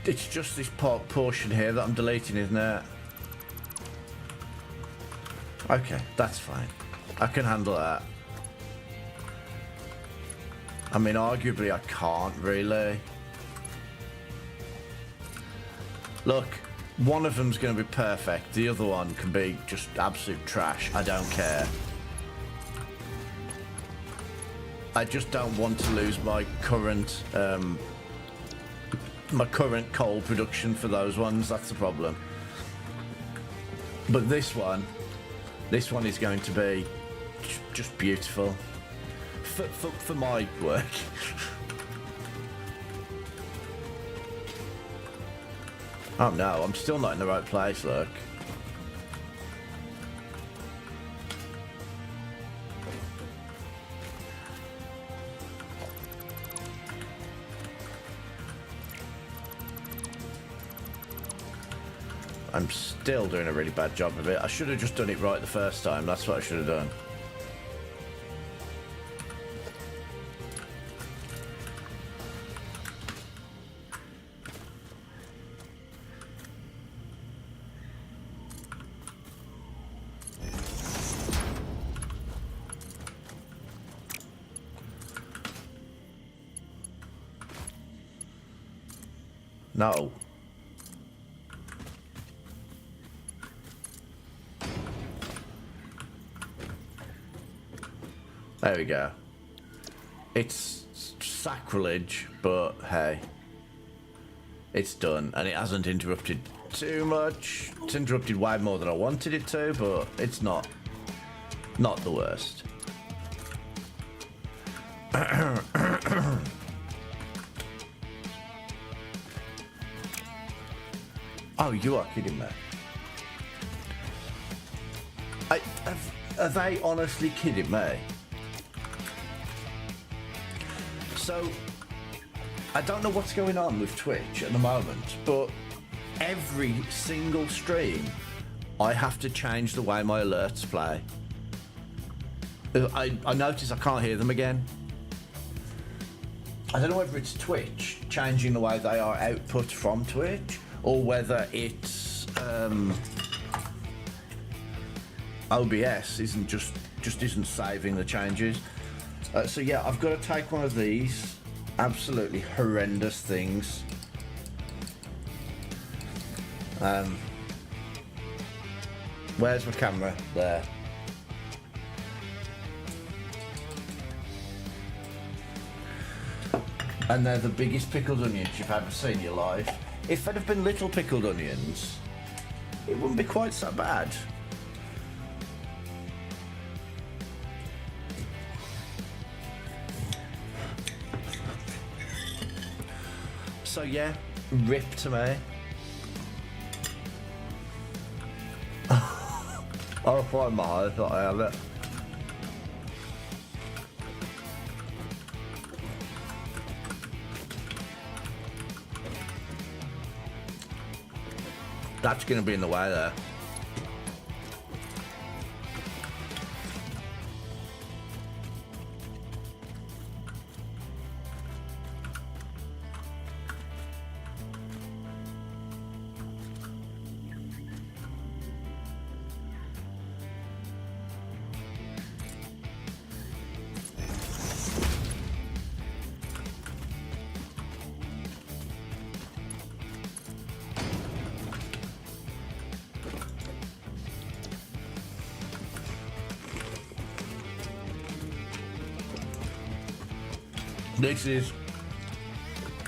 Speaker 5: It's just this portion here that I'm deleting, isn't it? Okay, that's fine. I can handle that. I mean, arguably I can't really. Look, one of them's going to be perfect. The other one can be just absolute trash. I don't care. I just don't want to lose my current coal production for those ones. That's the problem. But this one is going to be just beautiful for my work. Oh no, I'm still not in the right place, look. I'm still doing a really bad job of it. I should have just done it right the first time. That's what I should have done. No. There we go. It's sacrilege, but hey, it's done, and it hasn't interrupted too much. It's interrupted way more than I wanted it to, but it's not the worst. Oh, you are kidding me. Are they honestly kidding me? So, I don't know what's going on with Twitch at the moment, but every single stream, I have to change the way my alerts play. I notice I can't hear them again. I don't know whether it's Twitch changing the way they are output from Twitch, or whether it's OBS isn't isn't saving the changes. So yeah, I've got to take one of these absolutely horrendous things. Where's my camera? There. And they're the biggest pickled onions you've ever seen in your life. If they'd have been little pickled onions, it wouldn't be quite so bad. So yeah, rip to me. I'll find my eyes that I have it. That's going to be in the way there.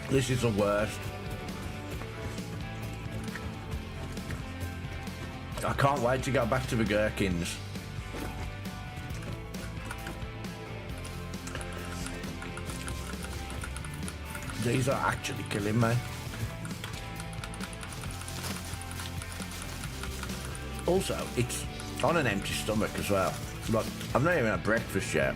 Speaker 5: This is the worst. I can't wait to go back to the gherkins. These are actually killing me. Also, it's on an empty stomach as well. Like, I've not even had breakfast yet.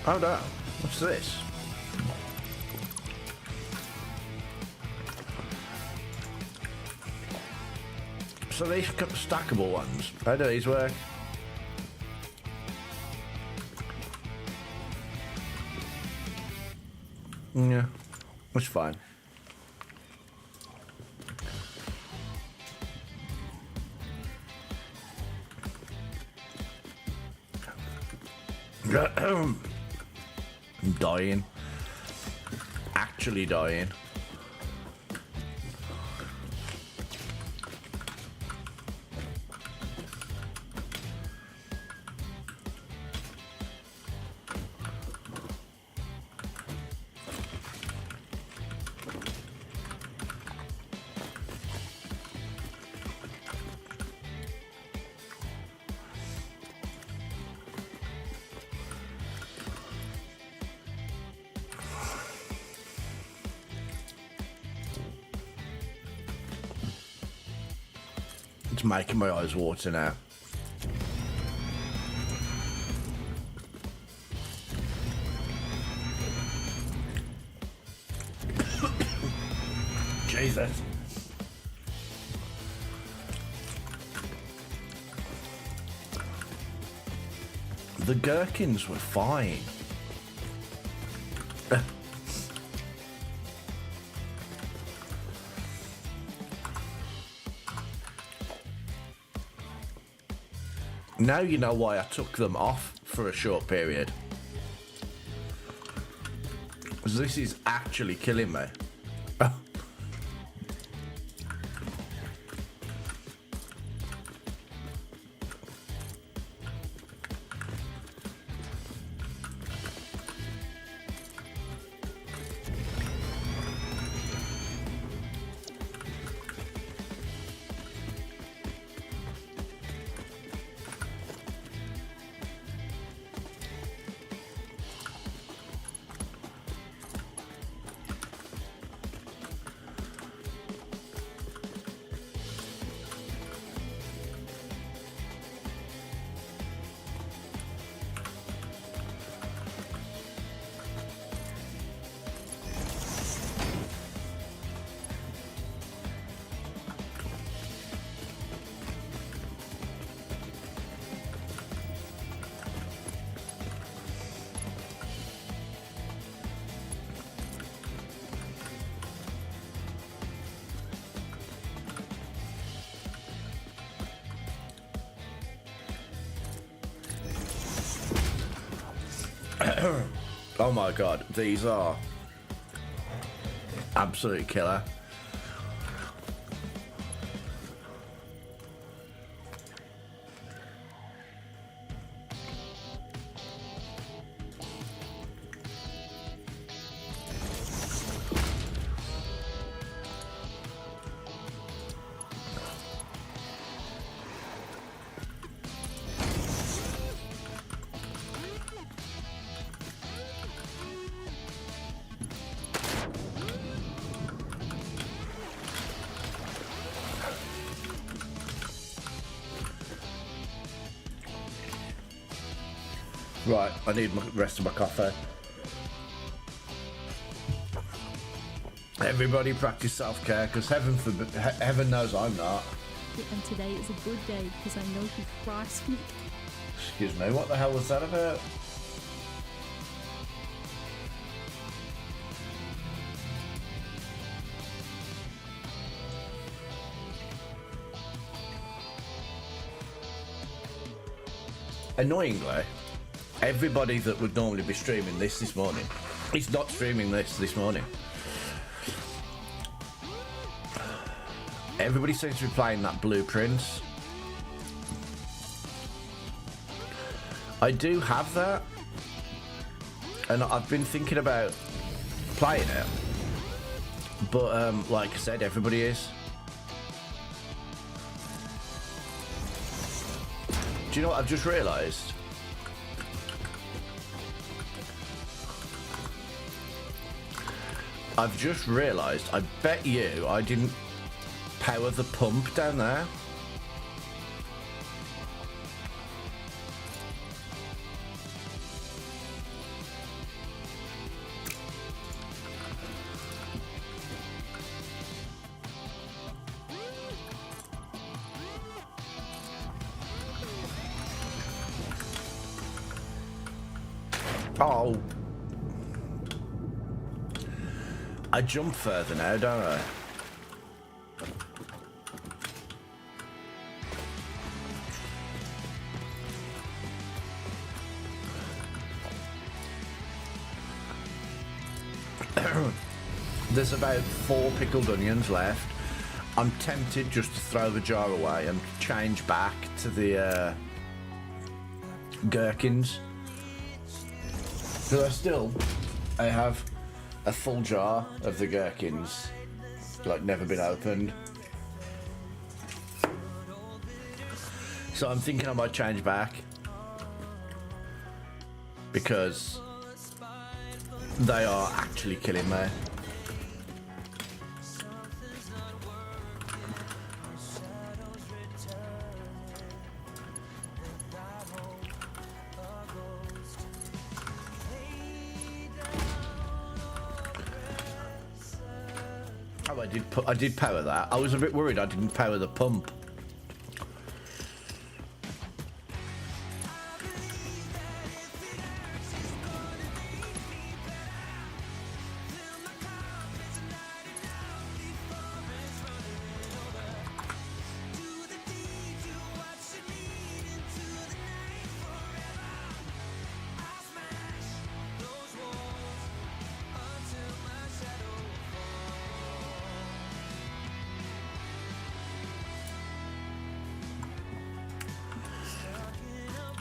Speaker 5: Oh no, what's this? So these stackable ones, how do these work? Yeah, that's fine. I'm dying. Actually dying. It's making my eyes water now. Jesus. The gherkins were fine. Now you know why I took them off for a short period. 'Cause this is actually killing me. Oh my god, these are absolute killer. Right, I need the rest of my coffee. Everybody practice self-care, because heaven knows I'm not.
Speaker 7: Yeah, and today is a good day because I know who crossed me.
Speaker 5: Excuse me, what the hell was that about? Annoyingly, everybody that would normally be streaming this morning is not streaming this morning. Everybody seems to be playing that Blueprints. I do have that, and I've been thinking about playing it, but like I said, everybody is. Do you know what I've just realised? I've just realised, I bet you I didn't power the pump down there. Oh. I jump further now, don't I? There's about 4 pickled onions left. I'm tempted just to throw the jar away and change back to the gherkins. Because I have a full jar of the gherkins, like never been opened. So I'm thinking I might change back because they are actually killing me. I did power that. I was a bit worried I didn't power the pump.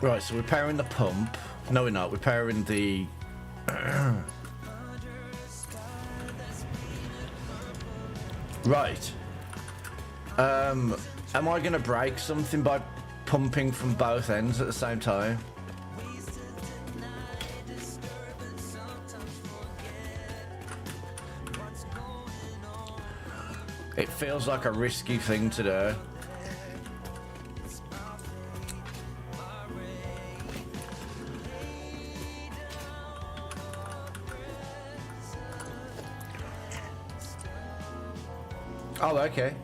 Speaker 5: Right, so we're powering the pump. No, we're not. We're powering the... Right. Am I going to break something by pumping from both ends at the same time? It feels like a risky thing to do. Oh, okay.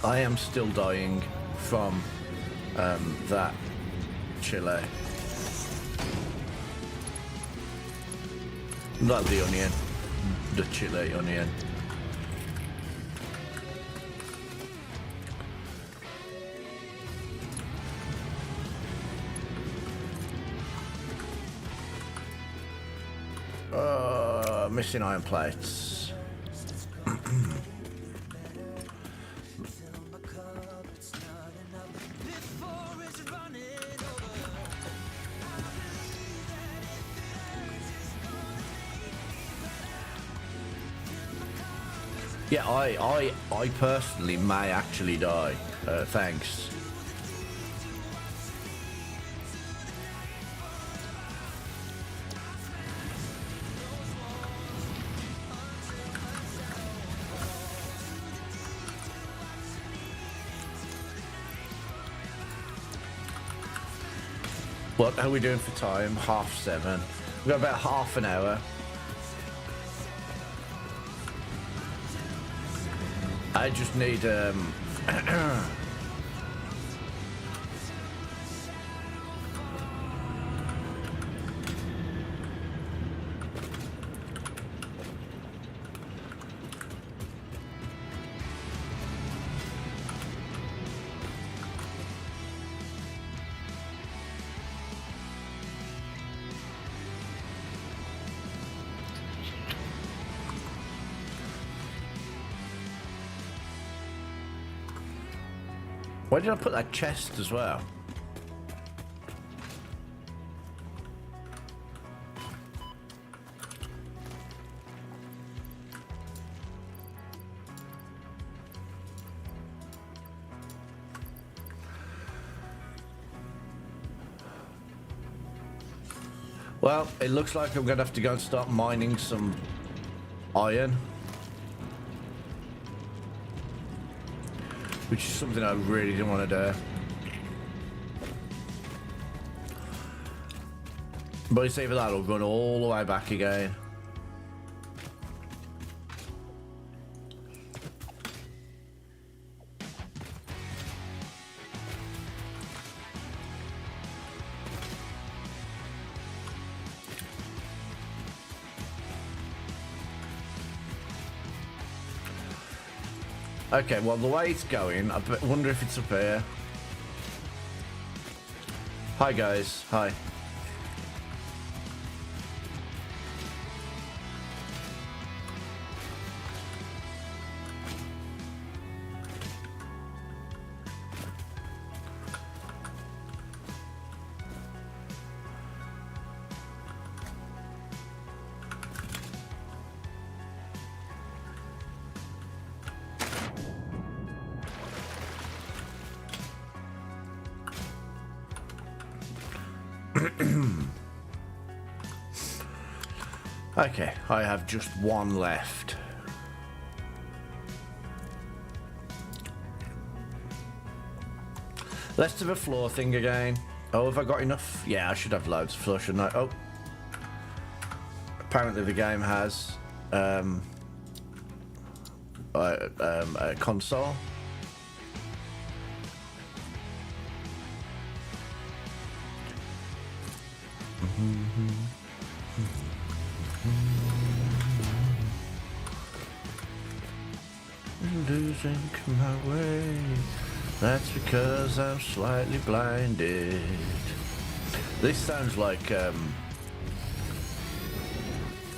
Speaker 5: I am still dying from that chili. Not the onion, the chili onion. Missing iron plates. Yeah, I personally may actually die. Thanks. What are we doing for time? 7:30. We've got about half an hour. I just need Why did I put that chest as well? Well, it looks like I'm going to have to go and start mining some iron. Which is something I really didn't want to do. But it's either that or going all the way back again. Okay, well, the way it's going, I wonder if it's up here. Hi, guys. Hi. Okay, I have just one left. Let's do the floor thing again. Oh, have I got enough? Yeah, I should have loads of floor, shouldn't I? Oh. Apparently the game has a console. sink my way. That's because I'm slightly blinded. This sounds like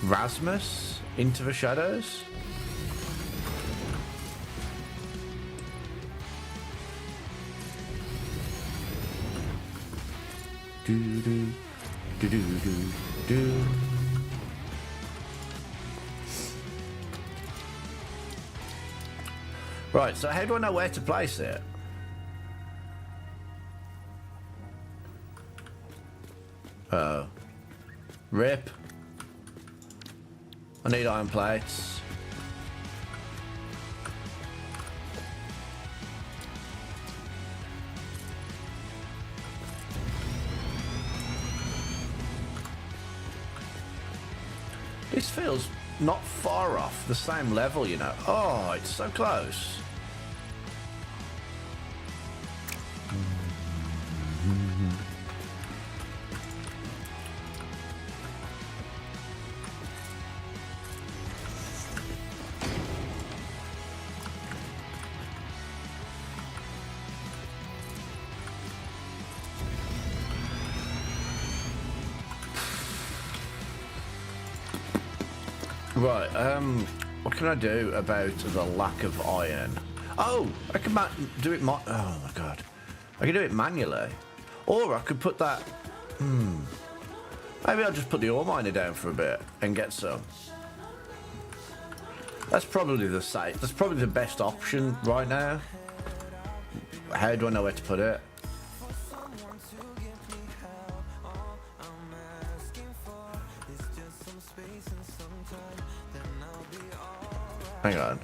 Speaker 5: Rasmus Into the Shadows. Do do do do do do. Right, so how do I know where to place it? Rip. I need iron plates. This feels not far off the same level, you know. Oh, it's so close. Right, what can I do about the lack of iron? Oh, I can do it oh my god. I can do it manually. Or I could put that... Maybe I'll just put the ore miner down for a bit and get some. That's probably the safe. That's probably the best option right now. How do I know where to put it? Hang on.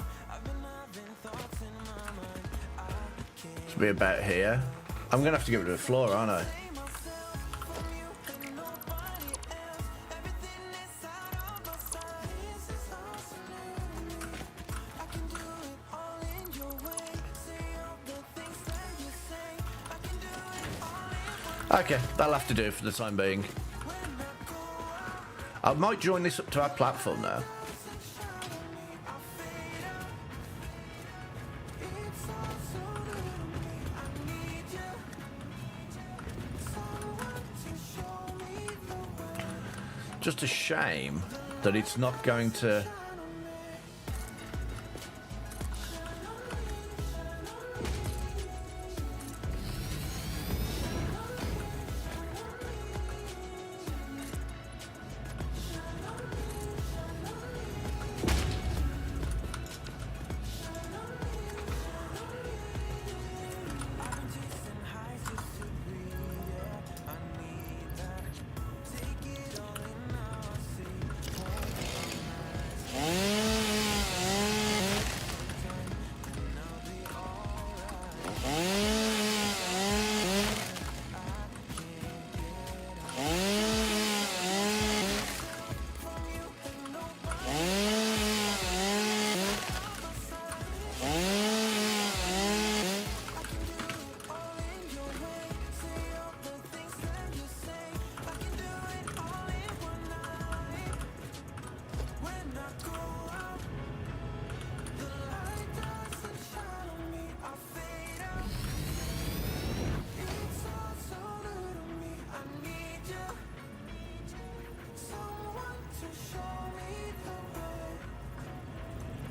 Speaker 5: Should be about here. I'm gonna have to get rid of the floor, aren't I? Okay, that'll have to do for the time being. I might join this up to our platform now. Just a shame that it's not going to...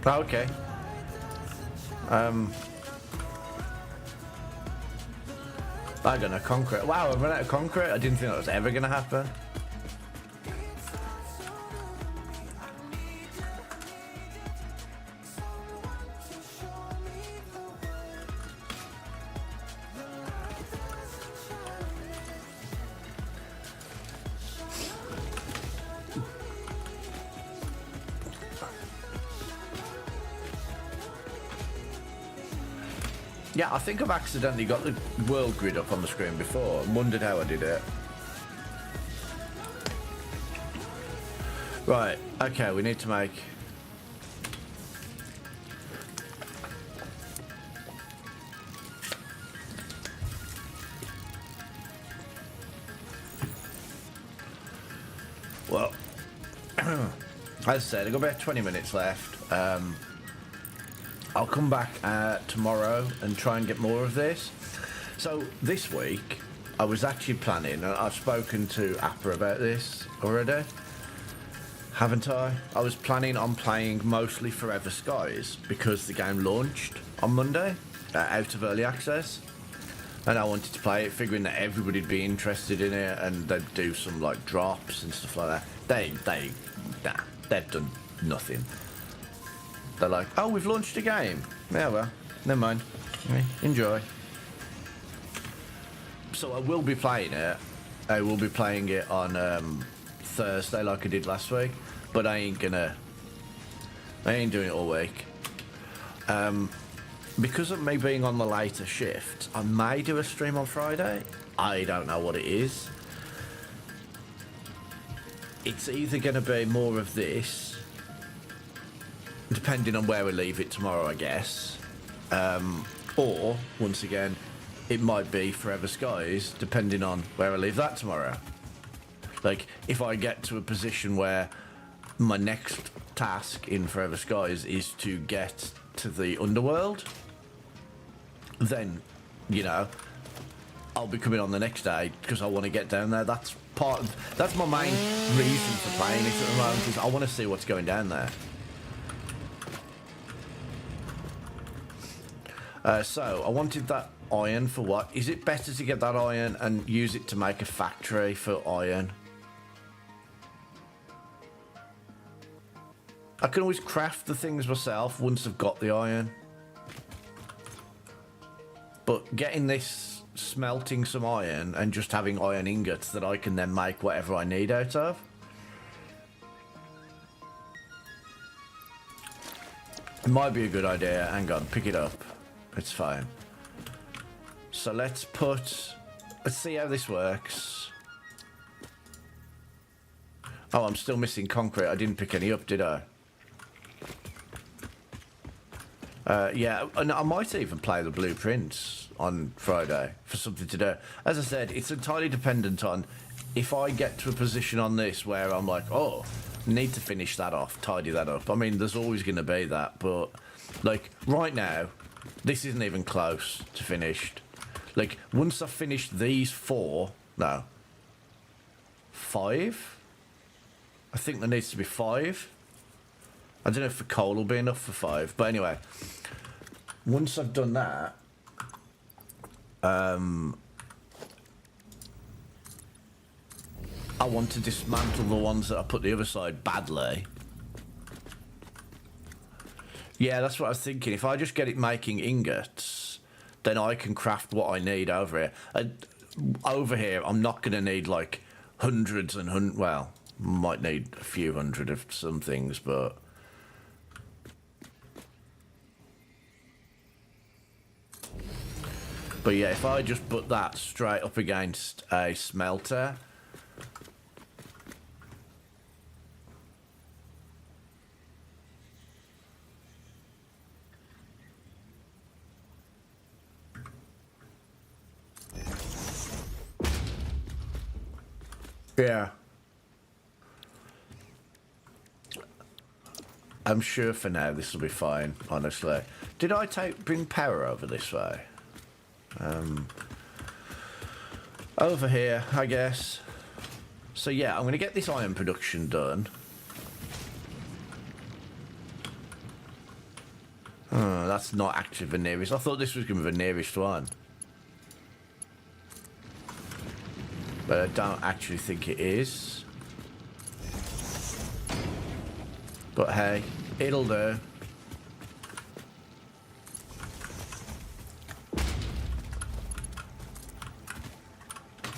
Speaker 5: Oh, okay. I don't know, concrete. Wow, I've run out of concrete. I didn't think that was ever going to happen. Yeah, I think I've accidentally got the world grid up on the screen before and wondered how I did it. Right, okay, we need to make... Well, as I said, I've got about 20 minutes left. I'll come back tomorrow and try and get more of this. So this week, I was actually planning, and I've spoken to Appa about this already, haven't I? I was planning on playing mostly Forever Skies because the game launched on Monday, out of early access. And I wanted to play it, figuring that everybody'd be interested in it, and they'd do some like drops and stuff like that. They've done nothing. They're like, oh, we've launched a game. Yeah, well, never mind. Enjoy. So I will be playing it. I will be playing it on Thursday, like I did last week. But I ain't doing it all week. Because of me being on the later shift, I may do a stream on Friday. I don't know what it is. It's either going to be more of this, depending on where we leave it tomorrow, I guess. Or, once again, it might be Forever Skies, depending on where I leave that tomorrow. Like, if I get to a position where my next task in Forever Skies is to get to the underworld, then, you know, I'll be coming on the next day because I want to get down there. That's my main reason for playing it at the moment, is I want to see what's going down there. So I wanted that iron for what? Is it better to get that iron and use it to make a factory for iron? I can always craft the things myself once I've got the iron. But getting this, smelting some iron and just having iron ingots that I can then make whatever I need out of. It might be a good idea. Hang on, pick it up. It's fine. So let's see how this works. Oh, I'm still missing concrete. I didn't pick any up, did I? Yeah, and I might even play the blueprints on Friday for something to do. As I said, it's entirely dependent on if I get to a position on this where I'm like, oh, need to finish that off, tidy that up. I mean, there's always going to be that, but like right now, this isn't even close to finished. Like once I've finished these 5. I think there needs to be 5. I don't know if the coal will be enough for 5, but anyway, once I've done that, I want to dismantle the ones that I put the other side badly. Yeah, that's what I was thinking. If I just get it making ingots, then I can craft what I need over here. Over here, I'm not going to need like hundreds and hundreds. Well, might need a few hundred of some things, but yeah, if I just put that straight up against a smelter, yeah, I'm sure for now this will be fine, honestly. Did I bring power over this way? Over here, I guess. So yeah, I'm going to get this iron production done. Oh, that's not actually the nearest. I thought this was going to be the nearest one. But I don't actually think it is. But hey, it'll do.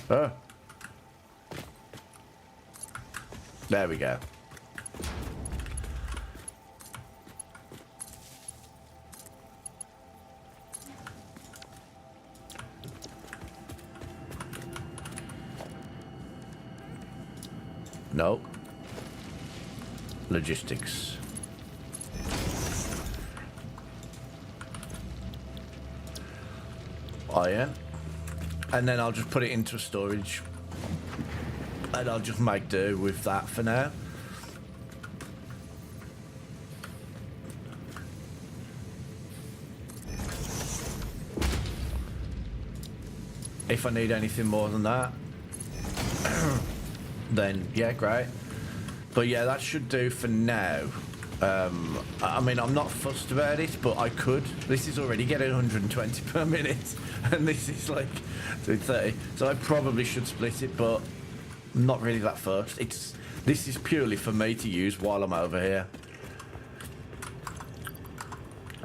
Speaker 5: Oh. There we go. Nope. Logistics. Iron. And then I'll just put it into storage. And I'll just make do with that for now. if I need anything more than that, then yeah, great. But yeah, that should do for now. I mean, I'm not fussed about it, but I could. This is already getting 120 per minute, and this is like 30. So I probably should split it, but I'm not really that fussed. This is purely for me to use while I'm over here.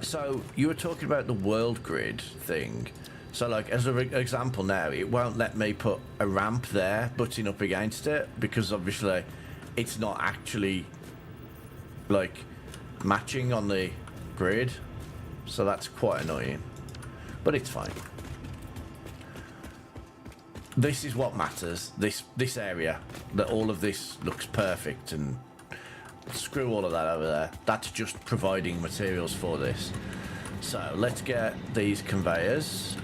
Speaker 5: So you were talking about the world grid thing. So like as an example now, it won't let me put a ramp there butting up against it because obviously it's not actually like matching on the grid. So that's quite annoying, but it's fine. This is what matters. This area, that all of this looks perfect, and screw all of that over there. That's just providing materials for this. So let's get these conveyors.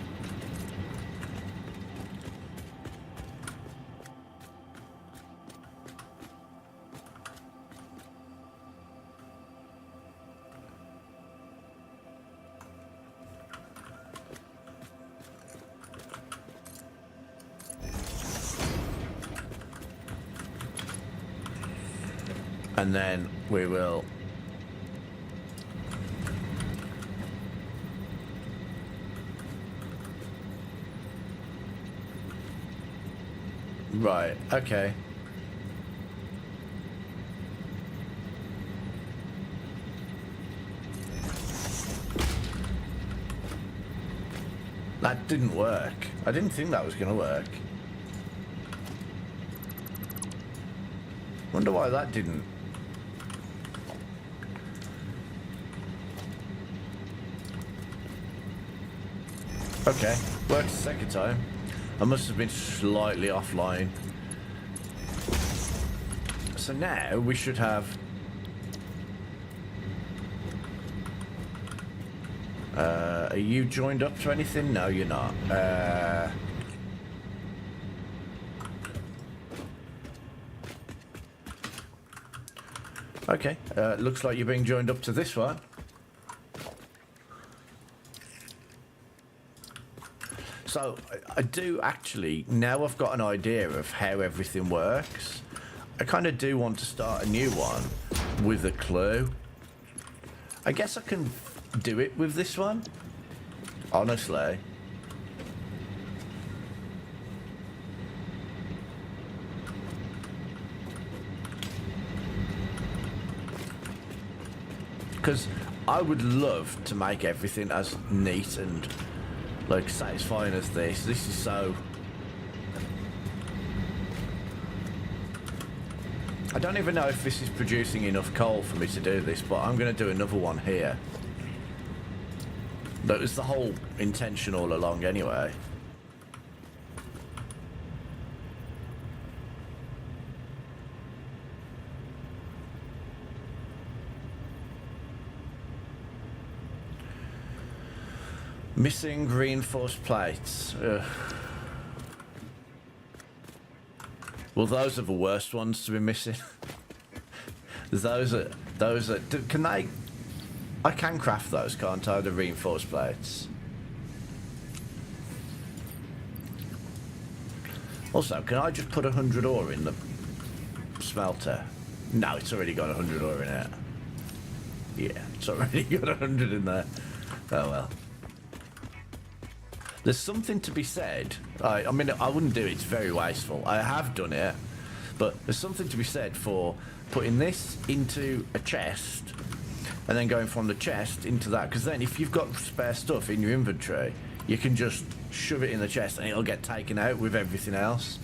Speaker 5: And then we will right, okay. That didn't work. I didn't think that was going to work. Wonder why that didn't. Okay, worked the second time. I must have been slightly offline. So now we should have... are you joined up to anything? No, you're not. Okay, looks like you're being joined up to this one. So, I do actually, now I've got an idea of how everything works, I kind of do want to start a new one with a clue. I guess I can do it with this one, honestly. Because I would love to make everything as neat and like satisfying as this. This is so... I don't even know if this is producing enough coal for me to do this, but I'm going to do another one here. That was the whole intention all along anyway. Missing reinforced plates. Ugh. Well, those are the worst ones to be missing. those are can they... I can craft those, can't I? The reinforced plates. Also, can I just put 100 ore in the smelter? No, it's already got 100 ore in it. Yeah, it's already got 100 in there. Oh well. There's something to be said. I mean, I wouldn't do it. It's very wasteful. I have done it, but there's something to be said for putting this into a chest and then going from the chest into that. Because then, if you've got spare stuff in your inventory, you can just shove it in the chest and it'll get taken out with everything else.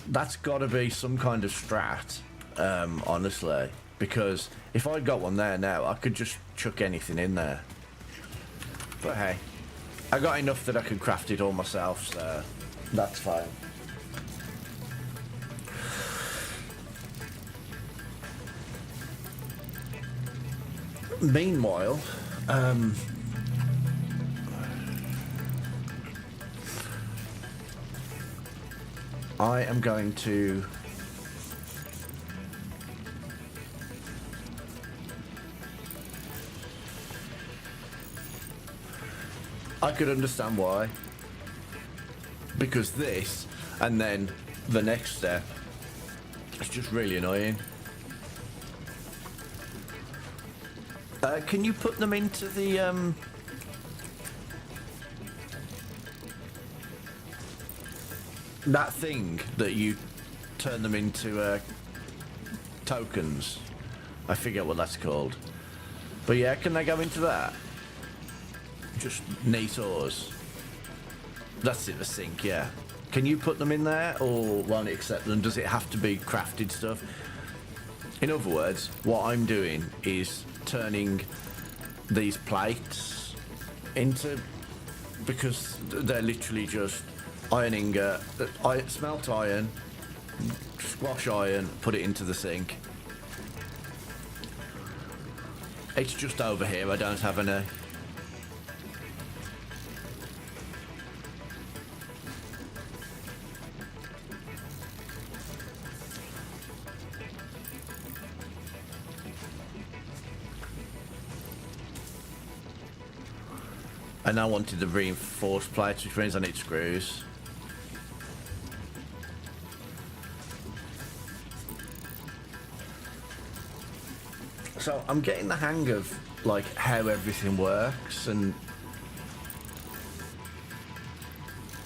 Speaker 5: That's got to be some kind of strat, honestly. Because if I'd got one there now, I could just chuck anything in there. But hey, I got enough that I could craft it all myself, so that's fine. Meanwhile, I am going to... I could understand why. Because this, and then the next step, it's just really annoying. Can you put them into the that thing that you turn them into tokens? I forget what that's called. But yeah, can they go into that? Just neat ores. That's it, the sink, yeah. Can you put them in there, or won't it accept them? Does it have to be crafted stuff? In other words, what I'm doing is turning these plates into, because they're literally just ironing, smelt iron, squash iron, put it into the sink. It's just over here, I don't have any. And I wanted the reinforced plates, which means I need screws. So I'm getting the hang of like how everything works, and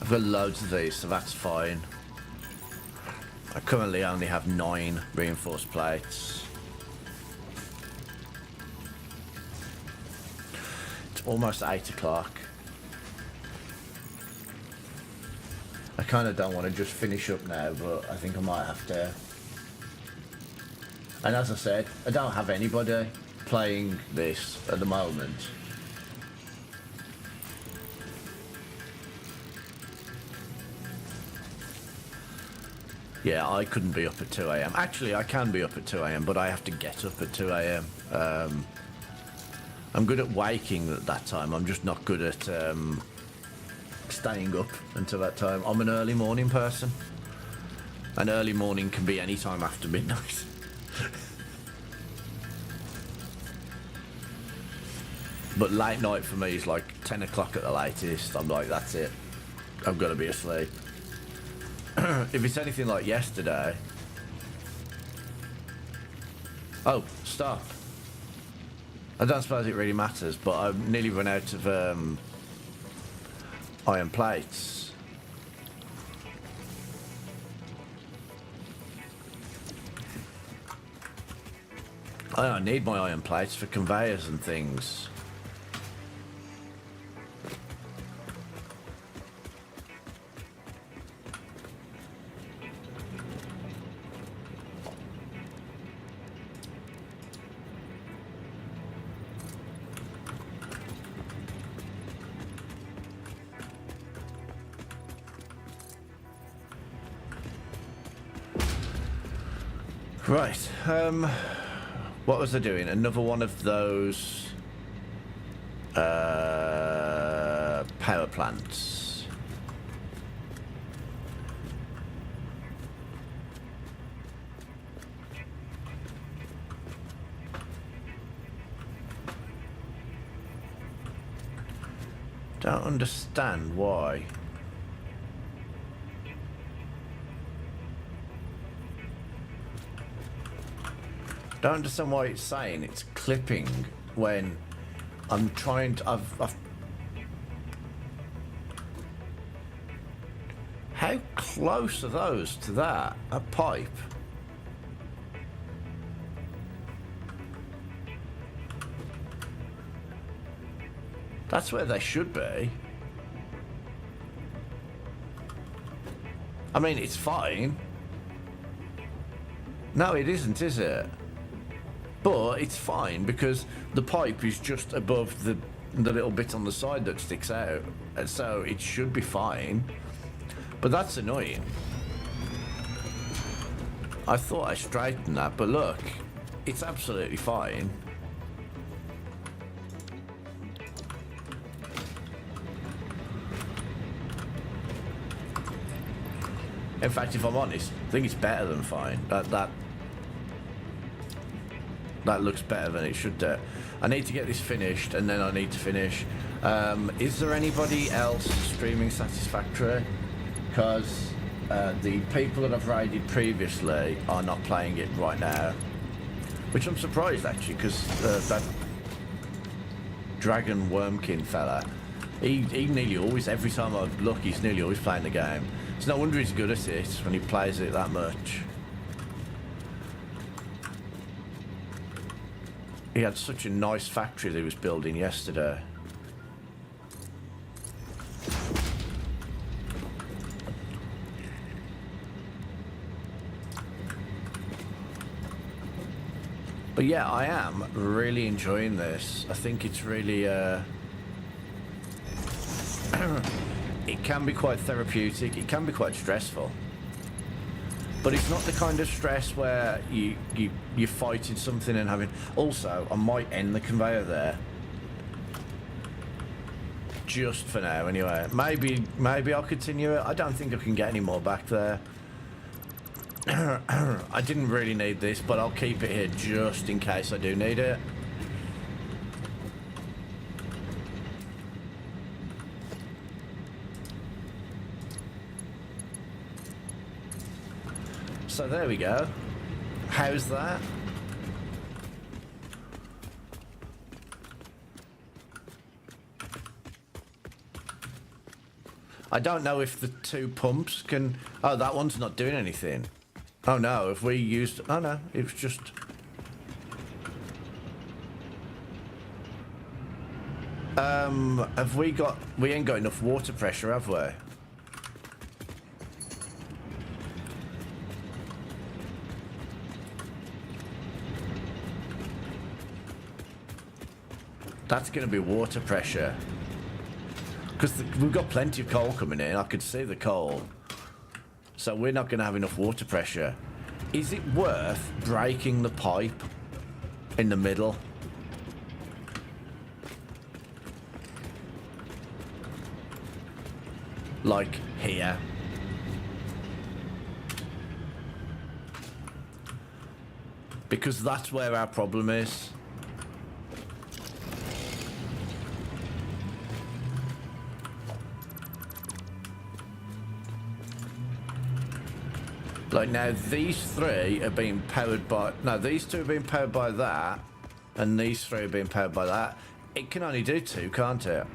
Speaker 5: I've got loads of these, so that's fine. I currently only have 9 reinforced plates. Almost 8 o'clock. I kind of don't want to just finish up now, but I think I might have to. And as I said, I don't have anybody playing this at the moment. Yeah, I couldn't be up at 2 AM. Actually, I can be up at 2 AM, but I have to get up at 2 AM. I'm good at waking at that time. I'm just not good at staying up until that time. I'm an early morning person. And early morning can be any time after midnight. But late night for me is like 10 o'clock at the latest. I'm like, that's it. I've got to be asleep. If it's anything like yesterday... Oh, stop. I don't suppose it really matters, but I've nearly run out of iron plates. I need my iron plates for conveyors and things. Right, what was I doing? Another one of those power plants. Don't understand why. Don't understand why it's saying it's clipping when I'm trying to. How close are those to that? A pipe? That's where they should be. I mean, it's fine. No, it isn't, is it? But it's fine because the pipe is just above the little bit on the side that sticks out, and so it should be fine. But that's annoying. I thought I straightened that, but look, it's absolutely fine. In fact, if I'm honest, I think it's better than fine. That looks better than it should do. I need to get this finished, and then I need to finish. Is there anybody else streaming Satisfactory? Because the people that I've raided previously are not playing it right now. Which I'm surprised, actually, because that Dragon Wormkin fella, he nearly always, every time I look, he's nearly always playing the game. It's no wonder he's good at it when he plays it that much. He had such a nice factory that he was building yesterday. But yeah, I am really enjoying this. I think it's really, it can be quite therapeutic. It can be quite stressful. But it's not the kind of stress where you're fighting something and having... Also, I might end the conveyor there. Just for now, anyway. Maybe I'll continue it. I don't think I can get any more back there. I didn't really need this, but I'll keep it here just in case I do need it. So there we go. How's that? I don't know if the two pumps can... Oh, that one's not doing anything. Oh no, if we used... Oh no, it was just... Have we got... We ain't got enough water pressure, have we? That's going to be water pressure. Because we've got plenty of coal coming in. I could see the coal. So we're not going to have enough water pressure. Is it worth breaking the pipe in the middle? Like here. Because that's where our problem is. Like now, these three are being powered by... No, these two are being powered by that. And these three are being powered by that. It can only do two, can't it?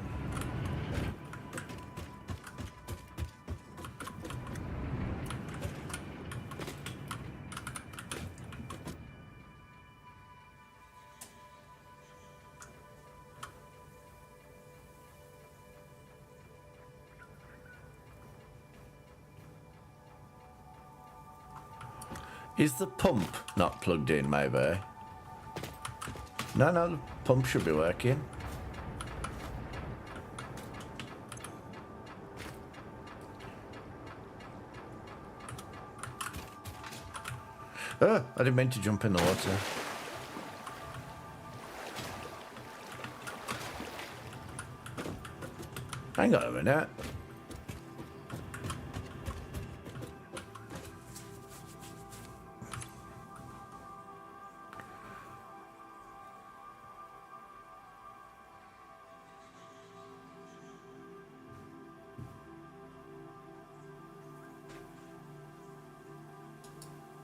Speaker 5: Is the pump not plugged in, maybe? No, the pump should be working. Oh, I didn't mean to jump in the water. Hang on a minute.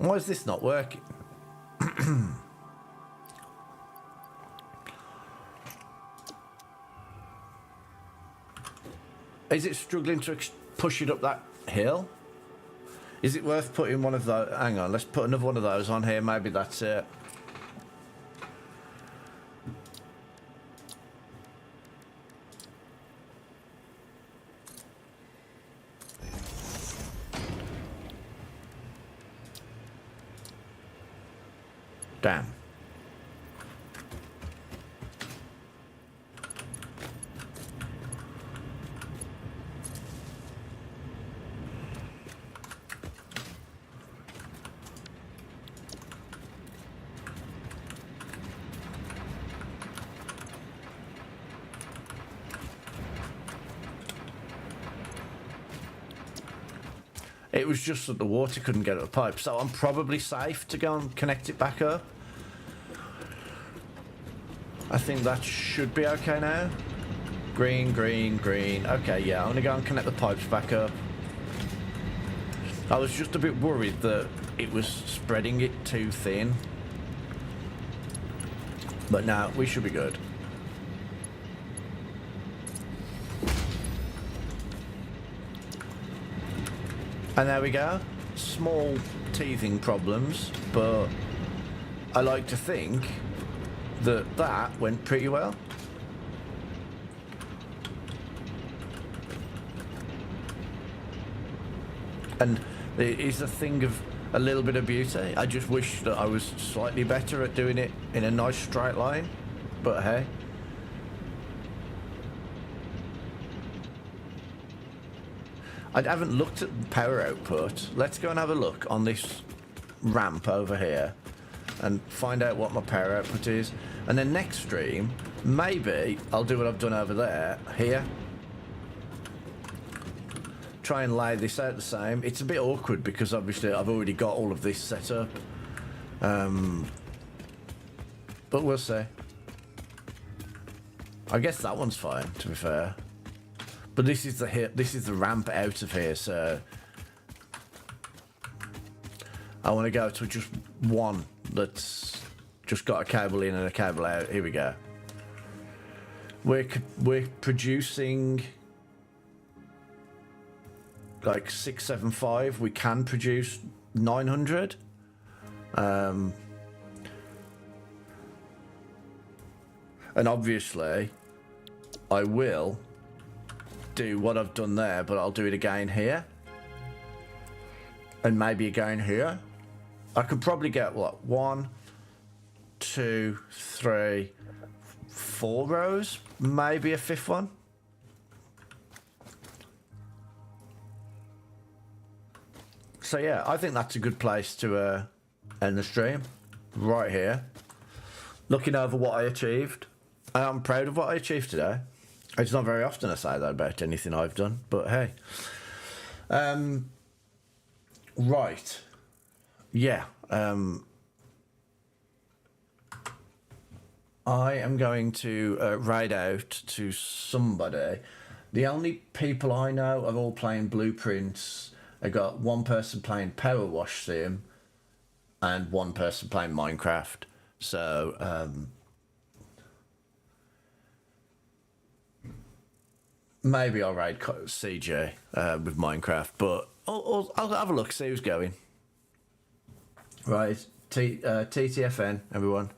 Speaker 5: Why is this not working? Is it struggling to push it up that hill? Is it worth putting one of those? Hang on, let's put another one of those on here. Maybe that's it. Damn. It was just that the water couldn't get up the pipe, so I'm probably safe to go and connect it back up. I think that should be okay now. Green, green, green. Okay, yeah, I'm gonna go and connect the pipes back up. I was just a bit worried that it was spreading it too thin. But now we should be good. And there we go. Small teething problems, but I like to think that that went pretty well. And it is a thing of a little bit of beauty. I just wish that I was slightly better at doing it in a nice straight line, but hey. I haven't looked at the power output. Let's go and have a look on this ramp over here and find out what my power output is. And then next stream, maybe I'll do what I've done over there, here. Try and lay this out the same. It's a bit awkward because obviously I've already got all of this set up. But we'll see. I guess that one's fine, to be fair. But this is the ramp out of here, so I want to go to just one that's just got a cable in and a cable out. Here we go. We're producing like 675. We can produce 900. And obviously I will do what I've done there, but I'll do it again here and maybe again here. I could probably get what, 1, 2, 3, 4 rows, maybe a 5th one. So yeah, I think that's a good place to end the stream, right here, looking over what I achieved. I'm proud of what I achieved today. It's not very often I say that about anything I've done, but hey. Right. Yeah. I am going to raid out to somebody. The only people I know are all playing Blueprints. I got one person playing Power Wash Sim and one person playing Minecraft. So, maybe I'll raid CJ with Minecraft, but I'll have a look, see who's going. Right, TTFN, everyone.